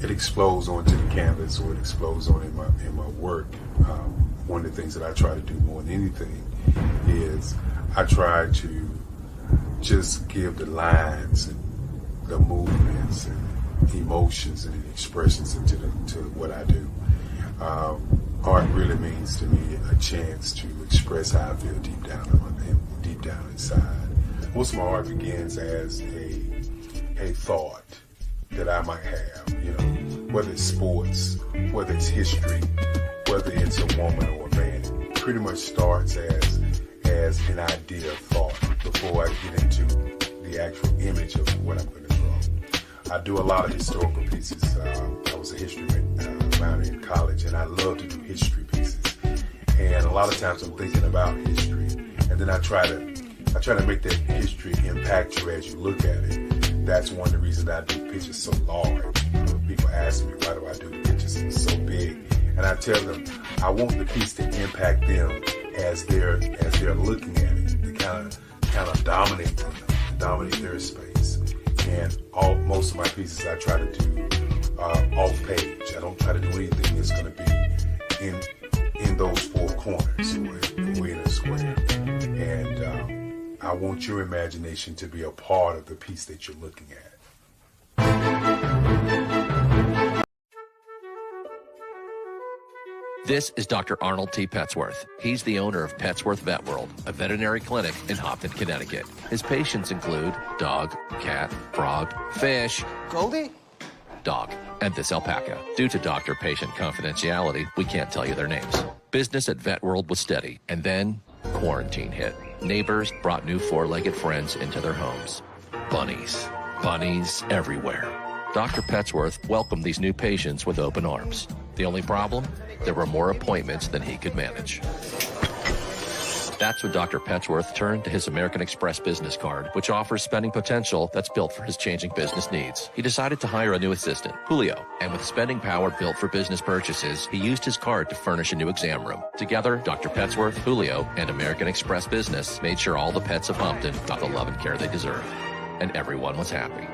J: it explodes onto the canvas, or it explodes on in my work. One of the things that I try to do more than anything is I try to just give the lines and the movements and emotions and expressions into what I do. Art really means to me a chance to express how I feel deep down inside. Most of my art begins as a thought that I might have, you know, whether it's sports, whether it's history, whether it's a woman or a man. It pretty much starts as an idea of thought before I get into the actual image of what I'm going to draw. I do a lot of historical pieces. I was a history minor in college, and I love to do history pieces. And a lot of times I'm thinking about history, and then I try to make that history impact you as you look at it. That's one of the reasons I do pictures so large. People ask me, why do I do the pictures so big? And I tell them, I want the piece to impact them as they're looking at it, to kind of dominate them, dominate their space. And most of my pieces I try to do off page. I don't try to do anything that's going to be in those four corners or in a square. And I want your imagination to be a part of the piece that you're looking at.
N: This is Dr. Arnold T. Petsworth. He's the owner of Petsworth Vet World, a veterinary clinic in Hopton, Connecticut. His patients include dog, cat, frog, fish,
O: Goldie,
N: dog, and this alpaca. Due to doctor-patient confidentiality, we can't tell you their names. Business at Vet World was steady, and then quarantine hit. Neighbors brought new four-legged friends into their homes. Bunnies. Bunnies everywhere. Dr. Petsworth welcomed these new patients with open arms. The only problem? There were more appointments than he could manage. That's when Dr. Petsworth turned to his American Express business card, which offers spending potential that's built for his changing business needs. He decided to hire a new assistant, Julio, and with spending power built for business purchases, he used his card to furnish a new exam room. Together, Dr. Petsworth, Julio, and American Express Business made sure all the pets of Hopton got the love and care they deserved. And everyone was happy.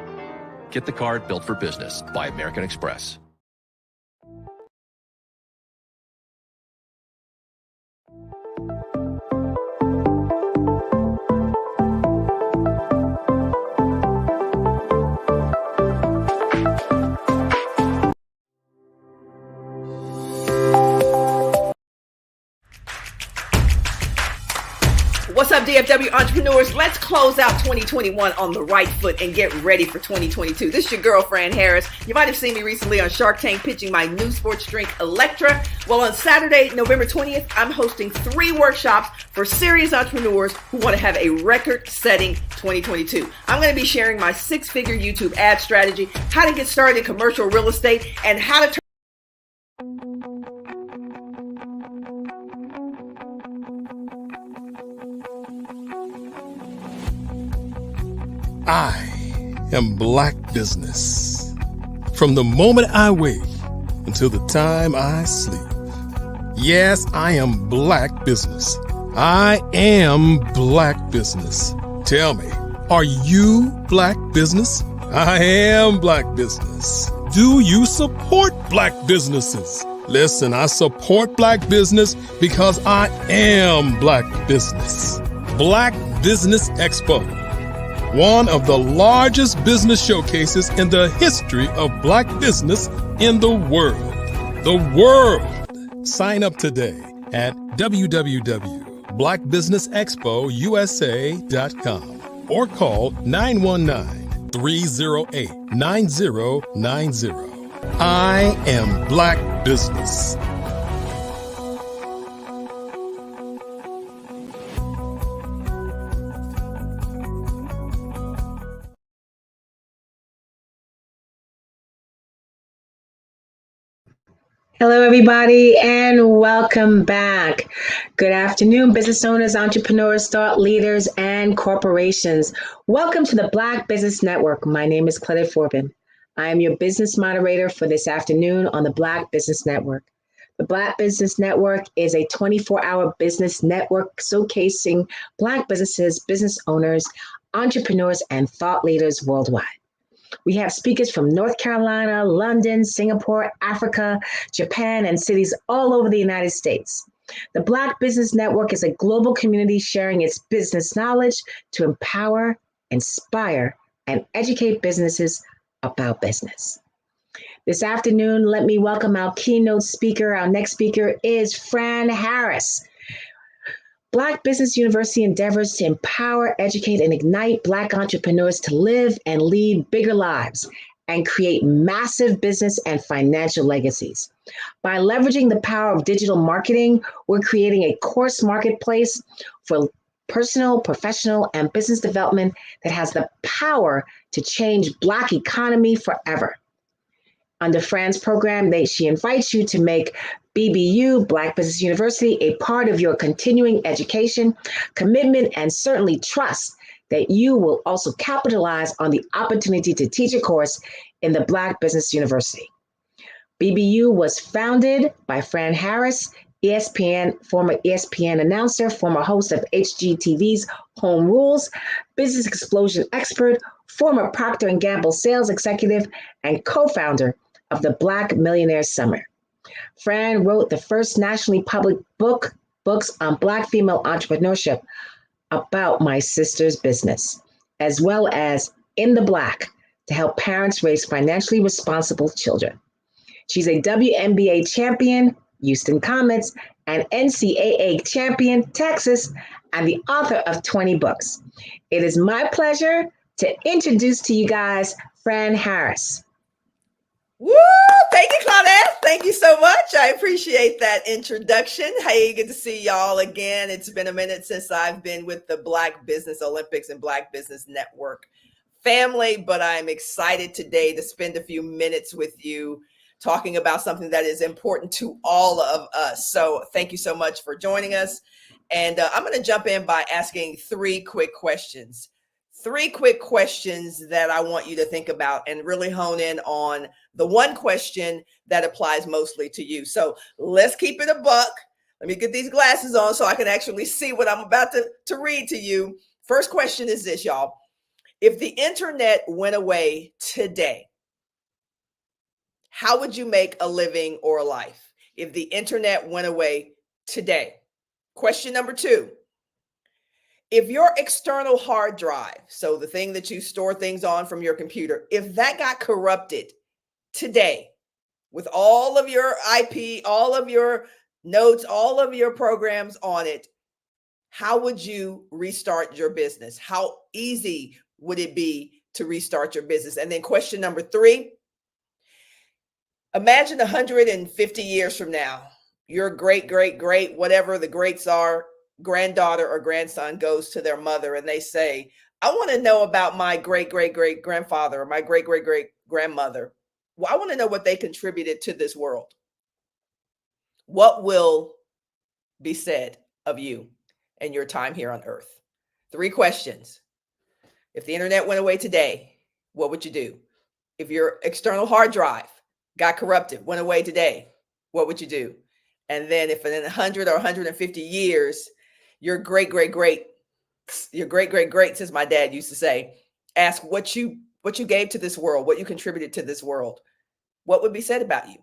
N: Get the card built for business by American Express.
Q: What's up,
O: DFW entrepreneurs, let's close out 2021 on the right foot and get ready for 2022. This is your girl, Fran Harris. You might have seen me recently on Shark Tank pitching my new sports drink, Electra. Well, on Saturday, November 20th, I'm hosting 3 workshops for serious entrepreneurs who want to have a record-setting 2022. I'm going to be sharing my 6-figure YouTube ad strategy, how to get started in commercial real estate, and how to
C: I am Black business. From the moment I wake until the time I sleep. Yes, I am Black business. I am Black business. Tell me, are you Black business? I am Black business. Do you support Black businesses? Listen, I support Black business because I am Black business. Black Business Expo. One of the largest business showcases in the history of Black business in the world. The world! Sign up today at www.blackbusinessexpousa.com or call 919-308-9090. I am Black business.
M: Hello, everybody, and welcome back. Good afternoon, business owners, entrepreneurs, thought leaders, and corporations. Welcome to the Black Business Network. My name is Claudette Forbin. I am your business moderator for this afternoon on the Black Business Network. The Black Business Network is a 24-hour business network showcasing Black businesses, business owners, entrepreneurs, and thought leaders worldwide. We have speakers from North Carolina, London, Singapore, Africa, Japan, and cities all over the United States. The Black Business Network is a global community sharing its business knowledge to empower, inspire, and educate businesses about business. This afternoon, let me welcome our keynote speaker. Our next speaker is Fran Harris. Black Business University endeavors to empower, educate, and ignite Black entrepreneurs to live and lead bigger lives and create massive business and financial legacies. By leveraging the power of digital marketing, we're creating a course marketplace for personal, professional, and business development that has the power to change Black economy forever. Under Fran's program, she invites you to make BBU, Black Business University, a part of your continuing education, commitment, and certainly trust that you will also capitalize on the opportunity to teach a course in the Black Business University. BBU was founded by Fran Harris, former ESPN announcer, former host of HGTV's Home Rules, business explosion expert, former Procter & Gamble sales executive, and co-founder of the Black Millionaire Summer. Fran wrote the first nationally published books on Black female entrepreneurship about my sister's business, as well as In the Black to help parents raise financially responsible children. She's a WNBA champion, Houston Comets, and NCAA champion, Texas, and the author of 20 books. It is my pleasure to introduce to you guys Fran Harris.
O: Woo! Thank you, Claudette. Thank you so much. I appreciate that introduction. Hey, good to see y'all again. It's been a minute since I've been with the Black Business Olympics and Black Business Network family, but I'm excited today to spend a few minutes with you talking about something that is important to all of us. So thank you so much for joining us. And I'm going to jump in by asking 3 quick questions. 3 quick questions that I want you to think about and really hone in on the one question that applies mostly to you. So let's keep it a buck. Let me get these glasses on so I can actually see what I'm about to read to you. First question is this, y'all. If the internet went away today, how would you make a living or a life? If the internet went away today. Question number 2. If your external hard drive, so the thing that you store things on from your computer, if that got corrupted today with all of your IP, all of your notes, all of your programs on it, how would you restart your business? How easy would it be to restart your business? And then question number 3, imagine 150 years from now, your great, great, great, whatever the greats are, granddaughter or grandson goes to their mother and they say, I want to know about my great, great, great grandfather or my great, great, great grandmother. Well, I want to know what they contributed to this world. What will be said of you and your time here on earth? 3 questions. If the internet went away today, what would you do? If your external hard drive got corrupted, went away today, what would you do? And then if in 100 or 150 years, your great, great, great, as my dad used to say, ask what you gave to this world, what you contributed to this world, what would be said about you?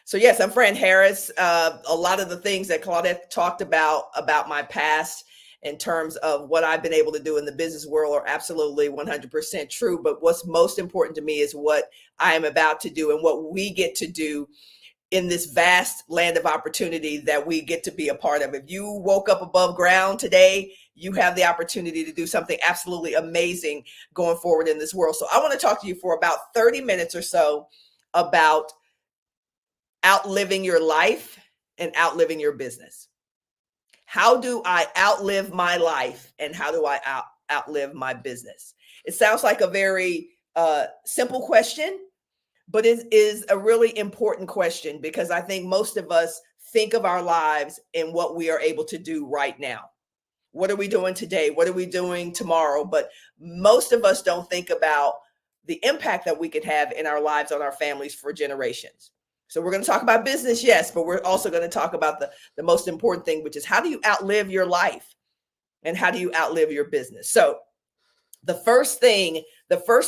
O: So yes, I'm Fran Harris. A lot of the things that Claudette talked about my past in terms of what I've been able to do in the business world are absolutely 100% true. But what's most important to me is what I am about to do and what we get to do in this vast land of opportunity that we get to be a part of. If you woke up above ground today, you have the opportunity to do something absolutely amazing going forward in this world. So I want to talk to you for about 30 minutes or so about outliving your life and outliving your business. How do I outlive my life and how do I outlive my business? It sounds like a very simple question, but it is a really important question because I think most of us think of our lives and what we are able to do right now. What are we doing today? What are we doing tomorrow? But most of us don't think about the impact that we could have in our lives on our families for generations. So we're going to talk about business, yes, but we're also going to talk about the most important thing, which is how do you outlive your life and how do you outlive your business? So the first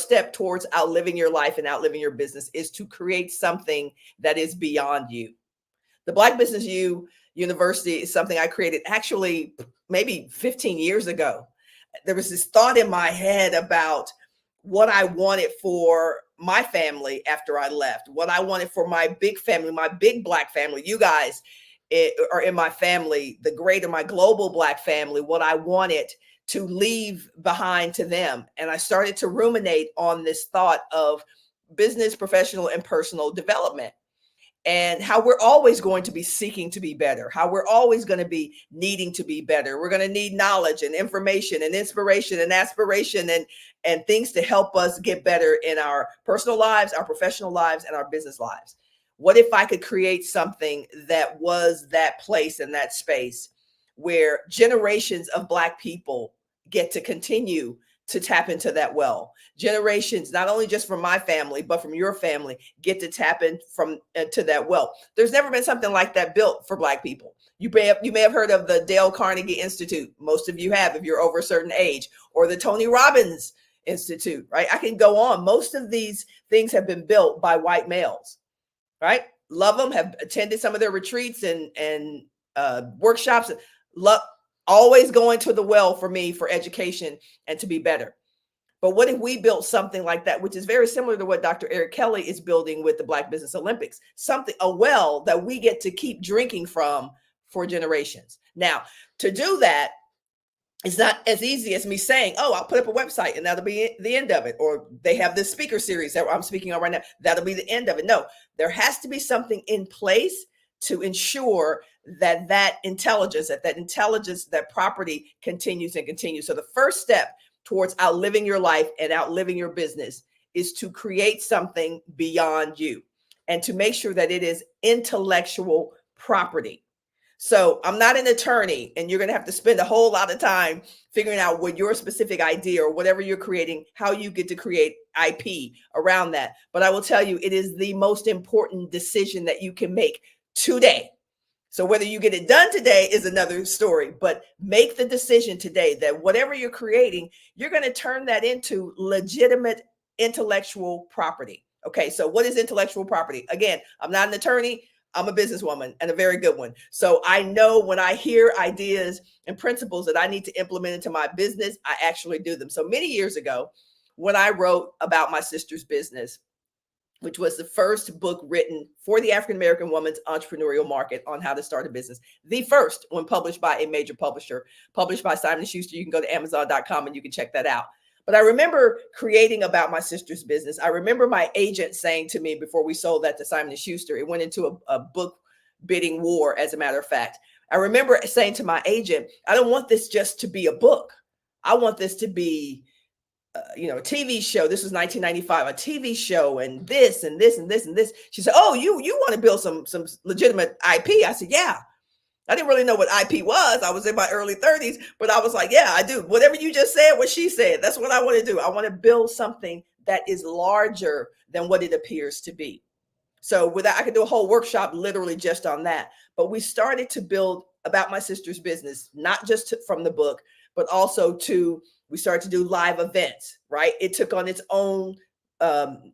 O: step towards outliving your life and outliving your business is to create something that is beyond you. The Black Business U University is something I created actually maybe 15 years ago. There was this thought in my head about what I wanted for my family after I left, what I wanted for my big family, my big Black family. You guys are in my family, the greater, my global Black family, what I wanted to leave behind to them. And I started to ruminate on this thought of business, professional, and personal development. And how we're always going to be seeking to be better, how we're always going to be needing to be better. We're going to need knowledge and information and inspiration and aspiration and things to help us get better in our personal lives, our professional lives, and our business lives. What if I could create something that was that place and that space where generations of Black people get to continue to tap into that well? Generations, not only just from my family, but from your family, get to tap in to that well. There's never been something like that built for Black people. You may have heard of the Dale Carnegie Institute. Most of you have, if you're over a certain age, or the Tony Robbins Institute, right? I can go on. Most of these things have been built by white males, right? Love them, have attended some of their retreats and workshops. Love, always going to the well for me for education and to be better. But what if we built something like that, which is very similar to what Dr. Eric Kelly is building with the Black Business Olympics, a well that we get to keep drinking from for generations. Now, to do that, it's not as easy as me saying, oh, I'll put up a website and that'll be the end of it. Or they have this speaker series that I'm speaking on right now. That'll be the end of it. No, there has to be something in place to ensure that intelligence, that property continues and continues. So the first step towards outliving your life and outliving your business is to create something beyond you and to make sure that it is intellectual property. So I'm not an attorney, and you're going to have to spend a whole lot of time figuring out what your specific idea or whatever you're creating, how you get to create IP around that. But I will tell you, it is the most important decision that you can make today. So whether you get it done today is another story, but make the decision today that whatever you're creating, you're going to turn that into legitimate intellectual property. Okay, so what is intellectual property? Again, I'm not an attorney. I'm a businesswoman, and a very good one. So I know when I hear ideas and principles that I need to implement into my business, I actually do them. So many years ago, when I wrote about my sister's business, which was the first book written for the African-American woman's entrepreneurial market on how to start a business. The first one published by a major publisher, published by Simon & Schuster. You can go to Amazon.com and you can check that out. But I remember creating About My Sister's Business. I remember my agent saying to me before we sold that to Simon & Schuster, it went into a book bidding war, as a matter of fact. I remember saying to my agent, I don't want this just to be a book. I want this to be a TV show. This was 1995, a TV show, and this and this and this and this. She said, "Oh, you want to build some legitimate IP?" I said, "Yeah." I didn't really know what IP was. I was in my early 30s, but I was like, "Yeah, I do." Whatever you just said, what she said, that's what I want to do. I want to build something that is larger than what it appears to be. So with that, I could do a whole workshop literally just on that. But we started to build About My Sister's Business, not just from the book, but also we started to do live events, right? It took on its own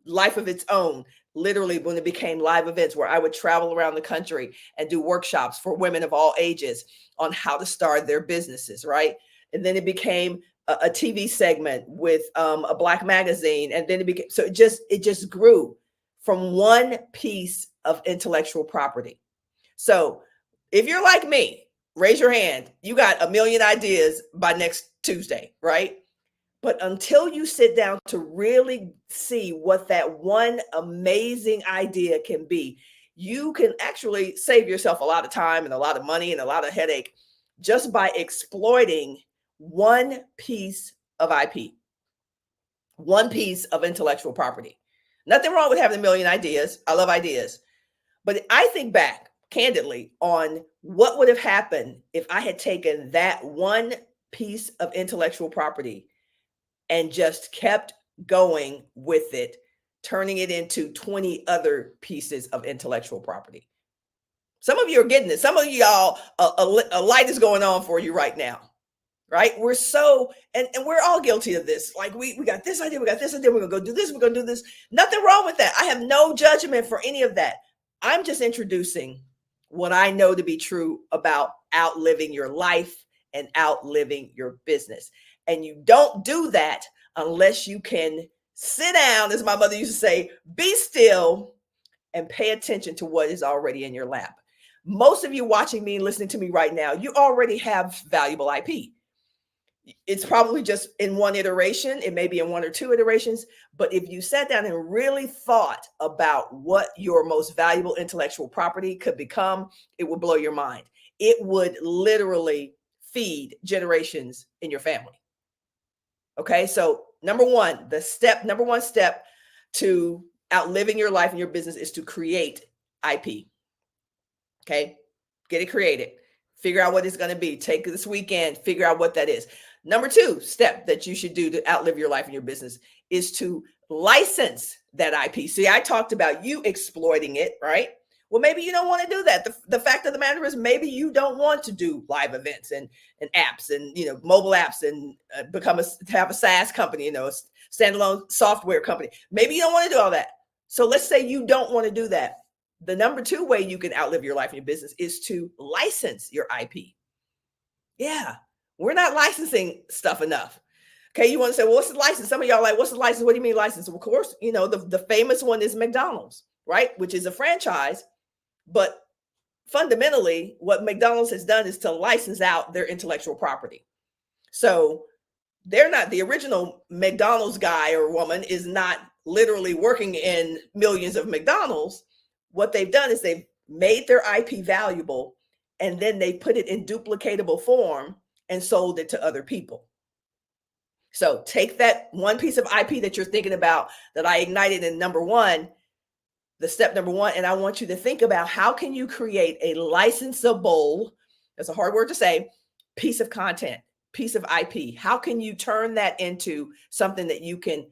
O: life of its own, literally, when it became live events where I would travel around the country and do workshops for women of all ages on how to start their businesses, right? And then it became a TV segment with a Black magazine. And then it became, so it just grew from one piece of intellectual property. So if you're like me, raise your hand. You got a million ideas by next Tuesday, right? But until you sit down to really see what that one amazing idea can be, you can actually save yourself a lot of time and a lot of money and a lot of headache just by exploiting one piece of IP, one piece of intellectual property. Nothing wrong with having a million ideas. I love ideas. But I think back candidly on what would have happened if I had taken that one piece of intellectual property and just kept going with it, turning it into 20 other pieces of intellectual property. Some of you are getting it. Some of y'all, a light is going on for you right now, right? We're so, and we're all guilty of this. Like we got this idea, we're going to go do this, we're going to do this. Nothing wrong with that. I have no judgment for any of that. I'm just introducing what I know to be true about outliving your life and outliving your business. And you don't do that unless you can sit down, as my mother used to say, be still and pay attention to what is already in your lap. Most of you watching me, listening to me right now, you already have valuable IP. It's probably just in one iteration. It may be in one or two iterations. But if you sat down and really thought about what your most valuable intellectual property could become, it would blow your mind. It would literally feed generations in your family. Okay, so number one step to outliving your life and your business is to create IP. Okay, get it created. Figure out what it's going to be. Take this weekend, figure out what that is. Number two step that you should do to outlive your life and your business is to license that IP. See, I talked about you exploiting it, right? Well, maybe you don't want to do that. The fact of the matter is maybe you don't want to do live events and apps and, mobile apps and have a SaaS company, a standalone software company. Maybe you don't want to do all that. So let's say you don't want to do that. The number two way you can outlive your life and your business is to license your IP. Yeah, we're not licensing stuff enough. Okay, you want to say, well, what's the license? Some of y'all are like, what's the license? What do you mean license? Well, of course, the famous one is McDonald's, right? Which is a franchise. But fundamentally, what McDonald's has done is to license out their intellectual property. So they're not, the original McDonald's guy or woman is not literally working in millions of McDonald's. What they've done is they've made their IP valuable, and then they put it in duplicatable form and sold it to other people. So take that one piece of IP that you're thinking about that I ignited in the step number one, and I want you to think about how can you create a licensable, that's a hard word to say, piece of content, piece of IP. How can you turn that into something that you can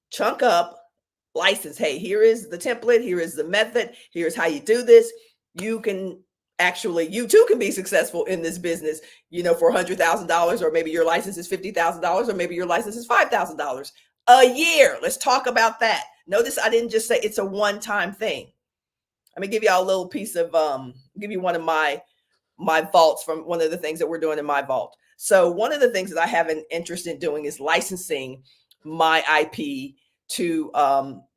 O: chunk up, license? Hey, here is the template. Here is the method. Here's how you do this. You too can be successful in this business, for $100,000, or maybe your license is $50,000, or maybe your license is $5,000 a year. Let's talk about that. Notice I didn't just say it's a one-time thing. Let me give y'all a little piece of, give you one of my vaults from one of the things that we're doing in my vault. So one of the things that I have an interest in doing is licensing my IP to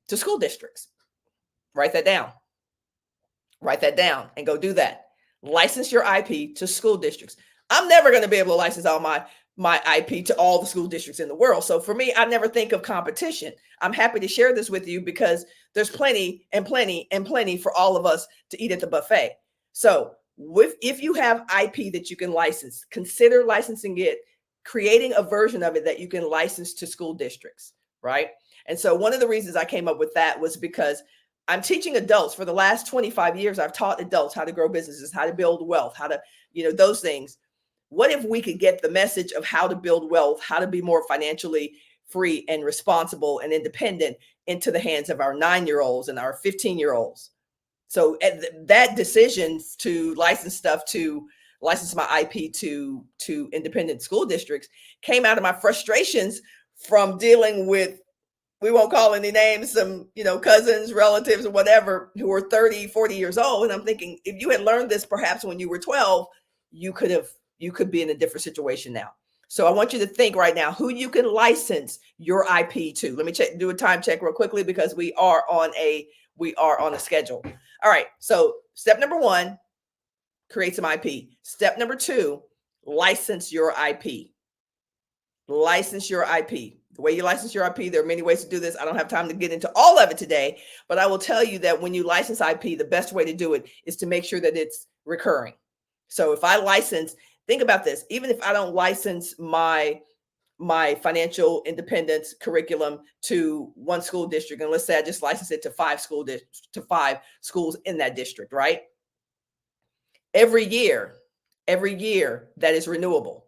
O: school districts. Write that down. Write that down and go do that. License your IP to school districts. I'm never going to be able to license all my IP to all the school districts in the world. So for me, I never think of competition. I'm happy to share this with you because there's plenty and plenty and plenty for all of us to eat at the buffet. So if you have IP that you can license, consider licensing it, creating a version of it that you can license to school districts, right? And so one of the reasons I came up with that was because I'm teaching adults. For the last 25 years, I've taught adults how to grow businesses, how to build wealth, how to, those things. What if we could get the message of how to build wealth, how to be more financially free and responsible and independent into the hands of our 9-year-olds and our 15-year-olds? So that decision to license my IP to independent school districts came out of my frustrations from dealing with, we won't call any names, some, cousins, relatives, or whatever, who are 30, 40 years old. And I'm thinking, if you had learned this perhaps when you were 12, you could be in a different situation now. So I want you to think right now who you can license your IP to. Let me do a time check real quickly because we are on a schedule. All right. So step number 1, create some IP. Step number 2, license your IP. License your IP. The way you license your IP, there are many ways to do this. I don't have time to get into all of it today, but I will tell you that when you license IP, the best way to do it is to make sure that it's recurring. So if I license, think about this, even if I don't license my financial independence curriculum to one school district, and let's say I just license it to 5 schools in that district, right? Every year that is renewable.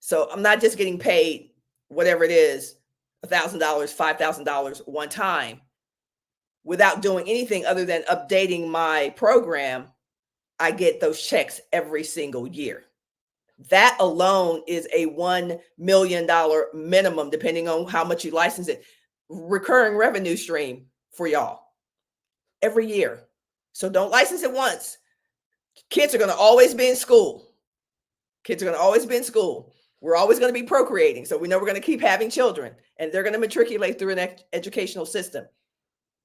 O: So I'm not just getting paid whatever it is, $1,000, $5,000 one time without doing anything other than updating my program. I get those checks every single year. That alone is a $1 million minimum, depending on how much you license it, recurring revenue stream for y'all every year. So don't license it once. Kids are going to always be in school. We're always going to be procreating. So we know we're going to keep having children, and they're going to matriculate through an educational system.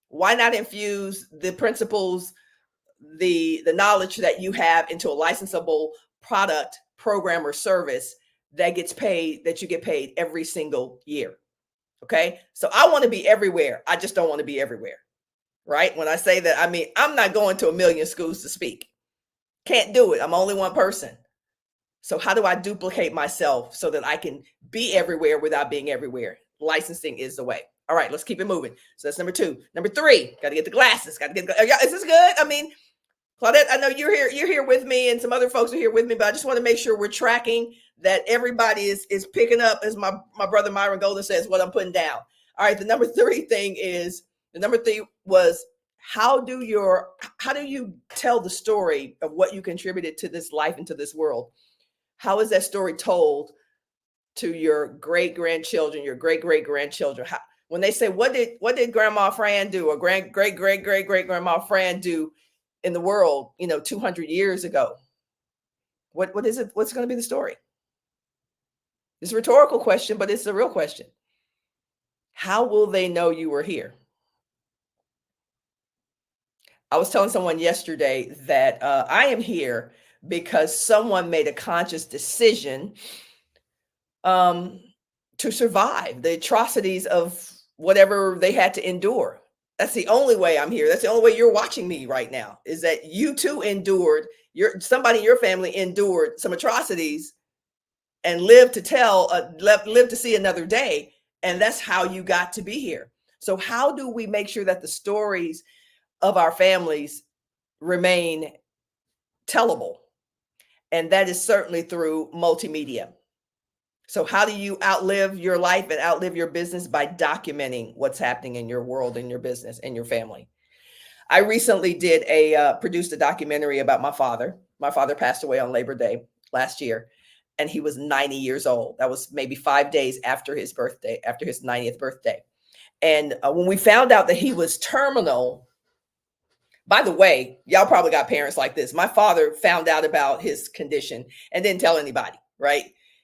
O: Why not infuse the principles, the knowledge that you have into a licensable product, program, or service that you get paid every single year? Okay. So I want to be everywhere. I just don't want to be everywhere. Right. When I say that, I mean, I'm not going to 1 million schools to speak. Can't do it. I'm only one person. So how do I duplicate myself so that I can be everywhere without being everywhere? Licensing is the way. All right, let's keep it moving. So that's number 2. Number 3, got to get the glasses. Is this good? I mean, Claudette, I know you're here with me, and some other folks are here with me, but I just want to make sure we're tracking that everybody is picking up, as my brother Myron Golden says, what I'm putting down. All right, the number 3 was how do you tell the story of what you contributed to this life and to this world? How is that story told to your great-grandchildren, your great-great-grandchildren? When they say, what did Grandma Fran do, or great-great-great-great-grandma Fran do in the world, 200 years ago? What is it? What's going to be the story? It's a rhetorical question, but it's a real question. How will they know you were here? I was telling someone yesterday that I am here because someone made a conscious decision to survive the atrocities of whatever they had to endure. That's the only way I'm here. That's the only way you're watching me right now, is that you too endured, somebody in your family endured some atrocities and lived to see another day. And that's how you got to be here. So how do we make sure that the stories of our families remain tellable? And that is certainly through multimedia. So how do you outlive your life and outlive your business? By documenting what's happening in your world, in your business, and your family. I recently produced a documentary about my father. My father passed away on Labor Day last year, and he was 90 years old. That was maybe 5 days after his birthday, after his 90th birthday. And when we found out that he was terminal, by the way, y'all probably got parents like this. My father found out about his condition and didn't tell anybody, right?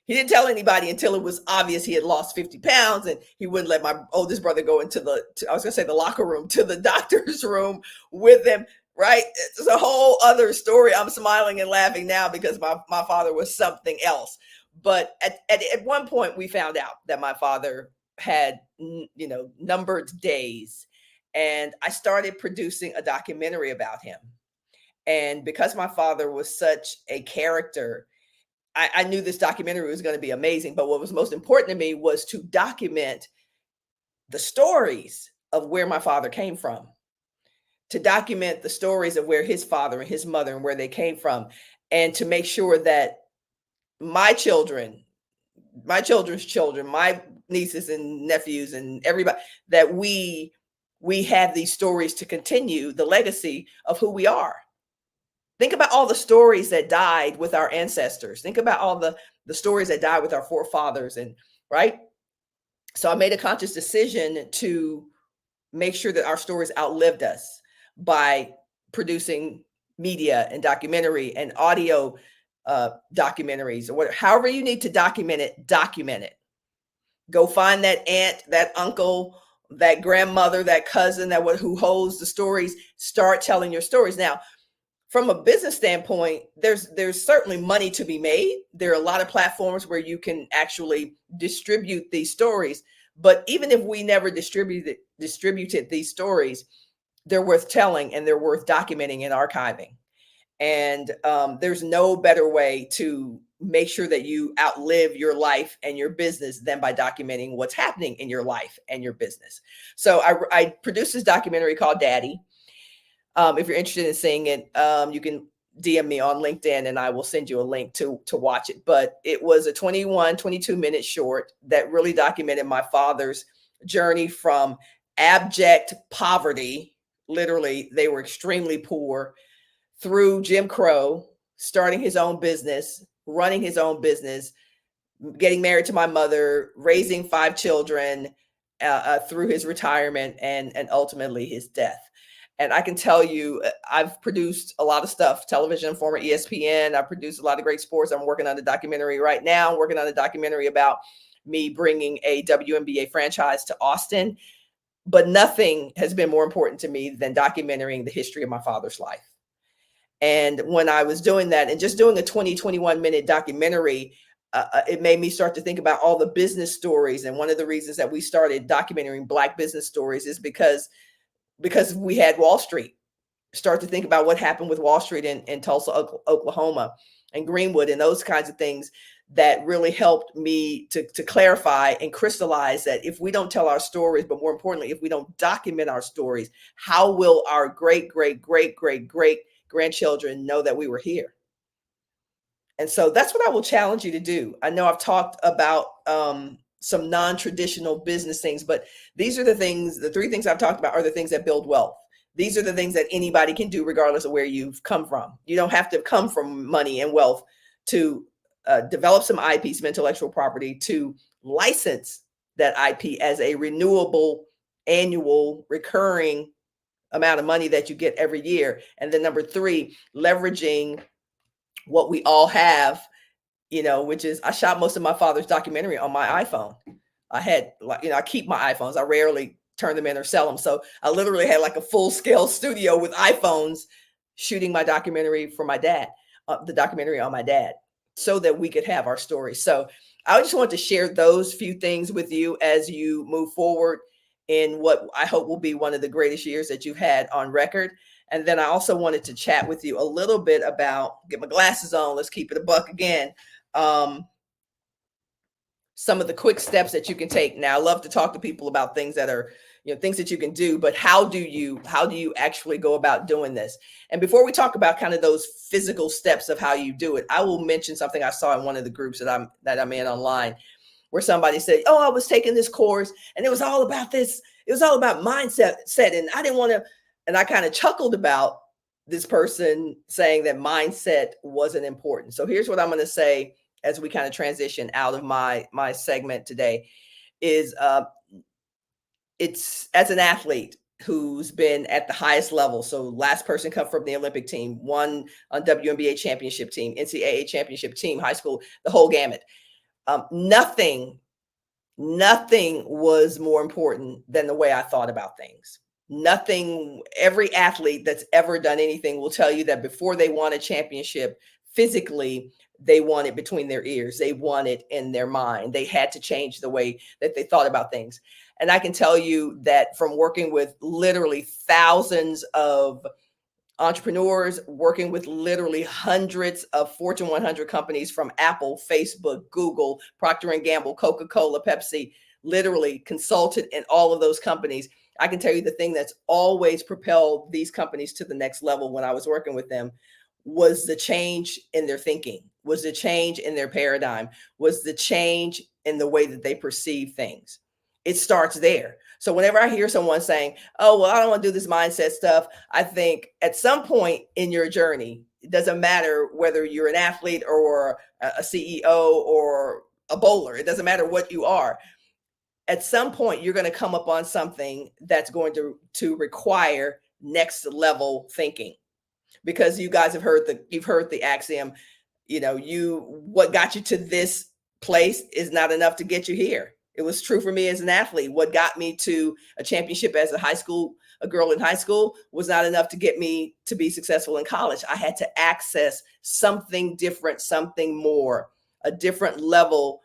O: He didn't tell anybody until it was obvious he had lost 50 pounds, and he wouldn't let my oldest brother go into the locker room, to the doctor's room with him, right? It's a whole other story. I'm smiling and laughing now because my father was something else. But at one point we found out that my father had, numbered days, and I started producing a documentary about him. And because my father was such a character, I knew this documentary was going to be amazing, but what was most important to me was to document the stories of where my father came from, to document the stories of where his father and his mother and where they came from, and to make sure that my children, my children's children, my nieces and nephews and everybody, that we have these stories to continue the legacy of who we are. Think about all the stories that died with our ancestors. Think about all the stories that died with our forefathers, and right. So I made a conscious decision to make sure that our stories outlived us by producing media and documentary and audio documentaries, or whatever. However you need to document it, document it. Go find that aunt, that uncle, that grandmother, that cousin, who holds the stories. Start telling your stories. Now, from a business standpoint, there's certainly money to be made. There are a lot of platforms where you can actually distribute these stories. But even if we never distributed these stories, they're worth telling, and they're worth documenting and archiving. And there's no better way to make sure that you outlive your life and your business than by documenting what's happening in your life and your business. So I produced this documentary called Daddy. If you're interested in seeing it, you can DM me on LinkedIn and I will send you a link to watch it. But it was a 22-minute short that really documented my father's journey from abject poverty. Literally, they were extremely poor, through Jim Crow, starting his own business, running his own business, getting married to my mother, raising 5 children, through his retirement and ultimately his death. And I can tell you, I've produced a lot of stuff, television, former ESPN. I produced a lot of great sports. I'm working on a documentary right now. I'm working on a documentary about me bringing a WNBA franchise to Austin. But nothing has been more important to me than documenting the history of my father's life. And when I was doing that and just doing a 21-minute documentary, it made me start to think about all the business stories. And one of the reasons that we started documenting Black business stories is because we had Wall Street. Start to think about what happened with Wall Street in Tulsa, Oklahoma, and Greenwood, and those kinds of things that really helped me to clarify and crystallize that if we don't tell our stories, but more importantly, if we don't document our stories, how will our great, great, great, great, great grandchildren know that we were here? And so that's what I will challenge you to do. I know I've talked about some non-traditional business things, but these are the 3 things I've talked about are the things that build wealth. These are the things that anybody can do regardless of where you've come from. You don't have to come from money and wealth to develop some IP, some intellectual property, to license that IP as a renewable, annual, recurring amount of money that you get every year. And then number 3, leveraging what we all have, which is I shot most of my father's documentary on my iPhone. I keep my iPhones. I rarely turn them in or sell them. So I literally had like a full scale studio with iPhones shooting my documentary for my dad, the documentary on my dad, so that we could have our story. So I just want to share those few things with you as you move forward in what I hope will be one of the greatest years that you've had on record. And then I also wanted to chat with you a little bit about, get my glasses on, let's keep it a buck again. Some of the quick steps that you can take. Now, I love to talk to people about things that are, things that you can do, but how do you actually go about doing this? And before we talk about kind of those physical steps of how you do it, I will mention something I saw in one of the groups that I'm in online, where somebody said, "Oh, I was taking this course and it was all about this. It was all about mindset, and I didn't want to." And I kind of chuckled about this person saying that mindset wasn't important. So here's what I'm going to say as we kind of transition out of my segment today is it's as an athlete who's been at the highest level. So last person come from the Olympic team, won on WNBA championship team, NCAA championship team, high school, the whole gamut. Nothing was more important than the way I thought about things. Nothing, every athlete that's ever done anything will tell you that before they won a championship, physically, they won it between their ears. They won it in their mind. They had to change the way that they thought about things. And I can tell you that from working with literally thousands of entrepreneurs, working with literally hundreds of Fortune 100 companies from Apple, Facebook, Google, Procter & Gamble, Coca-Cola, Pepsi, literally consulted in all of those companies. I can tell you the thing that's always propelled these companies to the next level when I was working with them was the change in their thinking, was the change in their paradigm, was the change in the way that they perceive things. It starts there. So whenever I hear someone saying, oh, well, I don't want to do this mindset stuff, I think at some point in your journey, it doesn't matter whether you're an athlete or a CEO or a bowler, it doesn't matter what you are. At some point, you're going to come upon something that's going to require next level thinking, because you guys have heard the axiom, what got you to this place is not enough to get you here. It was true for me as an athlete. What got me to a championship as a girl in high school was not enough to get me to be successful in college. I had to access something different, something more, a different level,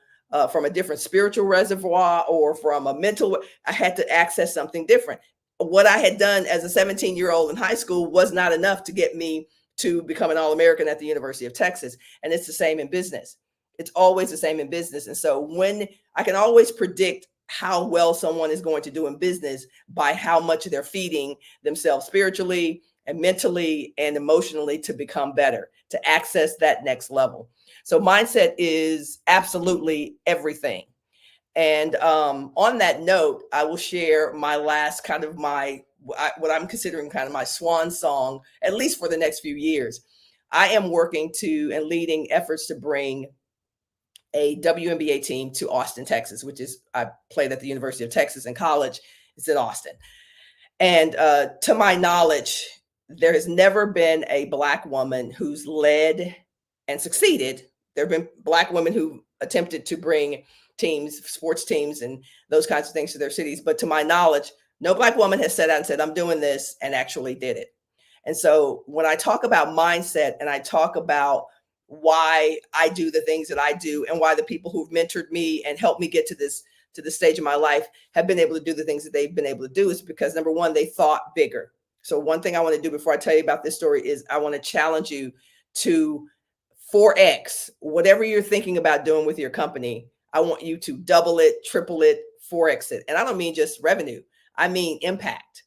O: from a different spiritual reservoir or from a mental. I had to access something different. What I had done as a 17-year-old in high school was not enough to get me to become an All-American at the University of Texas. And it's the same in business. It's always the same in business. And so when I can always predict how well someone is going to do in business by how much they're feeding themselves spiritually and mentally and emotionally to become better, to access that next level. So mindset is absolutely everything. And on that note, I will share my last what I'm considering kind of my swan song, at least for the next few years. I am working and leading efforts to bring a WNBA team to Austin, Texas, I played at the University of Texas in college. It's in Austin. And to my knowledge, there has never been a Black woman who's led and succeeded. There have been Black women who attempted to bring teams, sports teams, and those kinds of things to their cities. But to my knowledge, no Black woman has sat out and said, I'm doing this, and actually did it. And so when I talk about mindset and I talk about why I do the things that I do and why the people who've mentored me and helped me get to this stage of my life have been able to do the things that they've been able to do, is because, number one, they thought bigger. So one thing I want to do before I tell you about this story is I want to challenge you to 4X whatever you're thinking about doing with your company. I want you to double it, triple it, 4X it. And I don't mean just revenue. I mean impact.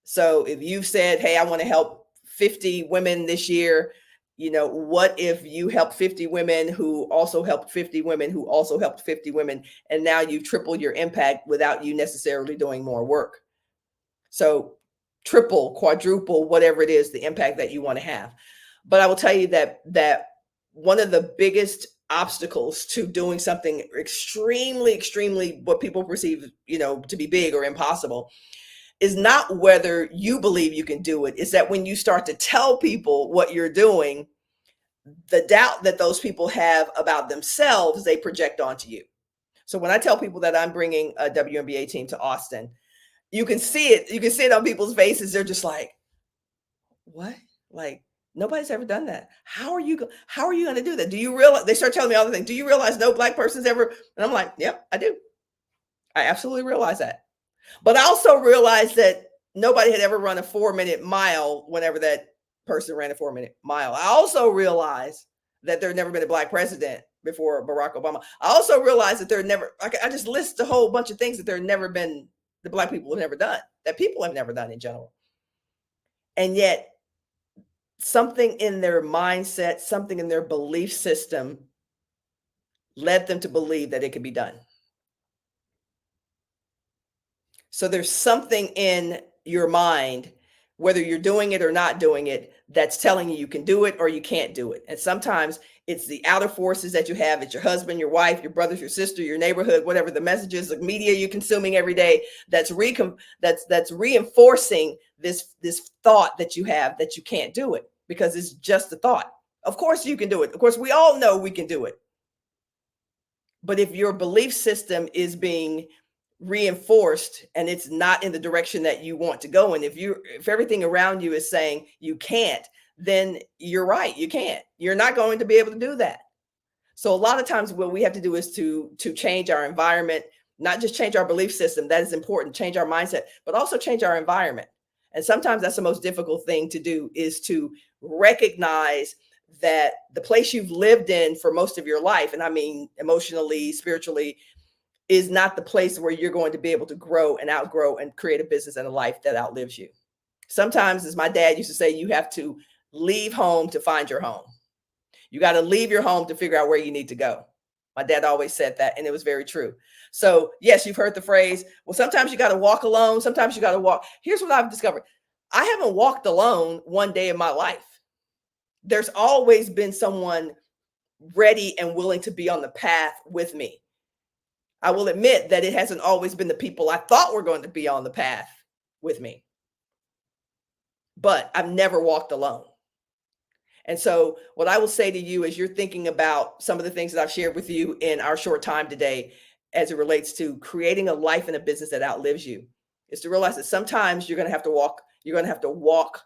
O: So if you've said, hey, I want to help 50 women this year, what if you help 50 women who also helped 50 women who also helped 50 women, and now you've tripled your impact without you necessarily doing more work. So triple, quadruple, whatever it is, the impact that you want to have. But I will tell you that one of the biggest obstacles to doing something extremely what people perceive, to be big or impossible, is not whether you believe you can do it. It's that when you start to tell people what you're doing, the doubt that those people have about themselves, they project onto you. So when I tell people that I'm bringing a WNBA team to Austin, you can see it. You can see it on people's faces. They're just like, what? Like, nobody's ever done that. How are you going to do that? Do you realize? They start telling me all the things. Do you realize no Black person's ever? And I'm like, yep, I do. I absolutely realize that. But I also realized that nobody had ever run a 4-minute mile whenever that person ran a 4-minute mile. I also realized that there had never been a Black president before Barack Obama. I also realized that I just list a whole bunch of things that there had never been, the Black people have never done, that people have never done in general. And yet something in their mindset, something in their belief system led them to believe that it could be done. So there's something in your mind, whether you're doing it or not doing it, that's telling you can do it or you can't do it. And sometimes it's the outer forces that you have. It's your husband, your wife, your brothers, your sister, your neighborhood, whatever the messages, the media you're consuming every day, that's reinforcing this thought that you have that you can't do it, because it's just a thought. Of course you can do it. Of course, we all know we can do it. But if your belief system is being reinforced and it's not in the direction that you want to go, and if everything around you is saying you can't, then you're right, you can't. You're not going to be able to do that. So a lot of times what we have to do is to change our environment, not just change our belief system, that is important, change our mindset, but also change our environment. And sometimes that's the most difficult thing to do, is to recognize that the place you've lived in for most of your life, and I mean emotionally, spiritually, is not the place where you're going to be able to grow and outgrow and create a business and a life that outlives you. Sometimes, as my dad used to say, you have to leave home to find your home. You got to leave your home to figure out where you need to go. My dad always said that, and it was very true. So yes, you've heard the phrase, well, sometimes you got to walk alone. Sometimes you got to walk. Here's what I've discovered. I haven't walked alone one day in my life. There's always been someone ready and willing to be on the path with me. I will admit that it hasn't always been the people I thought were going to be on the path with me, but I've never walked alone. And so what I will say to you as you're thinking about some of the things that I've shared with you in our short time today, as it relates to creating a life and a business that outlives you, is to realize that sometimes you're going to have to walk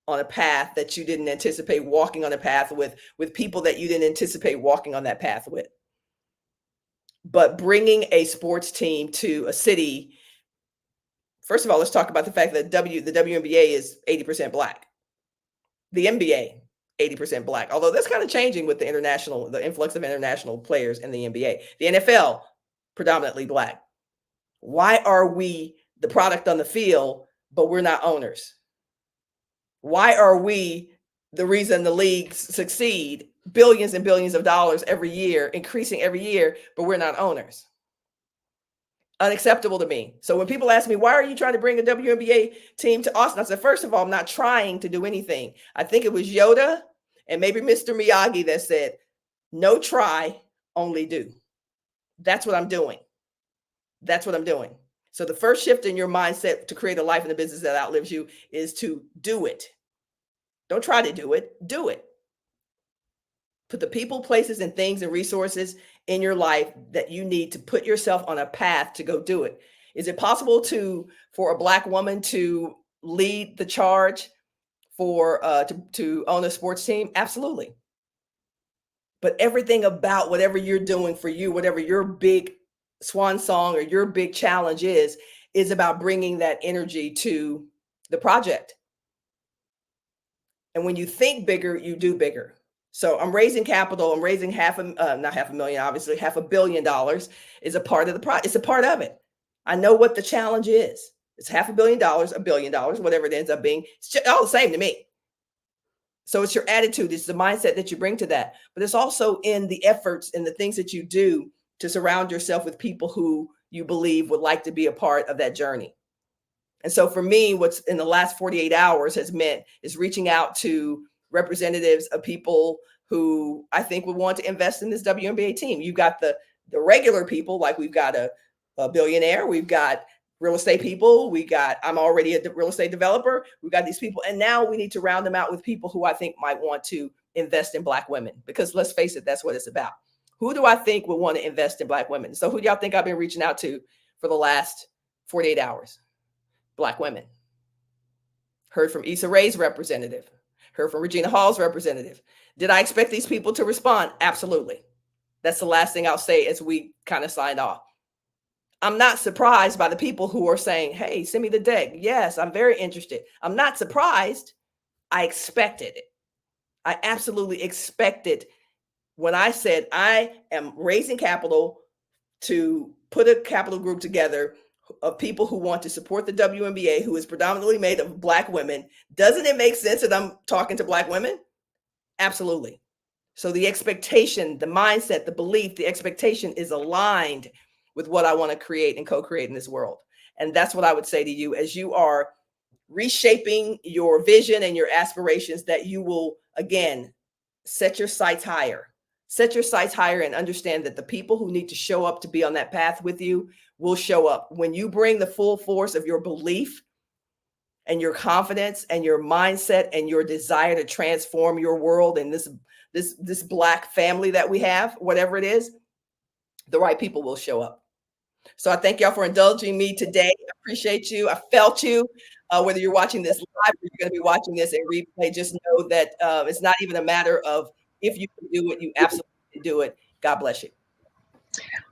O: on a path that you didn't anticipate walking on a path with people that you didn't anticipate walking on that path with. But bringing a sports team to a city, first of all, let's talk about the fact that the WNBA is 80% Black. The NBA, 80% Black, although that's kind of changing with the influx of international players in the NBA. The NFL, predominantly Black. Why are we the product on the field, but we're not owners? Why are we the reason the leagues succeed, billions and billions of dollars every year, increasing every year, but we're not owners? Unacceptable to me. So when people ask me, why are you trying to bring a WNBA team to Austin? I said, first of all, I'm not trying to do anything. I think it was Yoda and maybe Mr. Miyagi that said, no try, only do. That's what I'm doing. That's what I'm doing. So the first shift in your mindset to create a life and a business that outlives you is to do it. Don't try to do it. Do it. Put the people, places, and things and resources in your life that you need to put yourself on a path to go do it. Is it possible for a Black woman to lead the charge to own a sports team? Absolutely. But everything about whatever you're doing for you, whatever your big swan song or your big challenge is about bringing that energy to the project. And when you think bigger, you do bigger. So I'm raising capital. I'm raising not $500,000, obviously $500 million is a part of the it's a part of it. I know what the challenge is. It's $500 million, $1 billion, whatever it ends up being. It's all the same to me. So it's your attitude. It's the mindset that you bring to that. But it's also in the efforts and the things that you do to surround yourself with people who you believe would like to be a part of that journey. And so for me, what's in the last 48 hours has meant is reaching out to representatives of people who I think would want to invest in this WNBA team. You've got the regular people, like we've got a billionaire, we've got real estate people, I'm already a real estate developer, we've got these people, and now we need to round them out with people who I think might want to invest in Black women, because let's face it, that's what it's about. Who do I think would want to invest in Black women? So who do y'all think I've been reaching out to for the last 48 hours? Black women. Heard from Issa Rae's representative. Heard from Regina Hall's representative. Did I expect these people to respond? Absolutely. That's the last thing I'll say as we kind of sign off. I'm not surprised by the people who are saying, hey, send me the deck. Yes, I'm very interested. I'm not surprised. I expected it. I absolutely expected when I said I am raising capital to put a capital group together of people who want to support the WNBA, who is predominantly made of Black women. Doesn't it make sense that I'm talking to Black women? Absolutely. So the expectation, the mindset, the belief, the expectation is aligned with what I want to create and co-create in this world. And that's what I would say to you as you are reshaping your vision and your aspirations, that you will, again, set your sights higher. Set your sights higher and understand that the people who need to show up to be on that path with you will show up. When you bring the full force of your belief and your confidence and your mindset and your desire to transform your world and this Black family that we have, whatever it is, the right people will show up. So I thank y'all for indulging me today. I appreciate you. I felt you. Whether you're watching this live or you're going to be watching this in replay, just know that it's not even a matter of if you can do it, you absolutely can do it. God bless you.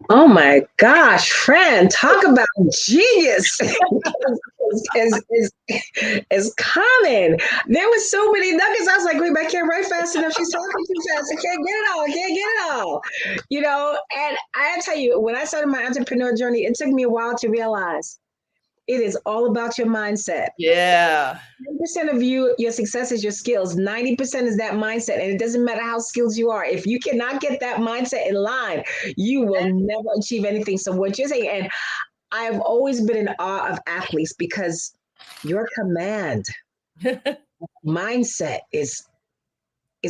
M: Oh my gosh, Fran, talk about genius is common. There was so many nuggets. I was like, wait, I can't write fast enough. She's talking too fast. I can't get it all. I can't get it all. You know, and I tell you, when I started my entrepreneur journey, it took me a while to realize it is all about your mindset.
O: Yeah.
M: 10% of your success is your skills. 90% is that mindset. And it doesn't matter how skilled you are. If you cannot get that mindset in line, you will never achieve anything. So what you're saying, and I've always been in awe of athletes because your command mindset is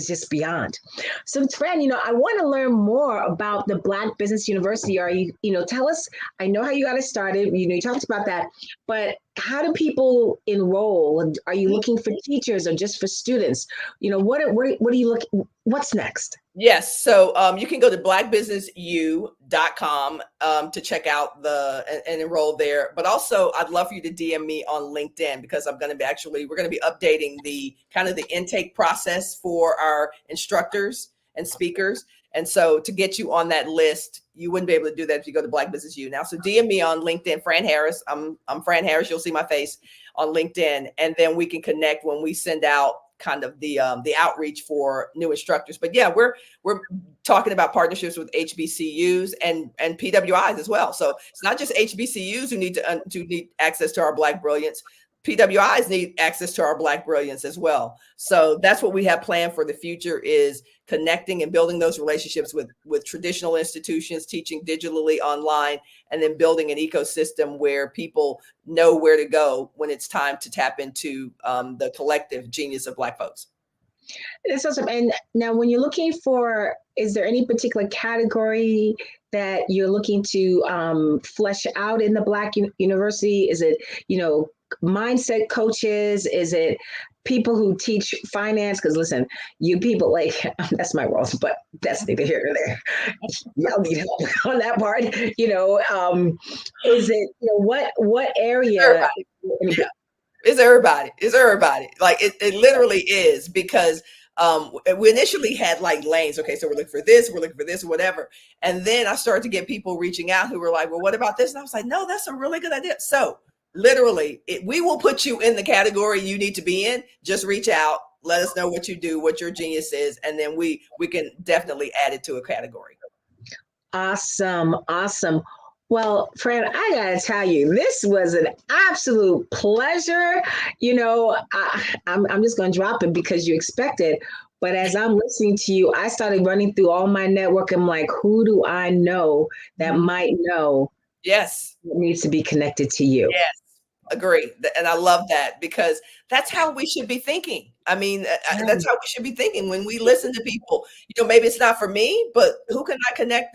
M: just beyond. So Fran, you know, I want to learn more about the Black Business University. Are you know, tell us, I know how you got it started, you know, you talked about that, but how do people enroll? Are you looking for teachers or just for students? You know, what are you looking, what's next?
O: Yes. So you can go to blackbusinessu.com to check out and enroll there. But also I'd love for you to DM me on LinkedIn, because I'm going to be we're going to be updating the kind of the intake process for our instructors and speakers. And so to get you on that list, you wouldn't be able to do that if you go to Black Business U now. So DM me on LinkedIn, Fran Harris. I'm Fran Harris. You'll see my face on LinkedIn, and then we can connect when we send out kind of the outreach for new instructors. But yeah, we're talking about partnerships with HBCUs and PWIs as well. So it's not just HBCUs who need access to our Black Brilliance. PWIs need access to our Black Brilliance as well. So that's what we have planned for the future, is connecting and building those relationships with traditional institutions, teaching digitally online, and then building an ecosystem where people know where to go when it's time to tap into the collective genius of Black folks.
M: That's awesome. And now when you're looking for, is there any particular category that you're looking to flesh out in the Black University? Is it, you know, mindset coaches? Is it people who teach finance? Because listen, you people, like, that's my role, but that's neither here nor there. Y'all need help on that part. You know, is it, you know, what area?
O: It's everybody. It's everybody. Like it literally is, because we initially had like lanes. Okay, so we're looking for this, whatever. And then I started to get people reaching out who were like, well, what about this? And I was like, no, that's a really good idea. So literally, we will put you in the category you need to be in. Just reach out, let us know what you do, what your genius is, and then we can definitely add it to a category.
M: Awesome. Well, Fran, I gotta tell you, this was an absolute pleasure. You know, I'm just gonna drop it because you expect it. But as I'm listening to you, I started running through all my network. I'm like, who do I know that might know?
O: Yes.
M: What needs to be connected to you?
O: Yes. Agree. And I love that, because that's how we should be thinking. I mean, that's how we should be thinking when we listen to people. You know, maybe it's not for me, but who can I connect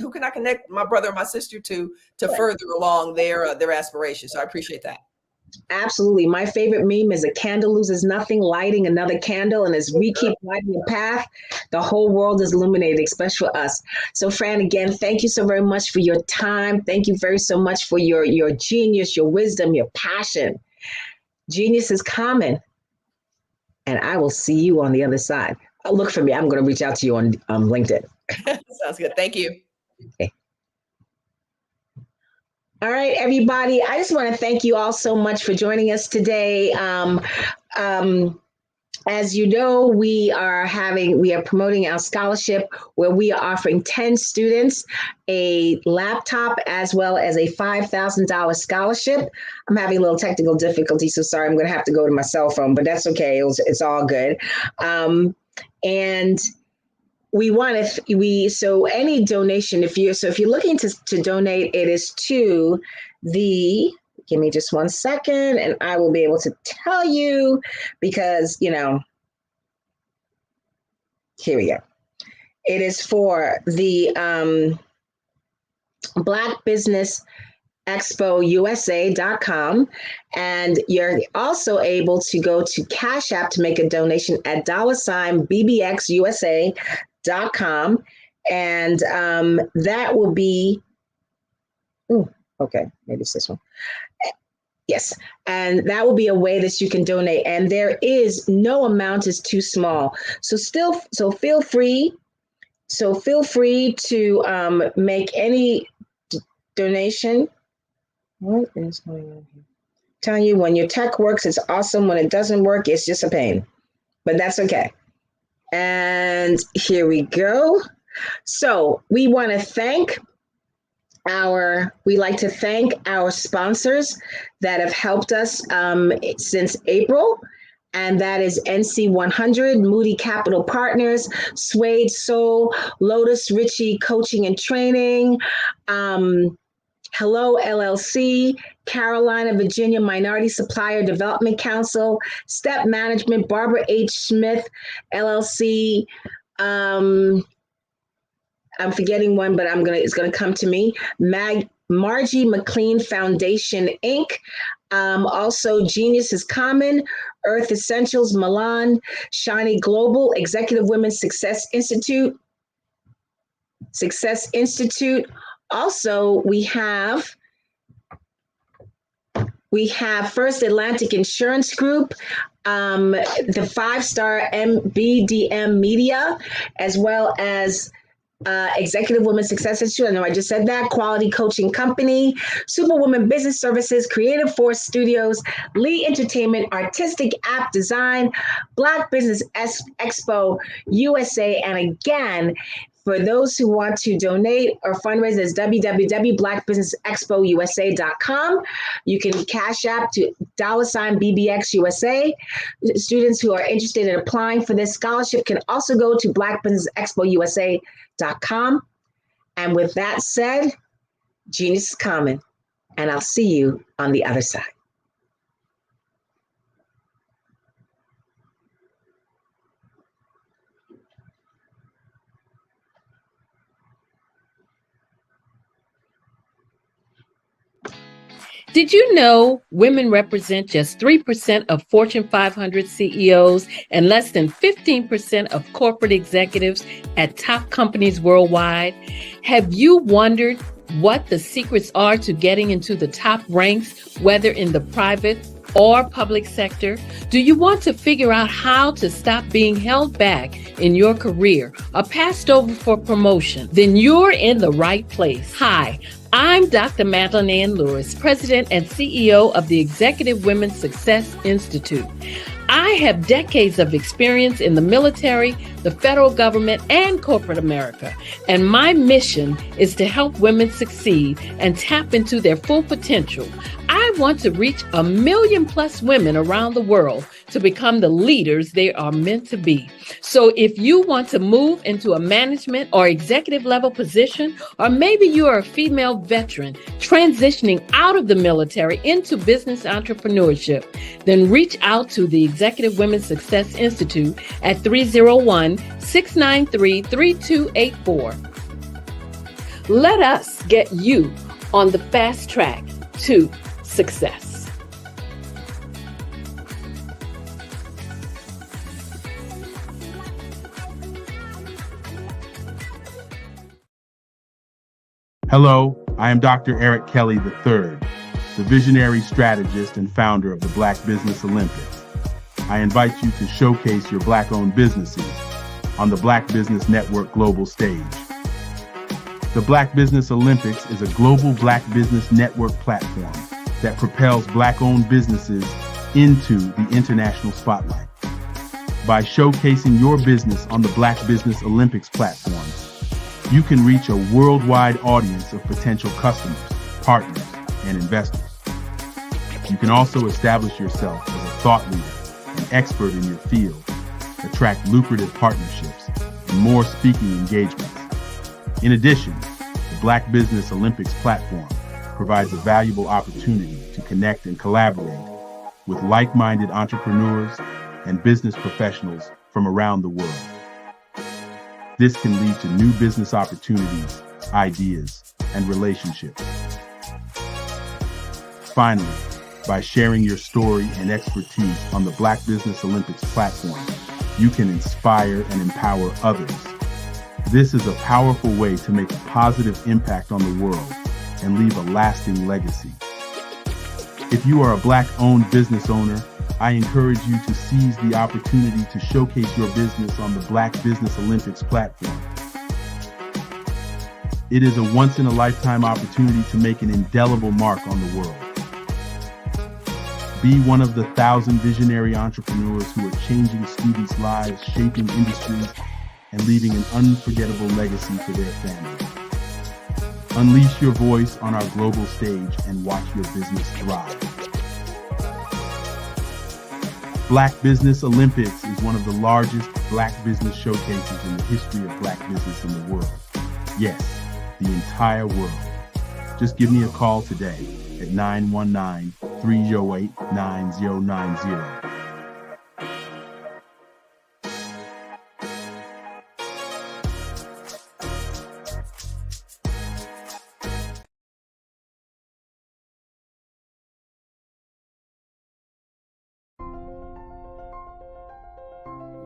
O: my brother or my sister to further along their aspirations? So I appreciate that.
M: Absolutely. My favorite meme is a candle loses nothing, lighting another candle. And as we keep lighting a path, the whole world is illuminated, especially for us. So Fran, again, thank you so very much for your time. Thank you so much for your genius, your wisdom, your passion. Genius is common. And I will see you on the other side. Look for me. I'm going to reach out to you on LinkedIn.
O: Sounds good. Thank you.
M: Okay. All right, everybody. I just want to thank you all so much for joining us today. As you know, we are promoting our scholarship where we are offering 10 students a laptop as well as a $5,000 scholarship. I'm having a little technical difficulty, so sorry, I'm going to have to go to my cell phone, but that's okay. It's all good. And we want so any donation, if you're looking to donate, it is to give me just 1 second and I will be able to tell you, because, you know, here we go. It is for the Black Business Expo USA.com, and you're also able to go to Cash App to make a donation at $BBXUSA.com, and that will be Ooh, okay, maybe it's this one. Yes, and that will be a way that you can donate. And there is no amount is too small. So feel free. So feel free to make any donation. What is going on here? Telling you, when your tech works, it's awesome. When it doesn't work, it's just a pain. But that's okay. And here we go. So we want to thank we like to thank our sponsors that have helped us since April. And that is NC 100, Moody Capital Partners, Suede Soul, Lotus Ritchie Coaching and Training, Hello LLC, Carolina, Virginia Minority Supplier Development Council, Step Management, Barbara H. Smith LLC. I'm forgetting one, but it's gonna come to me. Margie McLean Foundation, Inc. Also, Genius is Common, Earth Essentials, Milan, Shiny Global, Executive Women's Success Institute. Also, we have First Atlantic Insurance Group, the 5-star MBDM Media, as well as Executive Women's Success Institute. I know I just said that. Quality Coaching Company, Superwoman Business Services, Creative Force Studios, Lee Entertainment, Artistic App Design, Black Business Expo USA. And again, for those who want to donate or fundraise, it's www.blackbusinessexpousa.com. You can cash app to $BBXUSA. Students who are interested in applying for this scholarship can also go to blackbusinessexpousa.com. And with that said, Genius is Common, and I'll see you on the other side.
E: Did you know women represent just 3% of Fortune 500 CEOs and less than 15% of corporate executives at top companies worldwide? Have you wondered what the secrets are to getting into the top ranks, whether in the private or public sector? Do you want to figure out how to stop being held back in your career or passed over for promotion? Then you're in the right place. Hi, I'm Dr. Madeline Ann Lewis, President and CEO of the Executive Women's Success Institute. I have decades of experience in the military, the federal government, and corporate America. And my mission is to help women succeed and tap into their full potential. I want to reach 1 million+ women around the world to become the leaders they are meant to be. So if you want to move into a management or executive level position, or maybe you are a female veteran transitioning out of the military into business entrepreneurship, then reach out to the Executive Women's Success Institute at 301-693-3284. Let us get you on the fast track to success.
P: Hello, I am Dr. Eric Kelly III, the visionary strategist and founder of the Black Business Olympics. I invite you to showcase your Black-owned businesses on the Black Business Network global stage. The Black Business Olympics is a global Black Business Network platform that propels Black-owned businesses into the international spotlight. By showcasing your business on the Black Business Olympics platform, you can reach a worldwide audience of potential customers, partners, and investors. You can also establish yourself as a thought leader, an expert in your field, attract lucrative partnerships, and more speaking engagements. In addition, the Black Business Olympics platform provides a valuable opportunity to connect and collaborate with like-minded entrepreneurs and business professionals from around the world. This can lead to new business opportunities, ideas, and relationships. Finally, by sharing your story and expertise on the Black Business Olympics platform, you can inspire and empower others. This is a powerful way to make a positive impact on the world and leave a lasting legacy. If you are a Black-owned business owner, I encourage you to seize the opportunity to showcase your business on the Black Business Olympics platform. It is a once-in-a-lifetime opportunity to make an indelible mark on the world. Be one of the 1,000 visionary entrepreneurs who are changing students' lives, shaping industries, and leaving an unforgettable legacy for their families. Unleash your voice on our global stage and watch your business thrive. Black Business Olympics is one of the largest Black business showcases in the history of Black business in the world. Yes, the entire world. Just give me a call today at 919-308-9090.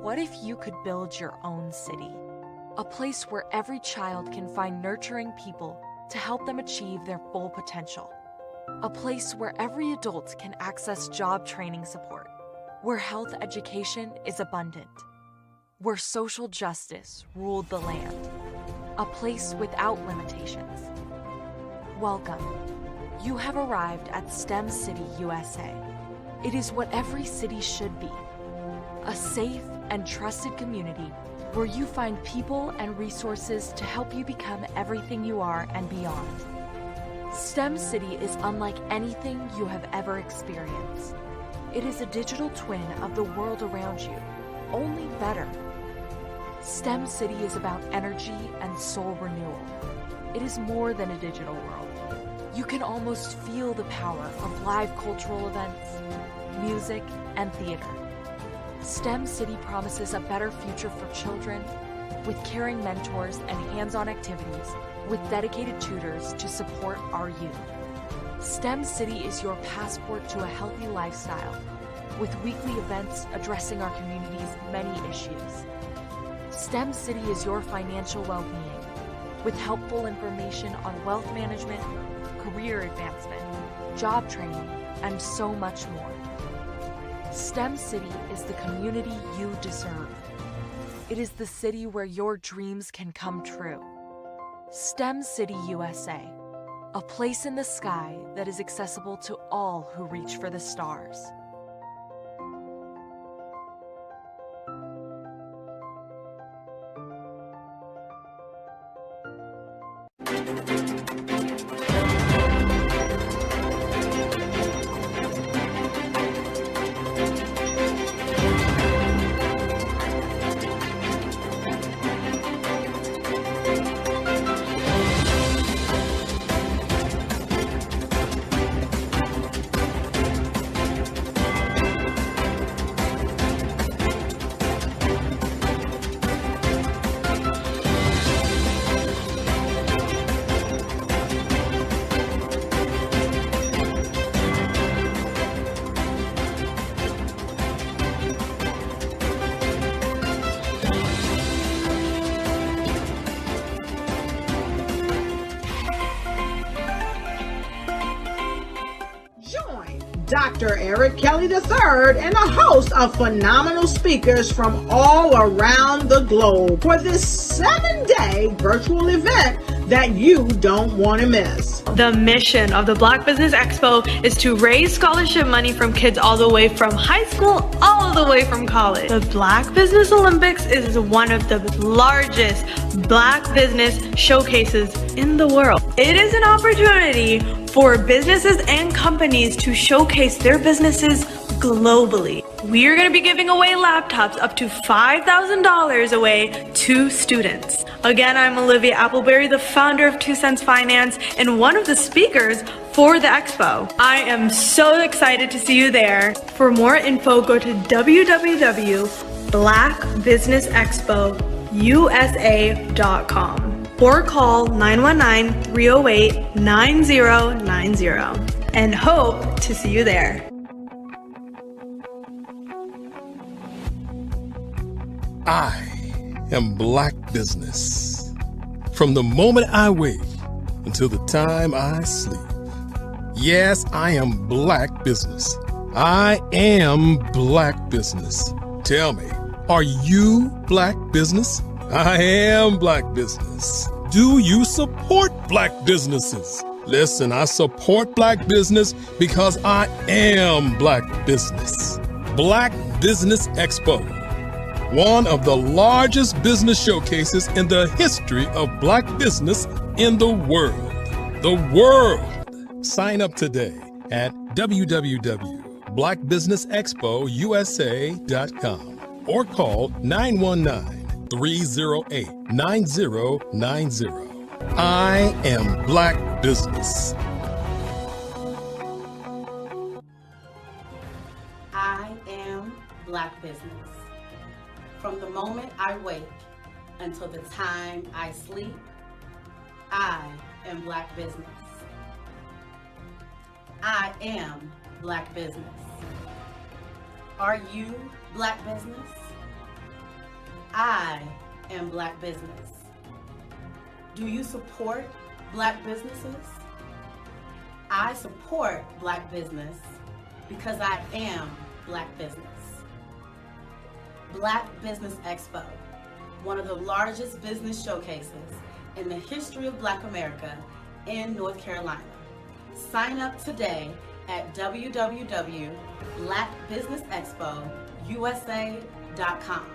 Q: What if you could build your own city? A place where every child can find nurturing people to help them achieve their full potential. A place where every adult can access job training support. Where health education is abundant. Where social justice ruled the land. A place without limitations. Welcome. You have arrived at STEM City, USA. It is what every city should be. A safe and trusted community where you find people and resources to help you become everything you are and beyond. STEM City is unlike anything you have ever experienced. It is a digital twin of the world around you, only better. STEM City is about energy and soul renewal. It is more than a digital world. You can almost feel the power of live cultural events, music, and theater. STEM City promises a better future for children with caring mentors and hands-on activities with dedicated tutors to support our youth. STEM City is your passport to a healthy lifestyle with weekly events addressing our community's many issues. STEM City is your financial well-being with helpful information on wealth management, career advancement, job training, and so much more. STEM City is the community you deserve. It is the city where your dreams can come true. STEM City USA, a place in the sky that is accessible to all who reach for the stars.
A: Dr. Eric Kelly III and a host of phenomenal speakers from all around the globe for this 7-day virtual event that you don't want to miss.
B: The mission of the Black Business Expo is to raise scholarship money from kids all the way from high school, all the way from college. The Black Business Olympics is one of the largest Black business showcases in the world. It is an opportunity for businesses and companies to showcase their businesses globally. We are going to be giving away laptops up to $5,000 away to students. Again, I'm Olivia Appleberry, the founder of 2 Cents Finance and one of the speakers for the expo. I am so excited to see you there. For more info, go to www.blackbusinessexpousa.com or call 919-308-9090 and hope to see you there.
C: I am Black business. From the moment I wake until the time I sleep. Yes, I am Black business. I am Black business. Tell me, are you Black business? I am Black business. Do you support Black businesses? Listen, I support Black business because I am Black business. Black Business Expo, one of the largest business showcases in the history of Black business in the world. The world! Sign up today at www.blackbusinessexpousa.com or call 919-308-9090. I am Black business.
D: I am Black business. From the moment I wake until the time I sleep, I am Black business. I am Black business. Are you Black business? I am Black business. Do you support Black businesses? I support Black business because I am Black business. Black Business Expo, one of the largest business showcases in the history of Black America in North Carolina. Sign up today at www.blackbusinessexpousa.com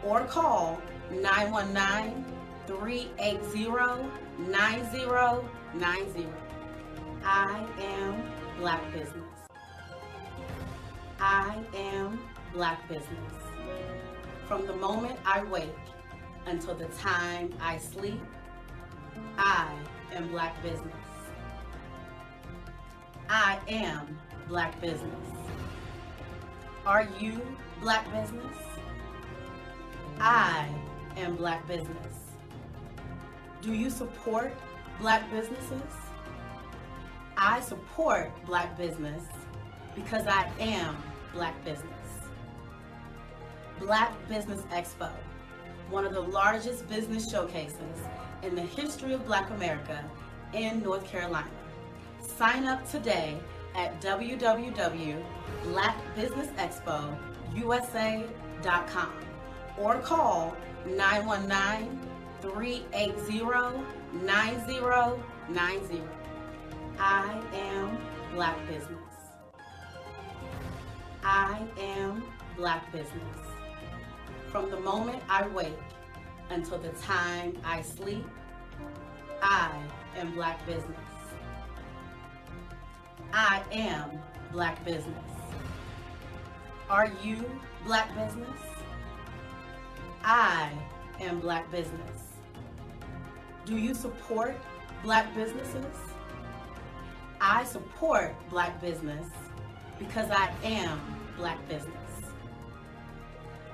D: or call 919-380-9090. I am Black business. I am Black business. From the moment I wake until the time I sleep, I am Black business. I am Black business. Are you Black business? I am Black business. Do you support Black businesses? I support Black business because I am Black business. Black Business Expo, one of the largest business showcases in the history of Black America in North Carolina. Sign up today at www.blackbusinessexpousa.com or call 919-380-9090. I am Black business. I am Black business. From the moment I wake until the time I sleep, I am Black business. I am Black business. Are you Black business? I am Black business. Do you support Black businesses? I support Black business because I am Black business.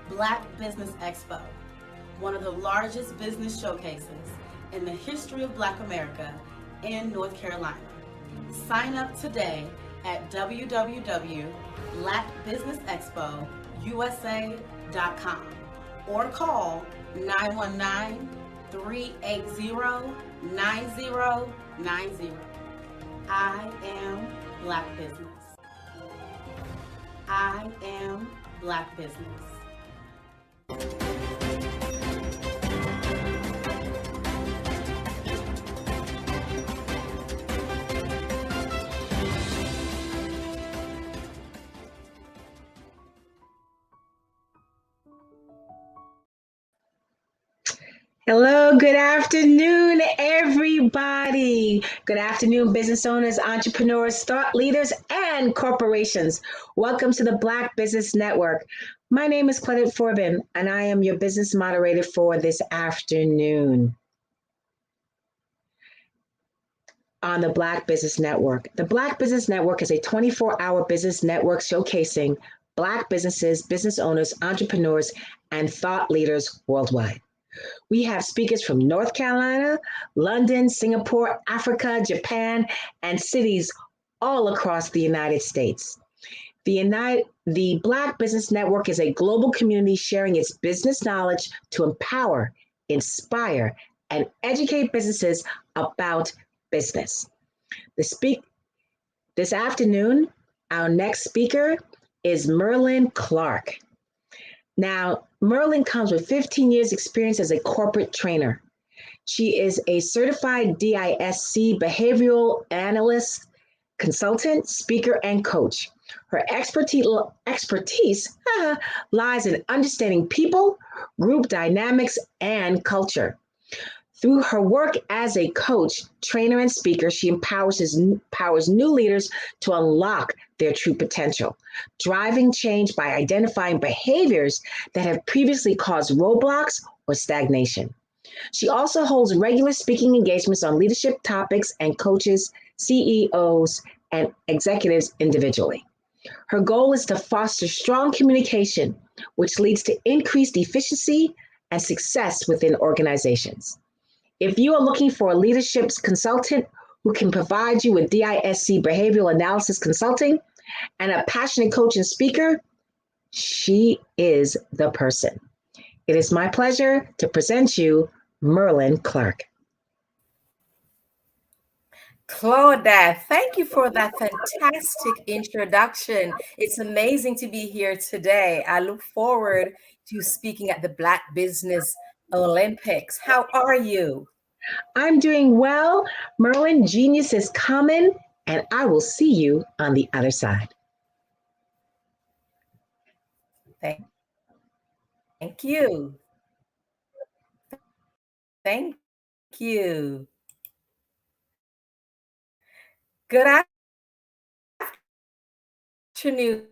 D: Black Business Expo, one of the largest business showcases in the history of Black America in North Carolina. Sign up today at www.blackbusinessexpousa.com or call 919-380-9090. I am Black business. I am Black business.
M: Hello, good afternoon, everybody. Good afternoon, business owners, entrepreneurs, thought leaders, and corporations. Welcome to the Black Business Network. My name is Claudette Forbin, and I am your business moderator for this afternoon on the Black Business Network. The Black Business Network is a 24-hour business network showcasing Black businesses, business owners, entrepreneurs, and thought leaders worldwide. We have speakers from North Carolina, London, Singapore, Africa, Japan, and cities all across the United States. The Black Business Network is a global community sharing its business knowledge to empower, inspire, and educate businesses about business. This afternoon, our next speaker is Merlin Clark. Now, Merlin comes with 15 years experience as a corporate trainer. She is a certified DISC behavioral analyst, consultant, speaker, and coach. Her expertise lies in understanding people, group dynamics, and culture. Through her work as a coach, trainer, and speaker, she empowers new leaders to unlock their true potential, driving change by identifying behaviors that have previously caused roadblocks or stagnation. She also holds regular speaking engagements on leadership topics and coaches CEOs and executives individually. Her goal is to foster strong communication, which leads to increased efficiency and success within organizations. If you are looking for a leadership consultant who can provide you with DISC behavioral analysis consulting and a passionate coach and speaker, she is the person. It is my pleasure to present you Merlin Clark.
R: Claudia, thank you for that fantastic introduction. It's amazing to be here today. I look forward to speaking at the Black Business Olympics. How are you?
M: I'm doing well. Merlin, genius is coming, and I will see you on the other side.
R: Thank you. Thank you. Good afternoon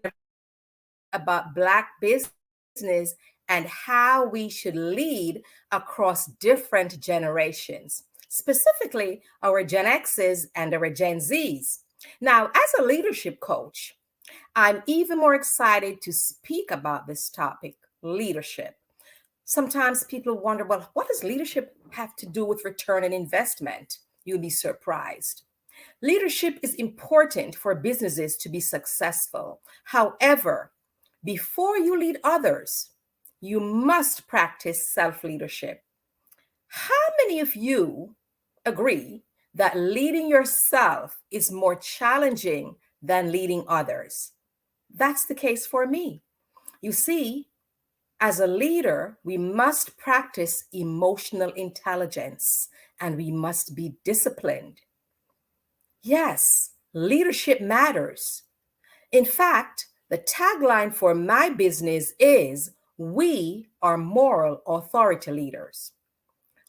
R: about Black business and how we should lead across different generations, specifically our Gen X's and our Gen Z's. Now, as a leadership coach, I'm even more excited to speak about this topic, leadership. Sometimes people wonder, well, what does leadership have to do with return on investment? You'll be surprised. Leadership is important for businesses to be successful. However, before you lead others, you must practice self-leadership. How many of you agree that leading yourself is more challenging than leading others? That's the case for me. You see, as a leader, we must practice emotional intelligence and we must be disciplined. Yes, leadership matters. In fact, the tagline for my business is, "We are moral authority leaders."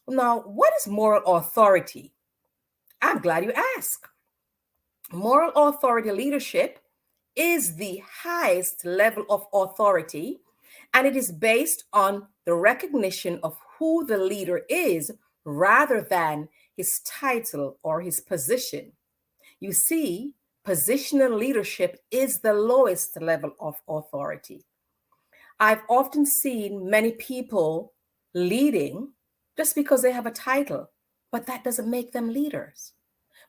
R: Now, what is moral authority? I'm glad you asked. Moral authority leadership is the highest level of authority, and it is based on the recognition of who the leader is rather than his title or his position. You see, positional leadership is the lowest level of authority. I've often seen many people leading just because they have a title, but that doesn't make them leaders.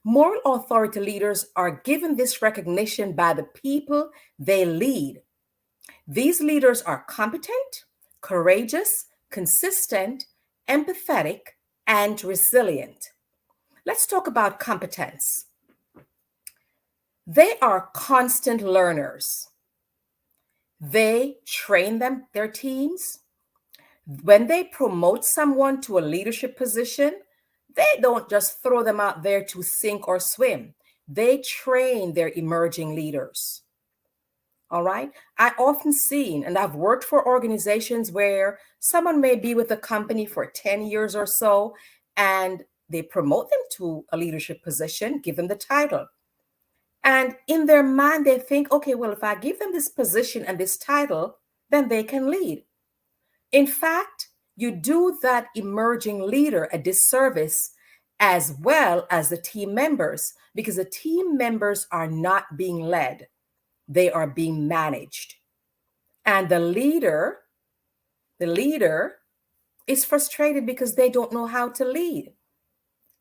R: Moral authority leaders are given this recognition by the people they lead. These leaders are competent, courageous, consistent, empathetic, and resilient. Let's talk about competence. They are constant learners. They train their teams. When they promote someone to a leadership position, they don't just throw them out there to sink or swim. They train their emerging leaders. All right. I often seen, and I've worked for organizations where someone may be with a company for 10 years or so, and they promote them to a leadership position, give them the title. And in their mind, they think, okay, well, if I give them this position and this title, then they can lead. In fact, you do that emerging leader a disservice as well as the team members, because the team members are not being led. They are being managed. And the leader is frustrated because they don't know how to lead.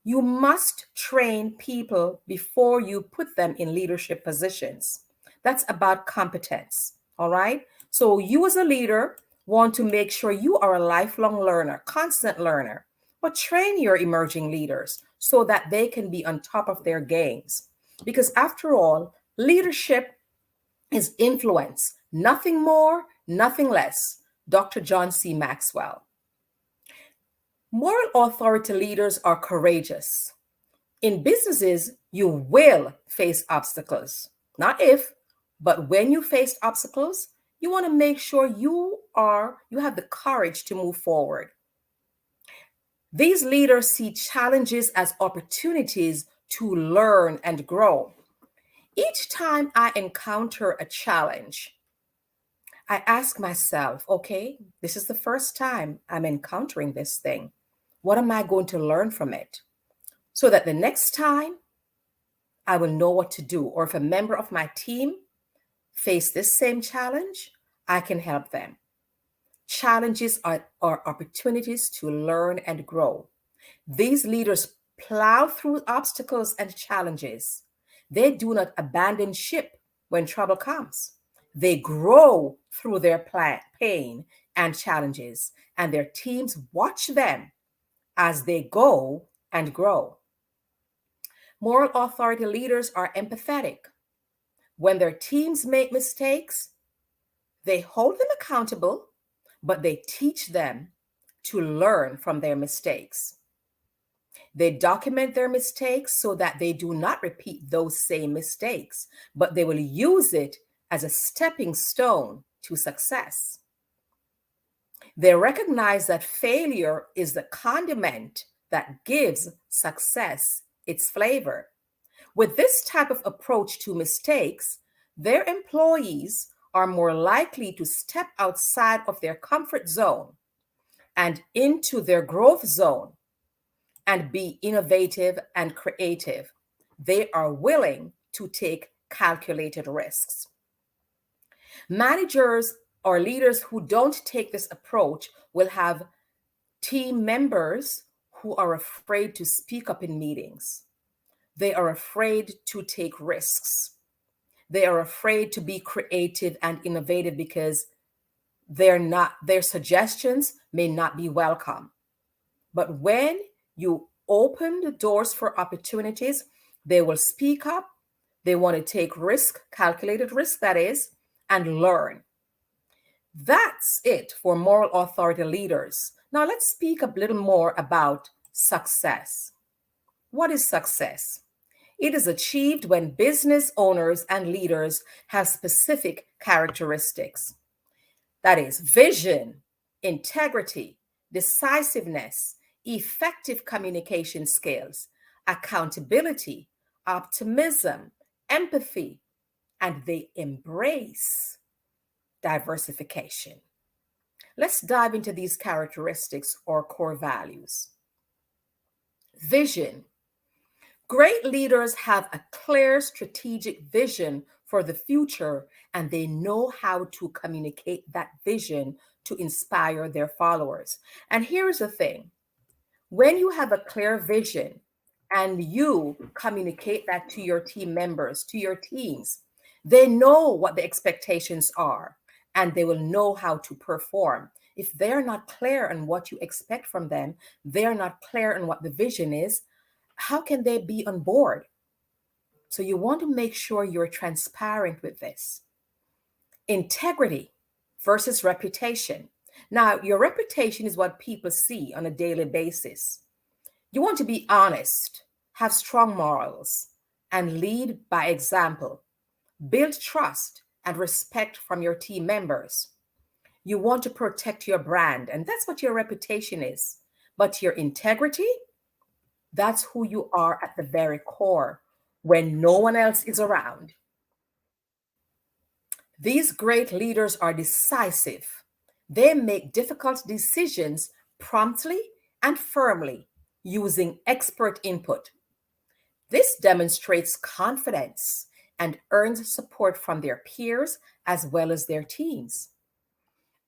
R: You must train people before you put them in leadership positions. That's about competence, all right? So you as a leader want to make sure you are a lifelong learner, constant learner, but train your emerging leaders so that they can be on top of their games. Because after all, leadership is influence, nothing more, nothing less. Dr. John C. Maxwell. Moral authority leaders are courageous. In businesses, you will face obstacles. Not if, but when you face obstacles, you want to make sure you have the courage to move forward. These leaders see challenges as opportunities to learn and grow. Each time I encounter a challenge, I ask myself, okay, this is the first time I'm encountering this thing. What am I going to learn from it? So that the next time I will know what to do. Or if a member of my team face this same challenge, I can help them. Challenges are opportunities to learn and grow. These leaders plow through obstacles and challenges. They do not abandon ship when trouble comes. They grow through their pain and challenges, and their teams watch them as they go and grow. Moral authority leaders are empathetic. When their teams make mistakes, they hold them accountable, but they teach them to learn from their mistakes. They document their mistakes so that they do not repeat those same mistakes, but they will use it as a stepping stone to success. They recognize that failure is the condiment that gives success its flavor. With this type of approach to mistakes, their employees are more likely to step outside of their comfort zone and into their growth zone and be innovative and creative. They are willing to take calculated risks. Managers or leaders who don't take this approach will have team members who are afraid to speak up in meetings. They are afraid to take risks. They are afraid to be creative and innovative because their suggestions may not be welcome. But when you open the doors for opportunities, they will speak up. They want to take risk, calculated risk, that is, and learn. That's it for moral authority leaders. Now let's speak a little more about success. What is success? It is achieved when business owners and leaders have specific characteristics. That is vision, integrity, decisiveness, effective communication skills, accountability, optimism, empathy, and they embrace diversification. Let's dive into these characteristics or core values. Vision. Great leaders have a clear strategic vision for the future, and they know how to communicate that vision to inspire their followers. And here's the thing. When you have a clear vision and you communicate that to your team members, to your teams, they know what the expectations are and they will know how to perform. If they're not clear on what you expect from them, they're not clear on what the vision is, how can they be on board? So you want to make sure you're transparent with this. Integrity versus reputation. Now, your reputation is what people see on a daily basis. You want to be honest, have strong morals, and lead by example. Build trust and respect from your team members. You want to protect your brand, and that's what your reputation is. But your integrity, that's who you are at the very core when no one else is around. These great leaders are decisive. They make difficult decisions promptly and firmly using expert input. This demonstrates confidence and earns support from their peers as well as their teams.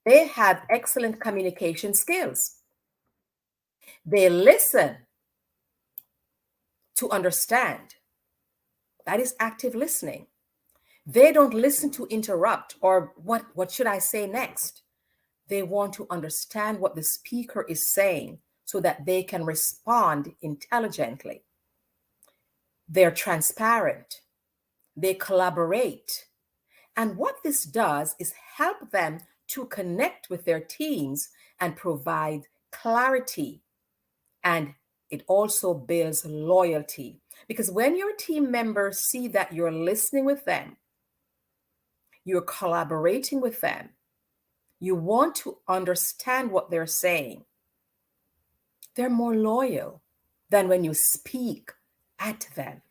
R: They have excellent communication skills. They listen to understand. That is active listening. They don't listen to interrupt or what should I say next? They want to understand what the speaker is saying so that they can respond intelligently. They're transparent. They collaborate. And what this does is help them to connect with their teams and provide clarity. And it also builds loyalty. Because when your team members see that you're listening with them, you're collaborating with them, you want to understand what they're saying, they're more loyal than when you speak at them.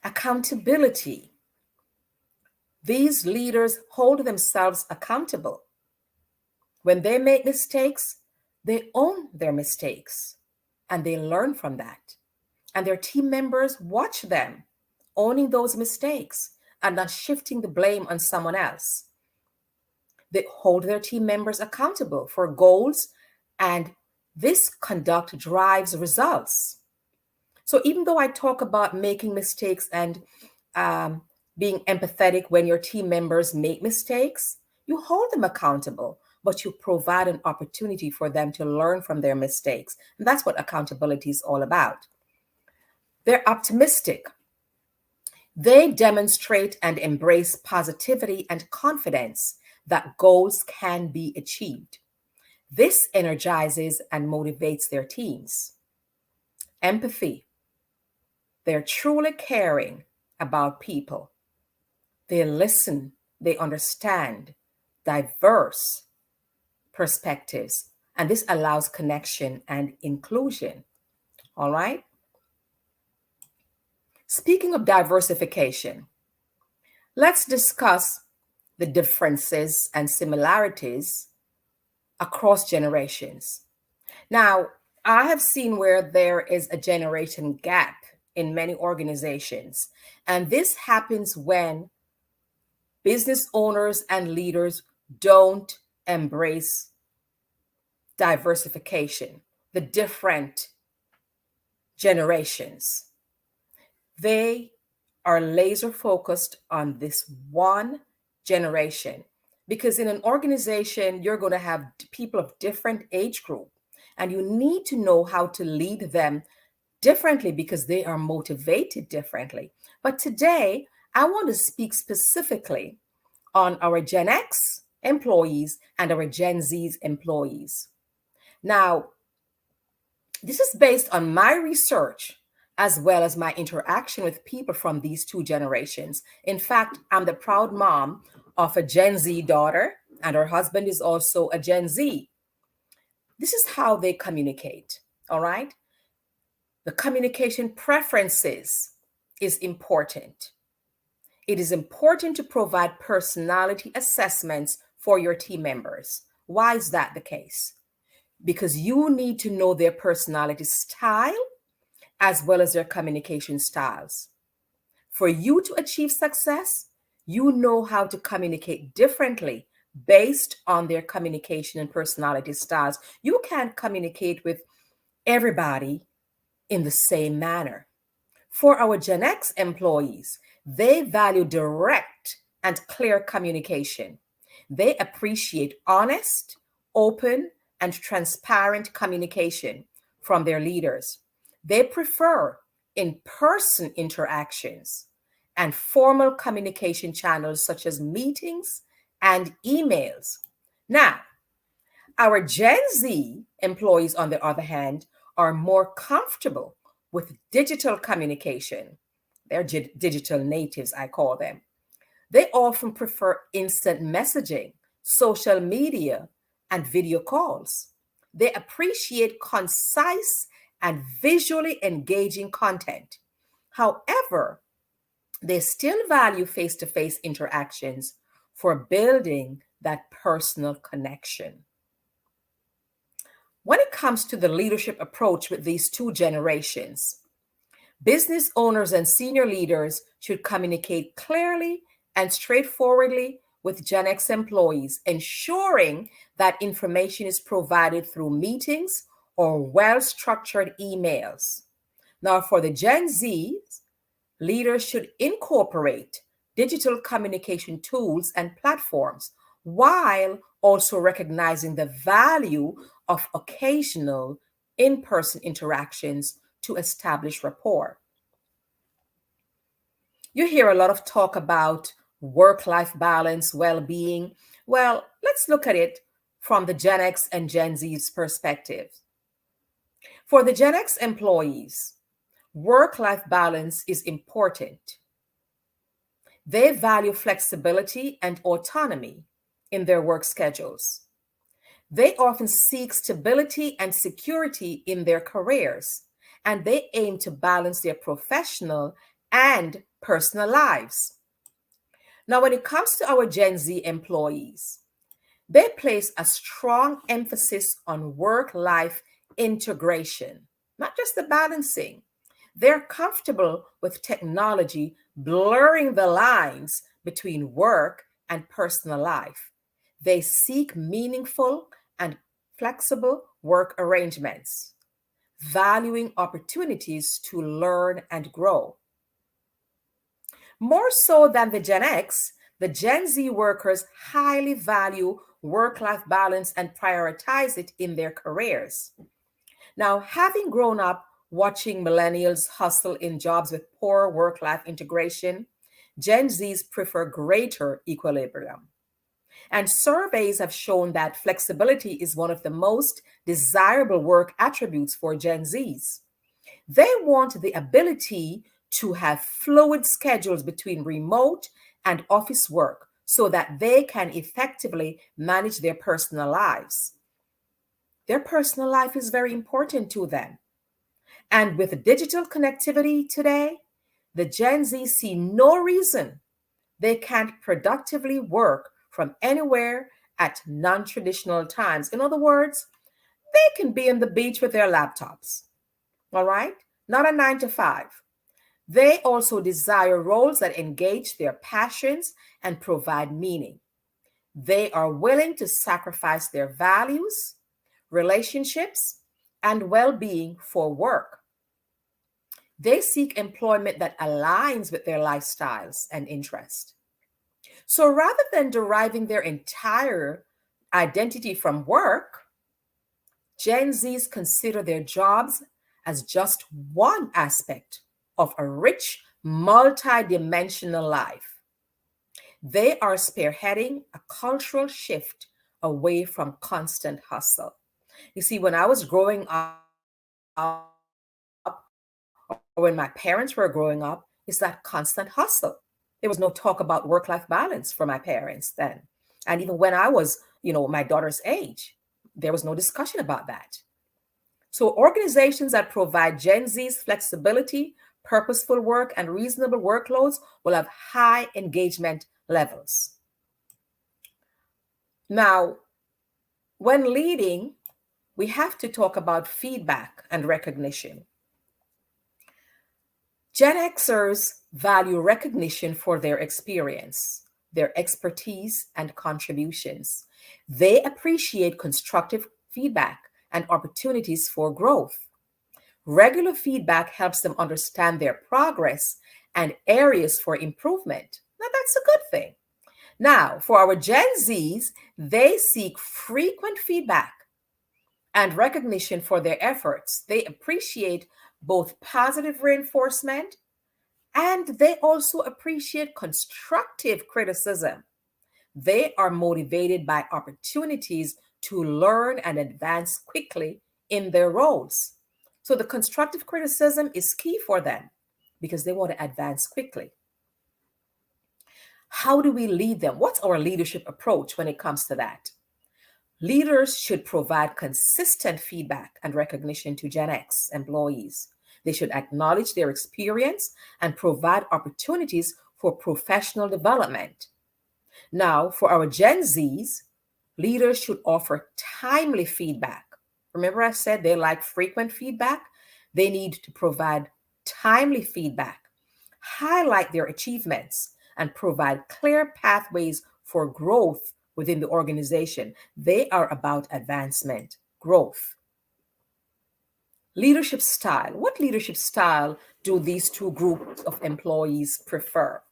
R: Accountability. These leaders hold themselves accountable. When they make mistakes, they own their mistakes and they learn from that. And their team members watch them owning those mistakes and not shifting the blame on someone else. They hold their team members accountable for goals, and this conduct drives results. So even though I talk about making mistakes and being empathetic when your team members make mistakes, you hold them accountable, but you provide an opportunity for them to learn from their mistakes. And that's what accountability is all about. They're optimistic. They demonstrate and embrace positivity and confidence that goals can be achieved. This energizes and motivates their teams. Empathy. They're truly caring about people. They listen, they understand diverse perspectives, and this allows connection and inclusion. All right? Speaking of diversification, let's discuss the differences and similarities across generations. Now, I have seen where there is a generation gap in many organizations, and this happens when business owners and leaders don't embrace diversification, the different generations. They are laser focused on this one generation, because in an organization, you're going to have people of different age group, and you need to know how to lead them differently because they are motivated differently. But today, I want to speak specifically on our Gen X employees and our Gen Z employees. Now, this is based on my research as well as my interaction with people from these two generations. In fact, I'm the proud mom of a Gen Z daughter, and her husband is also a Gen Z. This is how they communicate, all right? The communication preferences is important. It is important to provide personality assessments for your team members. Why is that the case? Because you need to know their personality style as well as their communication styles. For you to achieve success, you know how to communicate differently based on their communication and personality styles. You can't communicate with everybody in the same manner. For our Gen X employees, they value direct and clear communication. They appreciate honest, open, and transparent communication from their leaders. They prefer in-person interactions and formal communication channels such as meetings and emails. Now, our Gen Z employees, on the other hand, are more comfortable with digital communication. They're digital natives, I call them. They often prefer instant messaging, social media, and video calls. They appreciate concise and visually engaging content. However, they still value face-to-face interactions for building that personal connection. When it comes to the leadership approach with these two generations, business owners and senior leaders should communicate clearly and straightforwardly with Gen X employees, ensuring that information is provided through meetings or well-structured emails. Now, for the Gen Z, leaders should incorporate digital communication tools and platforms while also recognizing the value of occasional in-person interactions to establish rapport. You hear a lot of talk about work-life balance, well-being. Well, let's look at it from the Gen X and Gen Z's perspective. For the Gen X employees, work-life balance is important. They value flexibility and autonomy in their work schedules. They often seek stability and security in their careers, and they aim to balance their professional and personal lives. Now, when it comes to our Gen Z employees, they place a strong emphasis on work-life integration, not just the balancing. They're comfortable with technology blurring the lines between work and personal life. They seek meaningful and flexible work arrangements, valuing opportunities to learn and grow. More so than the Gen X, the Gen Z workers highly value work-life balance and prioritize it in their careers. Now, having grown up watching millennials hustle in jobs with poor work-life integration, Gen Zs prefer greater equilibrium. And surveys have shown that flexibility is one of the most desirable work attributes for Gen Zs. They want the ability to have fluid schedules between remote and office work so that they can effectively manage their personal lives. Their personal life is very important to them. And with digital connectivity today, the Gen Z see no reason they can't productively work from anywhere at non-traditional times. In other words, they can be on the beach with their laptops, all right? Not a 9 to 5. They also desire roles that engage their passions and provide meaning. They are willing to sacrifice their values, relationships, and well-being for work. They seek employment that aligns with their lifestyles and interests. So rather than deriving their entire identity from work, Gen Zs consider their jobs as just one aspect of a rich, multi-dimensional life. They are spearheading a cultural shift away from constant hustle. You see, when I was growing up, or when my parents were growing up, it's that constant hustle. There was no talk about work-life balance for my parents then. And even when I was, my daughter's age, there was no discussion about that. So organizations that provide Gen Z's flexibility, purposeful work, and reasonable workloads will have high engagement levels. Now, when leading, we have to talk about feedback and recognition. Gen Xers value recognition for their experience, their expertise, and contributions. They appreciate constructive feedback and opportunities for growth. Regular feedback helps them understand their progress and areas for improvement. Now, that's a good thing. Now, for our Gen Zs, they seek frequent feedback and recognition for their efforts. They appreciate both positive reinforcement and they also appreciate constructive criticism. They are motivated by opportunities to learn and advance quickly in their roles. So the constructive criticism is key for them because they want to advance quickly. How do we lead them? What's our leadership approach when it comes to that? Leaders should provide consistent feedback and recognition to Gen X employees. They should acknowledge their experience and provide opportunities for professional development. Now, for our Gen Zs, leaders should offer timely feedback. Remember I said they like frequent feedback? They need to provide timely feedback, highlight their achievements, and provide clear pathways for growth within the organization. They are about advancement, growth. Leadership style. What leadership style do these two groups of employees prefer?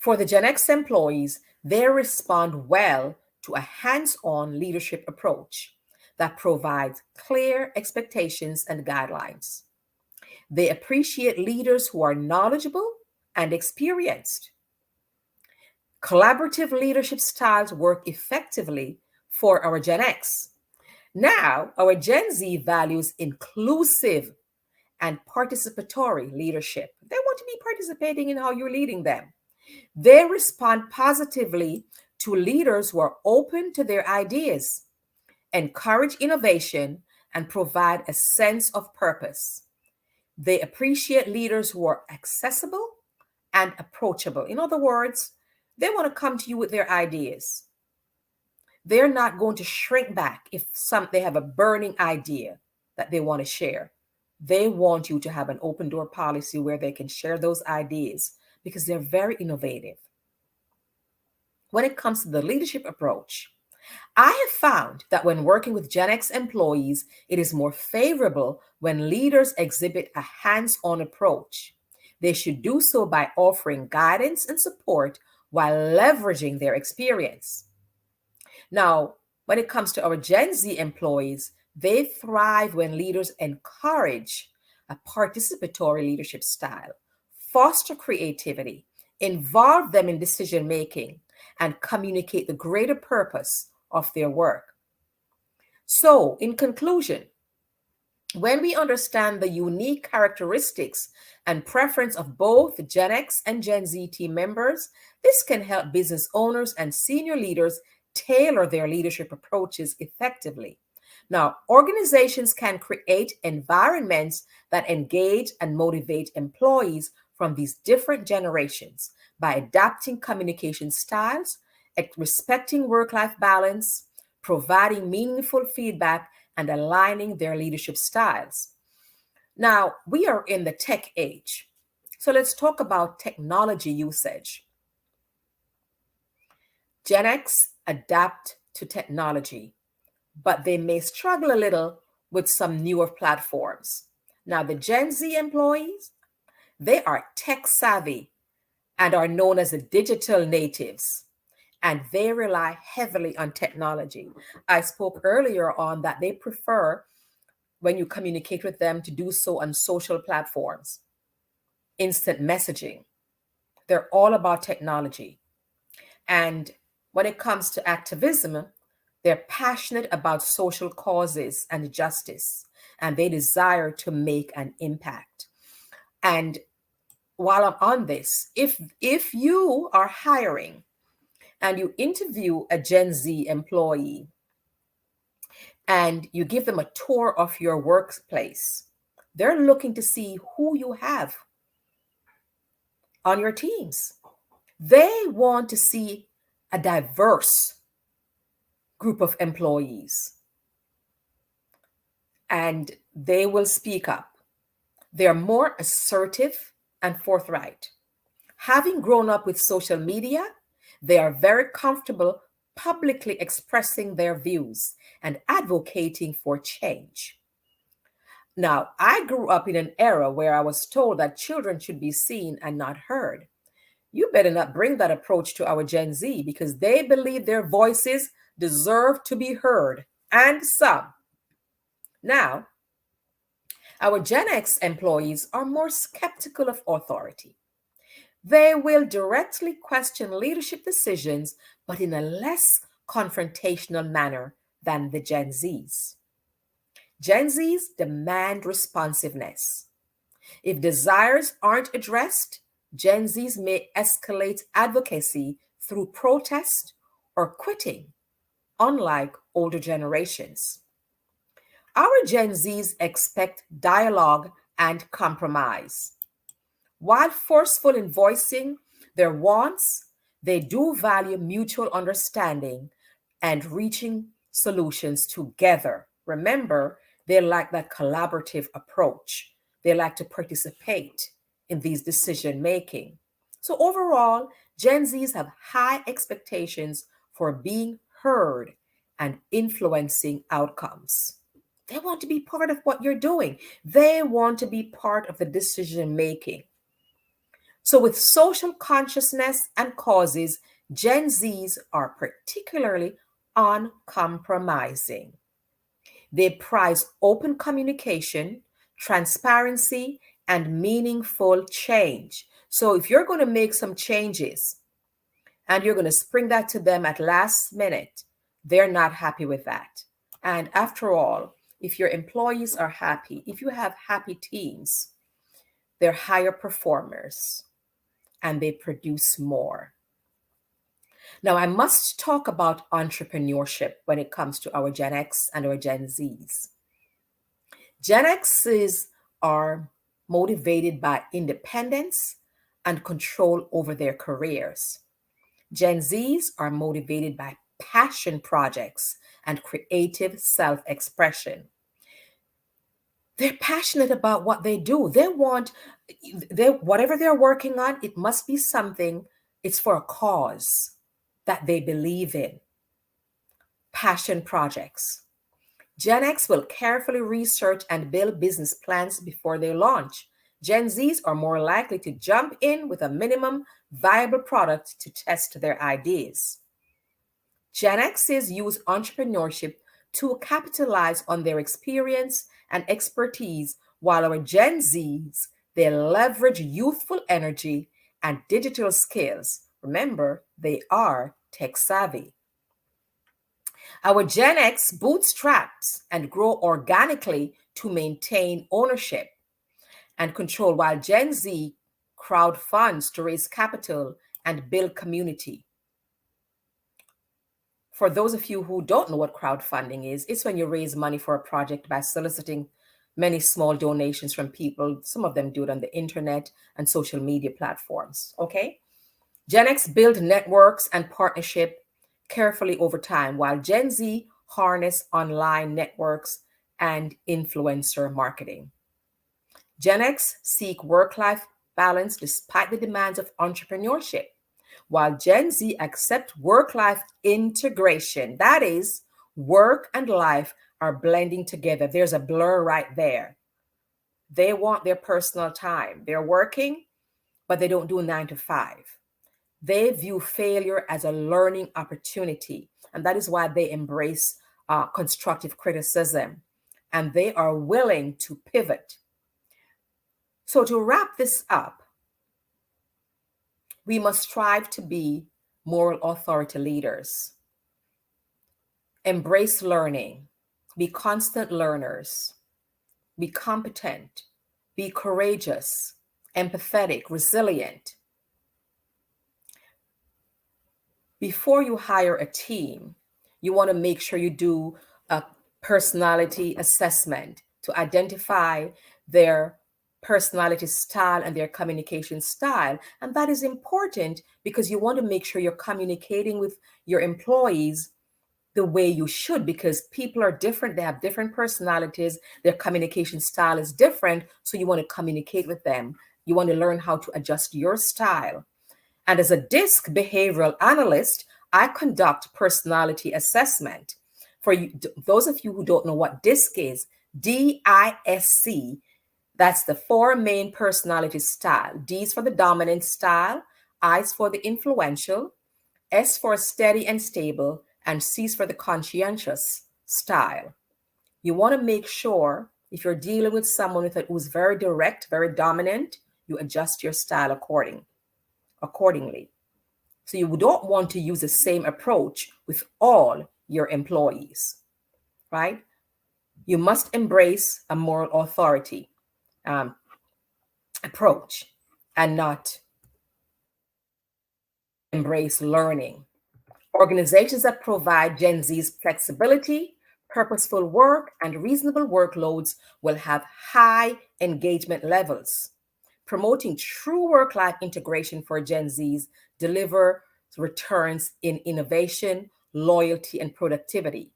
R: For the Gen X employees, They respond well to a hands-on leadership approach that provides clear expectations and guidelines. They appreciate leaders who are knowledgeable and experienced. Collaborative leadership styles work effectively for our Gen X. Now, our Gen Z values inclusive and participatory leadership. They want to be participating in how you're leading them. They respond positively to leaders who are open to their ideas, encourage innovation, and provide a sense of purpose. They appreciate leaders who are accessible and approachable. In other words, they want to come to you with their ideas. They're not going to shrink back if they have a burning idea that they want to share. They want you to have an open door policy where they can share those ideas because they're very innovative. When it comes to the leadership approach, I have found that when working with Gen X employees, it is more favorable when leaders exhibit a hands-on approach. They should do so by offering guidance and support while leveraging their experience. Now, when it comes to our Gen Z employees, they thrive when leaders encourage a participatory leadership style, foster creativity, involve them in decision making, and communicate the greater purpose of their work. So, in conclusion, when we understand the unique characteristics and preference of both Gen X and Gen Z team members, this can help business owners and senior leaders tailor their leadership approaches effectively. Now, organizations can create environments that engage and motivate employees from these different generations by adapting communication styles, respecting work-life balance, providing meaningful feedback, and aligning their leadership styles. Now, we are in the tech age. So let's talk about technology usage. Gen X adapt to technology, but they may struggle a little with some newer platforms. Now, the Gen Z employees, they are tech savvy and are known as the digital natives, and they rely heavily on technology. I spoke earlier on that they prefer, when you communicate with them, to do so on social platforms, instant messaging. They're all about technology. And when it comes to activism, they're passionate about social causes and justice, and they desire to make an impact. And while I'm on this, if you are hiring and you interview a Gen Z employee and you give them a tour of your workplace, they're looking to see who you have on your teams. They want to see a diverse group of employees, and they will speak up. They're more assertive and forthright. Having grown up with social media, they are very comfortable publicly expressing their views and advocating for change. Now, I grew up in an era where I was told that children should be seen and not heard. You better not bring that approach to our Gen Z, because they believe their voices deserve to be heard, and some. Now, our Gen X employees are more skeptical of authority. They will directly question leadership decisions, but in a less confrontational manner than the Gen Zs. Gen Zs demand responsiveness. If desires aren't addressed, Gen Zs may escalate advocacy through protest or quitting, unlike older generations. Our Gen Zs expect dialogue and compromise. While forceful in voicing their wants, they do value mutual understanding and reaching solutions together. Remember, they like that collaborative approach. They like to participate in these decision making. So overall, Gen Zs have high expectations for being heard and influencing outcomes. They want to be part of what you're doing. They want to be part of the decision making. So with social consciousness and causes, Gen Zs are particularly uncompromising. They prize open communication, transparency, and meaningful change. So if you're going to make some changes and you're going to spring that to them at last minute, they're not happy with that. And after all, if your employees are happy, if you have happy teams, they're higher performers and they produce more. Now, I must talk about entrepreneurship when it comes to our Gen X and our Gen Zs. Gen Xs are motivated by independence and control over their careers. Gen Zs are motivated by passion projects and creative self-expression. They're passionate about what they do. Whatever they're working on, it must be something, it's for a cause that they believe in. Passion projects. Gen X will carefully research and build business plans before they launch. Gen Zs are more likely to jump in with a minimum viable product to test their ideas. Gen Xs use entrepreneurship to capitalize on their experience and expertise, while our Gen Zs, they leverage youthful energy and digital skills. Remember, they are tech savvy. Our Gen X bootstraps and grow organically to maintain ownership and control, while Gen Z crowdfunds to raise capital and build community. For those of you who don't know what crowdfunding is, it's when you raise money for a project by soliciting many small donations from people. Some of them do it on the internet and social media platforms, okay? Gen X build networks and partnership carefully over time, while Gen Z harness online networks and influencer marketing. Gen X seek work-life balance despite the demands of entrepreneurship, while Gen Z accept work-life integration. That is, work and life are blending together. There's a blur right there. They want their personal time. They're working, but they don't do 9 to 5. They view failure as a learning opportunity, and that is why they embrace constructive criticism, and they are willing to pivot. So to wrap this up, we must strive to be moral authority leaders, embrace learning, be constant learners, be competent, be courageous, empathetic, resilient. Before you hire a team, you want to make sure you do a personality assessment to identify their personality style and their communication style. And that is important because you want to make sure you're communicating with your employees the way you should, because people are different. They have different personalities. Their communication style is different. So you want to communicate with them. You want to learn how to adjust your style. And as a DISC behavioral analyst, I conduct personality assessment. For you, those of you who don't know what DISC is, DISC, that's the 4 main personality style. D is for the dominant style, I is for the influential, S for steady and stable, and C is for the conscientious style. You want to make sure if you're dealing with someone who's very direct, very dominant, you adjust your style accordingly. So you don't want to use the same approach with all your employees, right? You must embrace a moral authority approach and not embrace learning. Organizations that provide Gen Z's flexibility, purposeful work, and reasonable workloads will have high engagement levels. Promoting true work-life integration for Gen Zs deliver returns in innovation, loyalty, and productivity.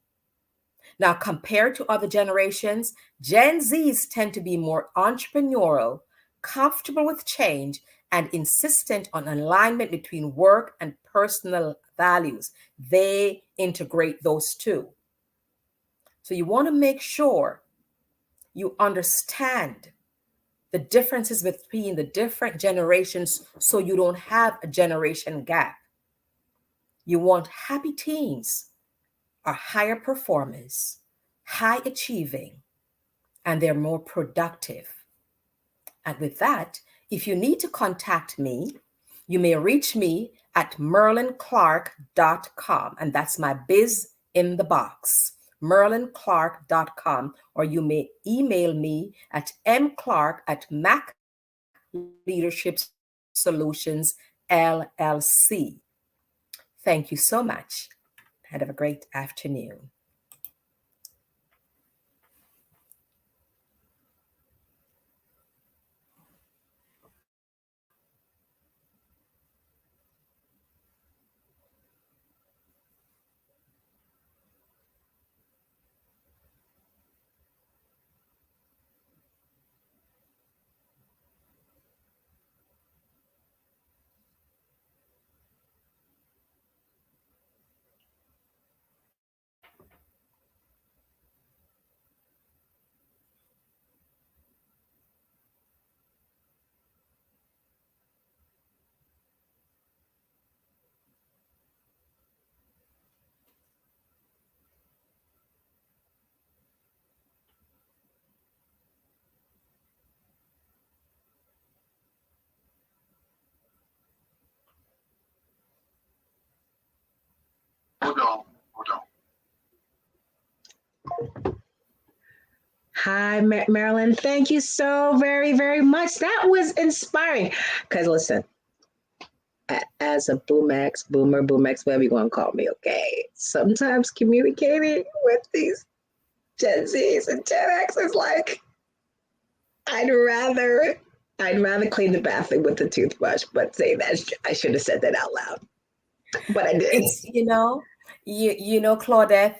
R: Now, compared to other generations, Gen Zs tend to be more entrepreneurial, comfortable with change, and insistent on alignment between work and personal values. They integrate those two. So you want to make sure you understand the differences between the different generations so you don't have a generation gap. You want happy teens are higher performers, high achieving, and they're more productive. And with that, if you need to contact me, you may reach me at merlinclark.com, and that's my biz in the box, merlinclark.com, or you may email me at mclark@macleadershipsolutions LLC. Thank you so much. Have a great afternoon.
M: Hold on. Hi, Marilyn. Thank you so very, very much. That was inspiring. Because listen, as a boomer, whatever you want to call me, okay? Sometimes communicating with these Gen Zs and Gen X is like, I'd rather clean the bathroom with the toothbrush, but say that I should have said that out loud. But I did.
R: It's, you know, Claudette,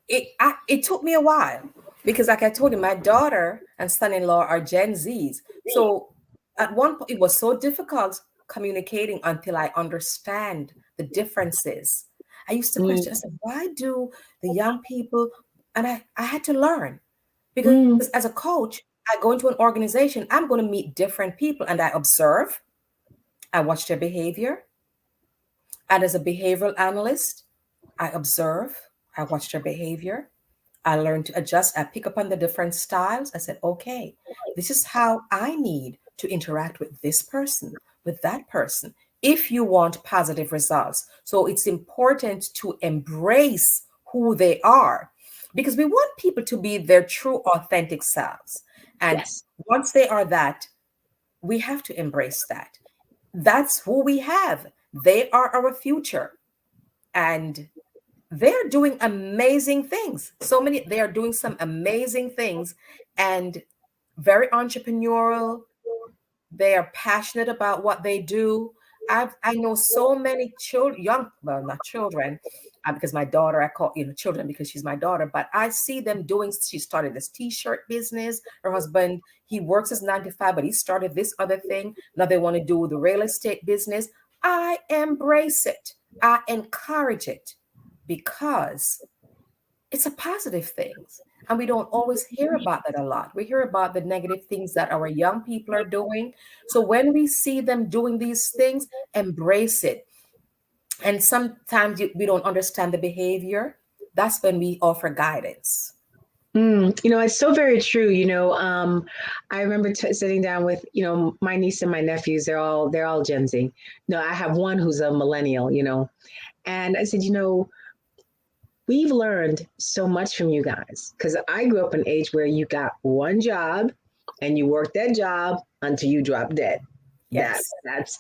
R: it took me a while because, like I told you, my daughter and son-in-law are Gen Zs. So at one point, it was so difficult communicating until I understand the differences. I used to question, I said, why do the young people, and I had to learn because as a coach, I go into an organization, I'm going to meet different people and I observe, I watch their behavior. And as a behavioral analyst, I observe, I watch their behavior. I learn to adjust. I pick up on the different styles. I said, okay, this is how I need to interact with this person, with that person, if you want positive results. So it's important to embrace who they are because we want people to be their true, authentic selves. And once they are that, we have to embrace that. That's who we have. They are our future. And they're doing amazing things. They are doing some amazing things and very entrepreneurial. They are passionate about what they do. I know so many children, not children, because my daughter, I call children because she's my daughter, but I see them she started this t-shirt business. Her husband, he works as 9 to 5, but he started this other thing. Now they want to do the real estate business. I embrace it. I encourage it because it's a positive thing. And we don't always hear about that a lot. We hear about the negative things that our young people are doing. So when we see them doing these things, embrace it. And sometimes we don't understand the behavior. That's when we offer guidance.
M: It's so very true. I remember sitting down with, my niece and my nephews. They're all Gen Z. I have one who's a millennial, and I said, we've learned so much from you guys because I grew up in an age where you got one job and you worked that job until you dropped dead. Yes.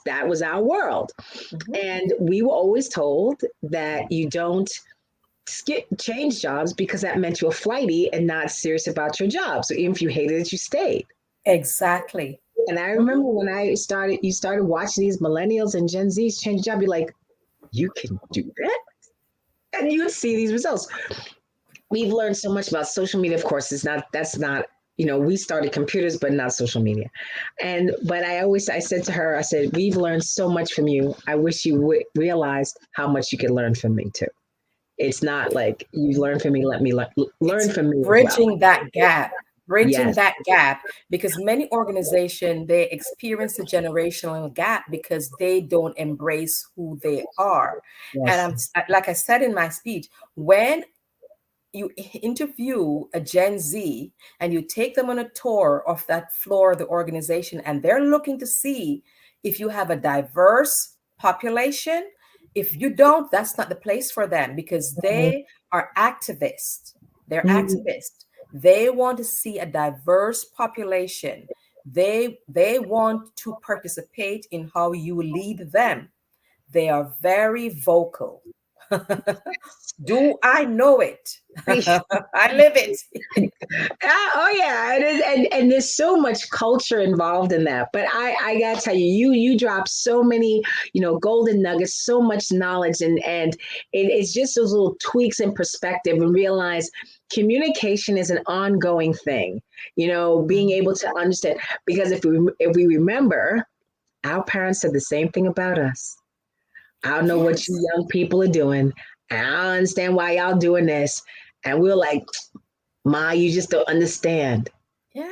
M: That was our world. Mm-hmm. And we were always told that you don't change jobs because that meant you were flighty and not serious about your job. So even if you hated it, you stayed.
R: Exactly.
M: And I remember when you started watching these millennials and Gen Zs change job, you're like, you can do that? And you see these results. We've learned so much about social media. Of course, that's not, we started computers, but not social media. But I said to her, we've learned so much from you. I wish you realized how much you could learn from me too. It's not like you learn from me, let me learn from me.
R: Bridging that gap bridging
M: Yes.
R: that gap, because many organizations, they experience the generational gap because they don't embrace who they are. And like I said in my speech, when you interview a Gen Z and you take them on a tour of that floor of the organization, and they're looking to see if you have a diverse population. If you don't, that's not the place for them, because they are activists. They're activists. They want to see a diverse population. They want to participate in how you lead them. They are very vocal. Do I know it? I live it.
M: Oh yeah, it is, and there's so much culture involved in that. But I gotta tell you, you drop so many, golden nuggets, so much knowledge, and it's just those little tweaks in perspective, and realize communication is an ongoing thing. Being able to understand, because if we remember, our parents said the same thing about us. I don't know what you young people are doing. I don't understand why y'all doing this. And we're like, Ma, you just don't understand.
R: Yeah.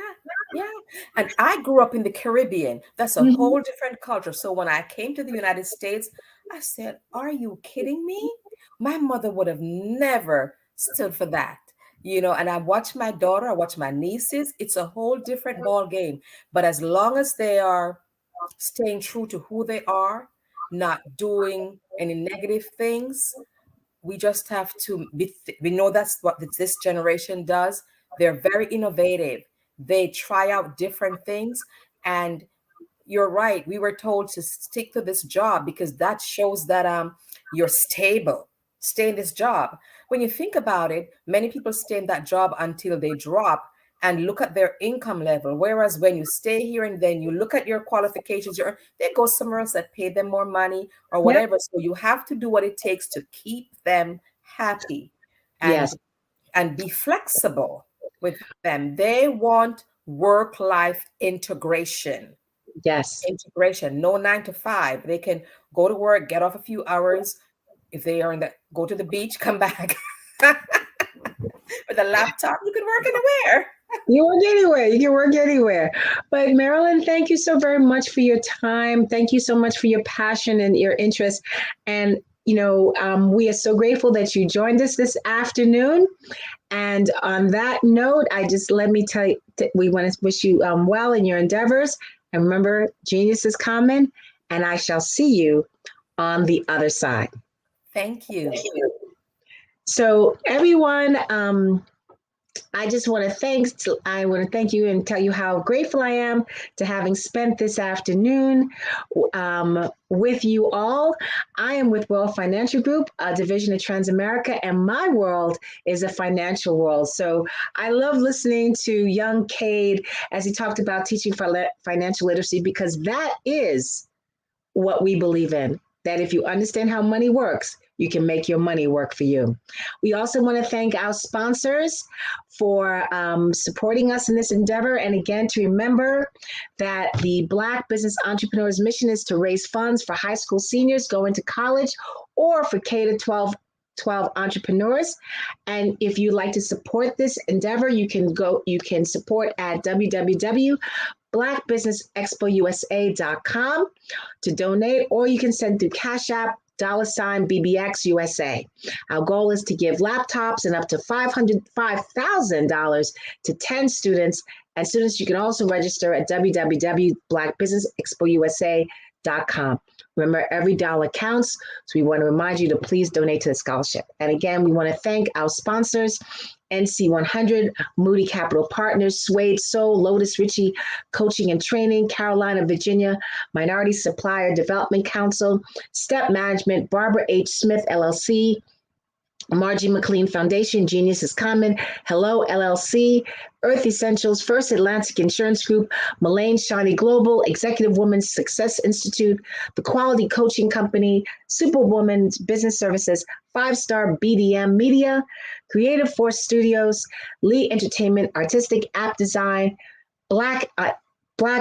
R: And I grew up in the Caribbean. That's a whole different culture. So when I came to the United States, I said, are you kidding me? My mother would have never stood for that. And I watch my daughter, I watch my nieces. It's a whole different ball game. But as long as they are staying true to who they are, not doing any negative things, we just have to we know that's what this generation does. They're very innovative. They try out different things. And you're right, we were told to stick to this job because that shows that you're stable. Stay in this job. When you think about it, many people stay in that job until they drop and look at their income level. Whereas when you stay here and then you look at your qualifications, they go somewhere else that pay them more money or whatever. So you have to do what it takes to keep them happy and be flexible with them. They want work-life integration.
M: Yes.
R: Integration, no 9 to 5. They can go to work, get off a few hours. If they are go to the beach, come back with a laptop. You can work anywhere.
M: You can work anywhere. But Marilyn, thank you so very much for your time. Thank you so much for your passion and your interest. And, we are so grateful that you joined us this afternoon. And on that note, let me tell you, we want to wish you well in your endeavors. And remember, genius is common, and I shall see you on the other side.
R: Thank you.
M: So everyone, I just want to thank you and tell you how grateful I am to having spent this afternoon with you all. I am with World Financial Group, a division of Transamerica, and my world is a financial world. So I love listening to young Cade as he talked about teaching financial literacy, because that is what we believe in, that if you understand how money works, you can make your money work for you. We also want to thank our sponsors for supporting us in this endeavor. And again, to remember that the Black Business Entrepreneurs mission is to raise funds for high school seniors going to college or for K-12 entrepreneurs. And if you'd like to support this endeavor, you can support at www.blackbusinessexpousa.com to donate, or you can send through Cash App $BBXUSA. Our goal is to give laptops and up to $5,000 to 10 students. And students, you can also register at www.blackbusinessexpousa.com. Remember, every dollar counts, so we want to remind you to please donate to the scholarship. And again, we want to thank our sponsors, NC100, Moody Capital Partners, Suede Soul, Lotus Ritchie Coaching and Training, Carolina, Virginia, Minority Supplier Development Council, Step Management, Barbara H. Smith, LLC, Margie McLean Foundation, Genius is Common, Hello LLC, Earth Essentials, First Atlantic Insurance Group, Mullane Shawnee Global, Executive Women's Success Institute, The Quality Coaching Company, Superwoman's Business Services, 5-Star BDM Media, Creative Force Studios, Lee Entertainment, Artistic App Design, Black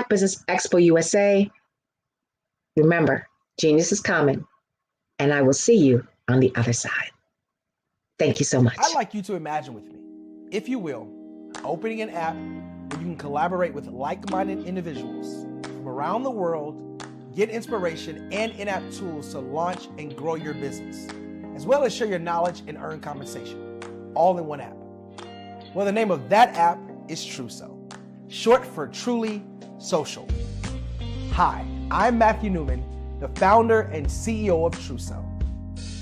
M: Business Expo USA. Remember, genius is common, and I will see you on the other side. Thank you so much.
F: I'd like you to imagine with me, if you will, opening an app where you can collaborate with like-minded individuals from around the world, get inspiration and in-app tools to launch and grow your business, as well as share your knowledge and earn compensation, all in one app. Well, the name of that app is Truso, short for Truly Social. Hi, I'm Matthew Newman, the founder and CEO of Truso.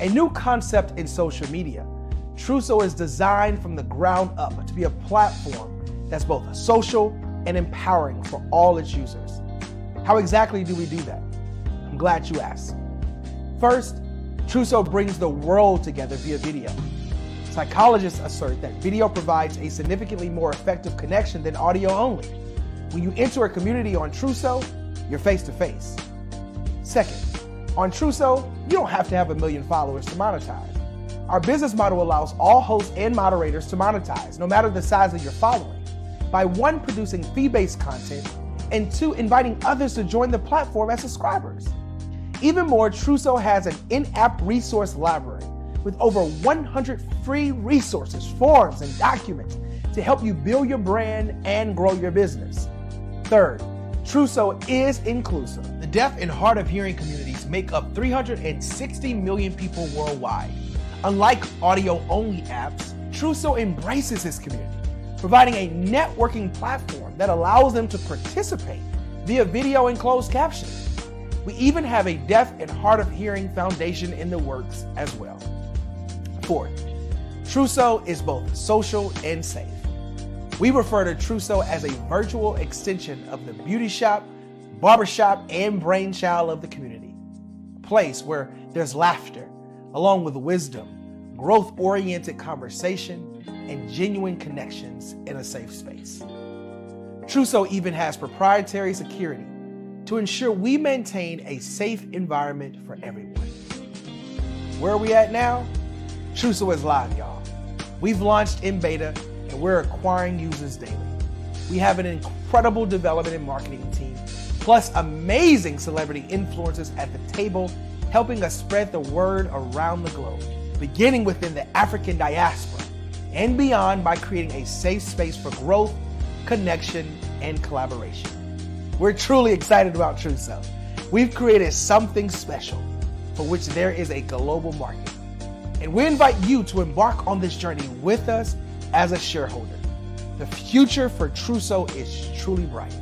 F: A new concept in social media, Truso is designed from the ground up to be a platform that's both social and empowering for all its users. How exactly do we do that? I'm glad you asked. First, Truso brings the world together via video. Psychologists assert that video provides a significantly more effective connection than audio only. When you enter a community on Truso, you're face to face. Second, on Truso, you don't have to have 1 million followers to monetize. Our business model allows all hosts and moderators to monetize, no matter the size of your following, by 1, producing fee-based content, and 2, inviting others to join the platform as subscribers. Even more, Truso has an in-app resource library with over 100 free resources, forms, and documents to help you build your brand and grow your business. Third, Truso is inclusive. The deaf and hard of hearing communities make up 360 million people worldwide. Unlike audio-only apps, Truso embraces this community, providing a networking platform that allows them to participate via video and closed captioning. We even have a deaf and hard of hearing foundation in the works as well. Fourth, Truso is both social and safe. We refer to Truso as a virtual extension of the beauty shop, barbershop, and brainchild of the community. A place where there's laughter, along with wisdom, growth-oriented conversation, and genuine connections in a safe space. Truso even has proprietary security to ensure we maintain a safe environment for everyone. Where are we at now? Truso is live, y'all. We've launched in beta and we're acquiring users daily. We have an incredible development and marketing team, plus amazing celebrity influencers at the table, helping us spread the word around the globe, beginning within the African diaspora and beyond by creating a safe space for growth, connection, and collaboration. We're truly excited about Truso. We've created something special for which there is a global market. And we invite you to embark on this journey with us as a shareholder. The future for Truso is truly bright.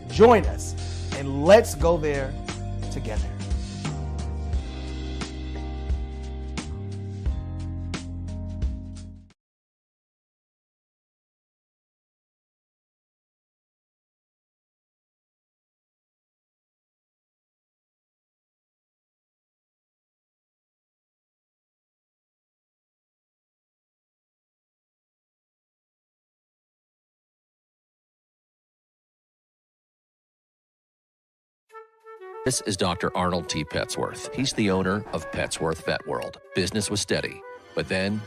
F: Join us and let's go there together.
N: This is Dr. Arnold T. Petsworth. He's the owner of Petsworth Vet World. Business was steady, but then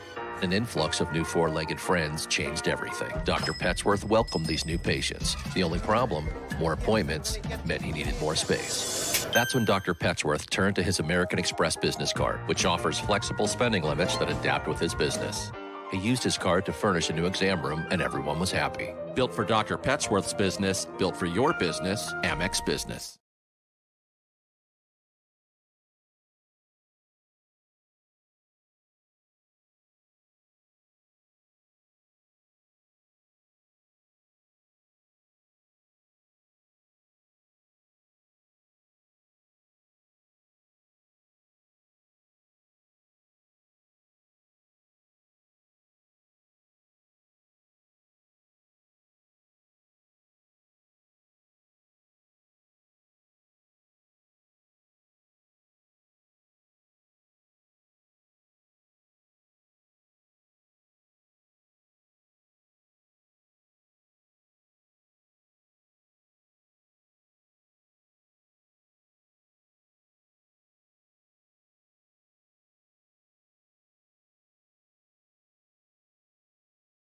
N: an influx of new four-legged friends changed everything. Dr. Petsworth welcomed these new patients. The only problem, more appointments, meant he needed more space. That's when Dr. Petsworth turned to his American Express business card, which offers flexible spending limits that adapt with his business. He used his card to furnish a new exam room, and everyone was happy. Built for Dr. Petsworth's business, built for your business, Amex Business.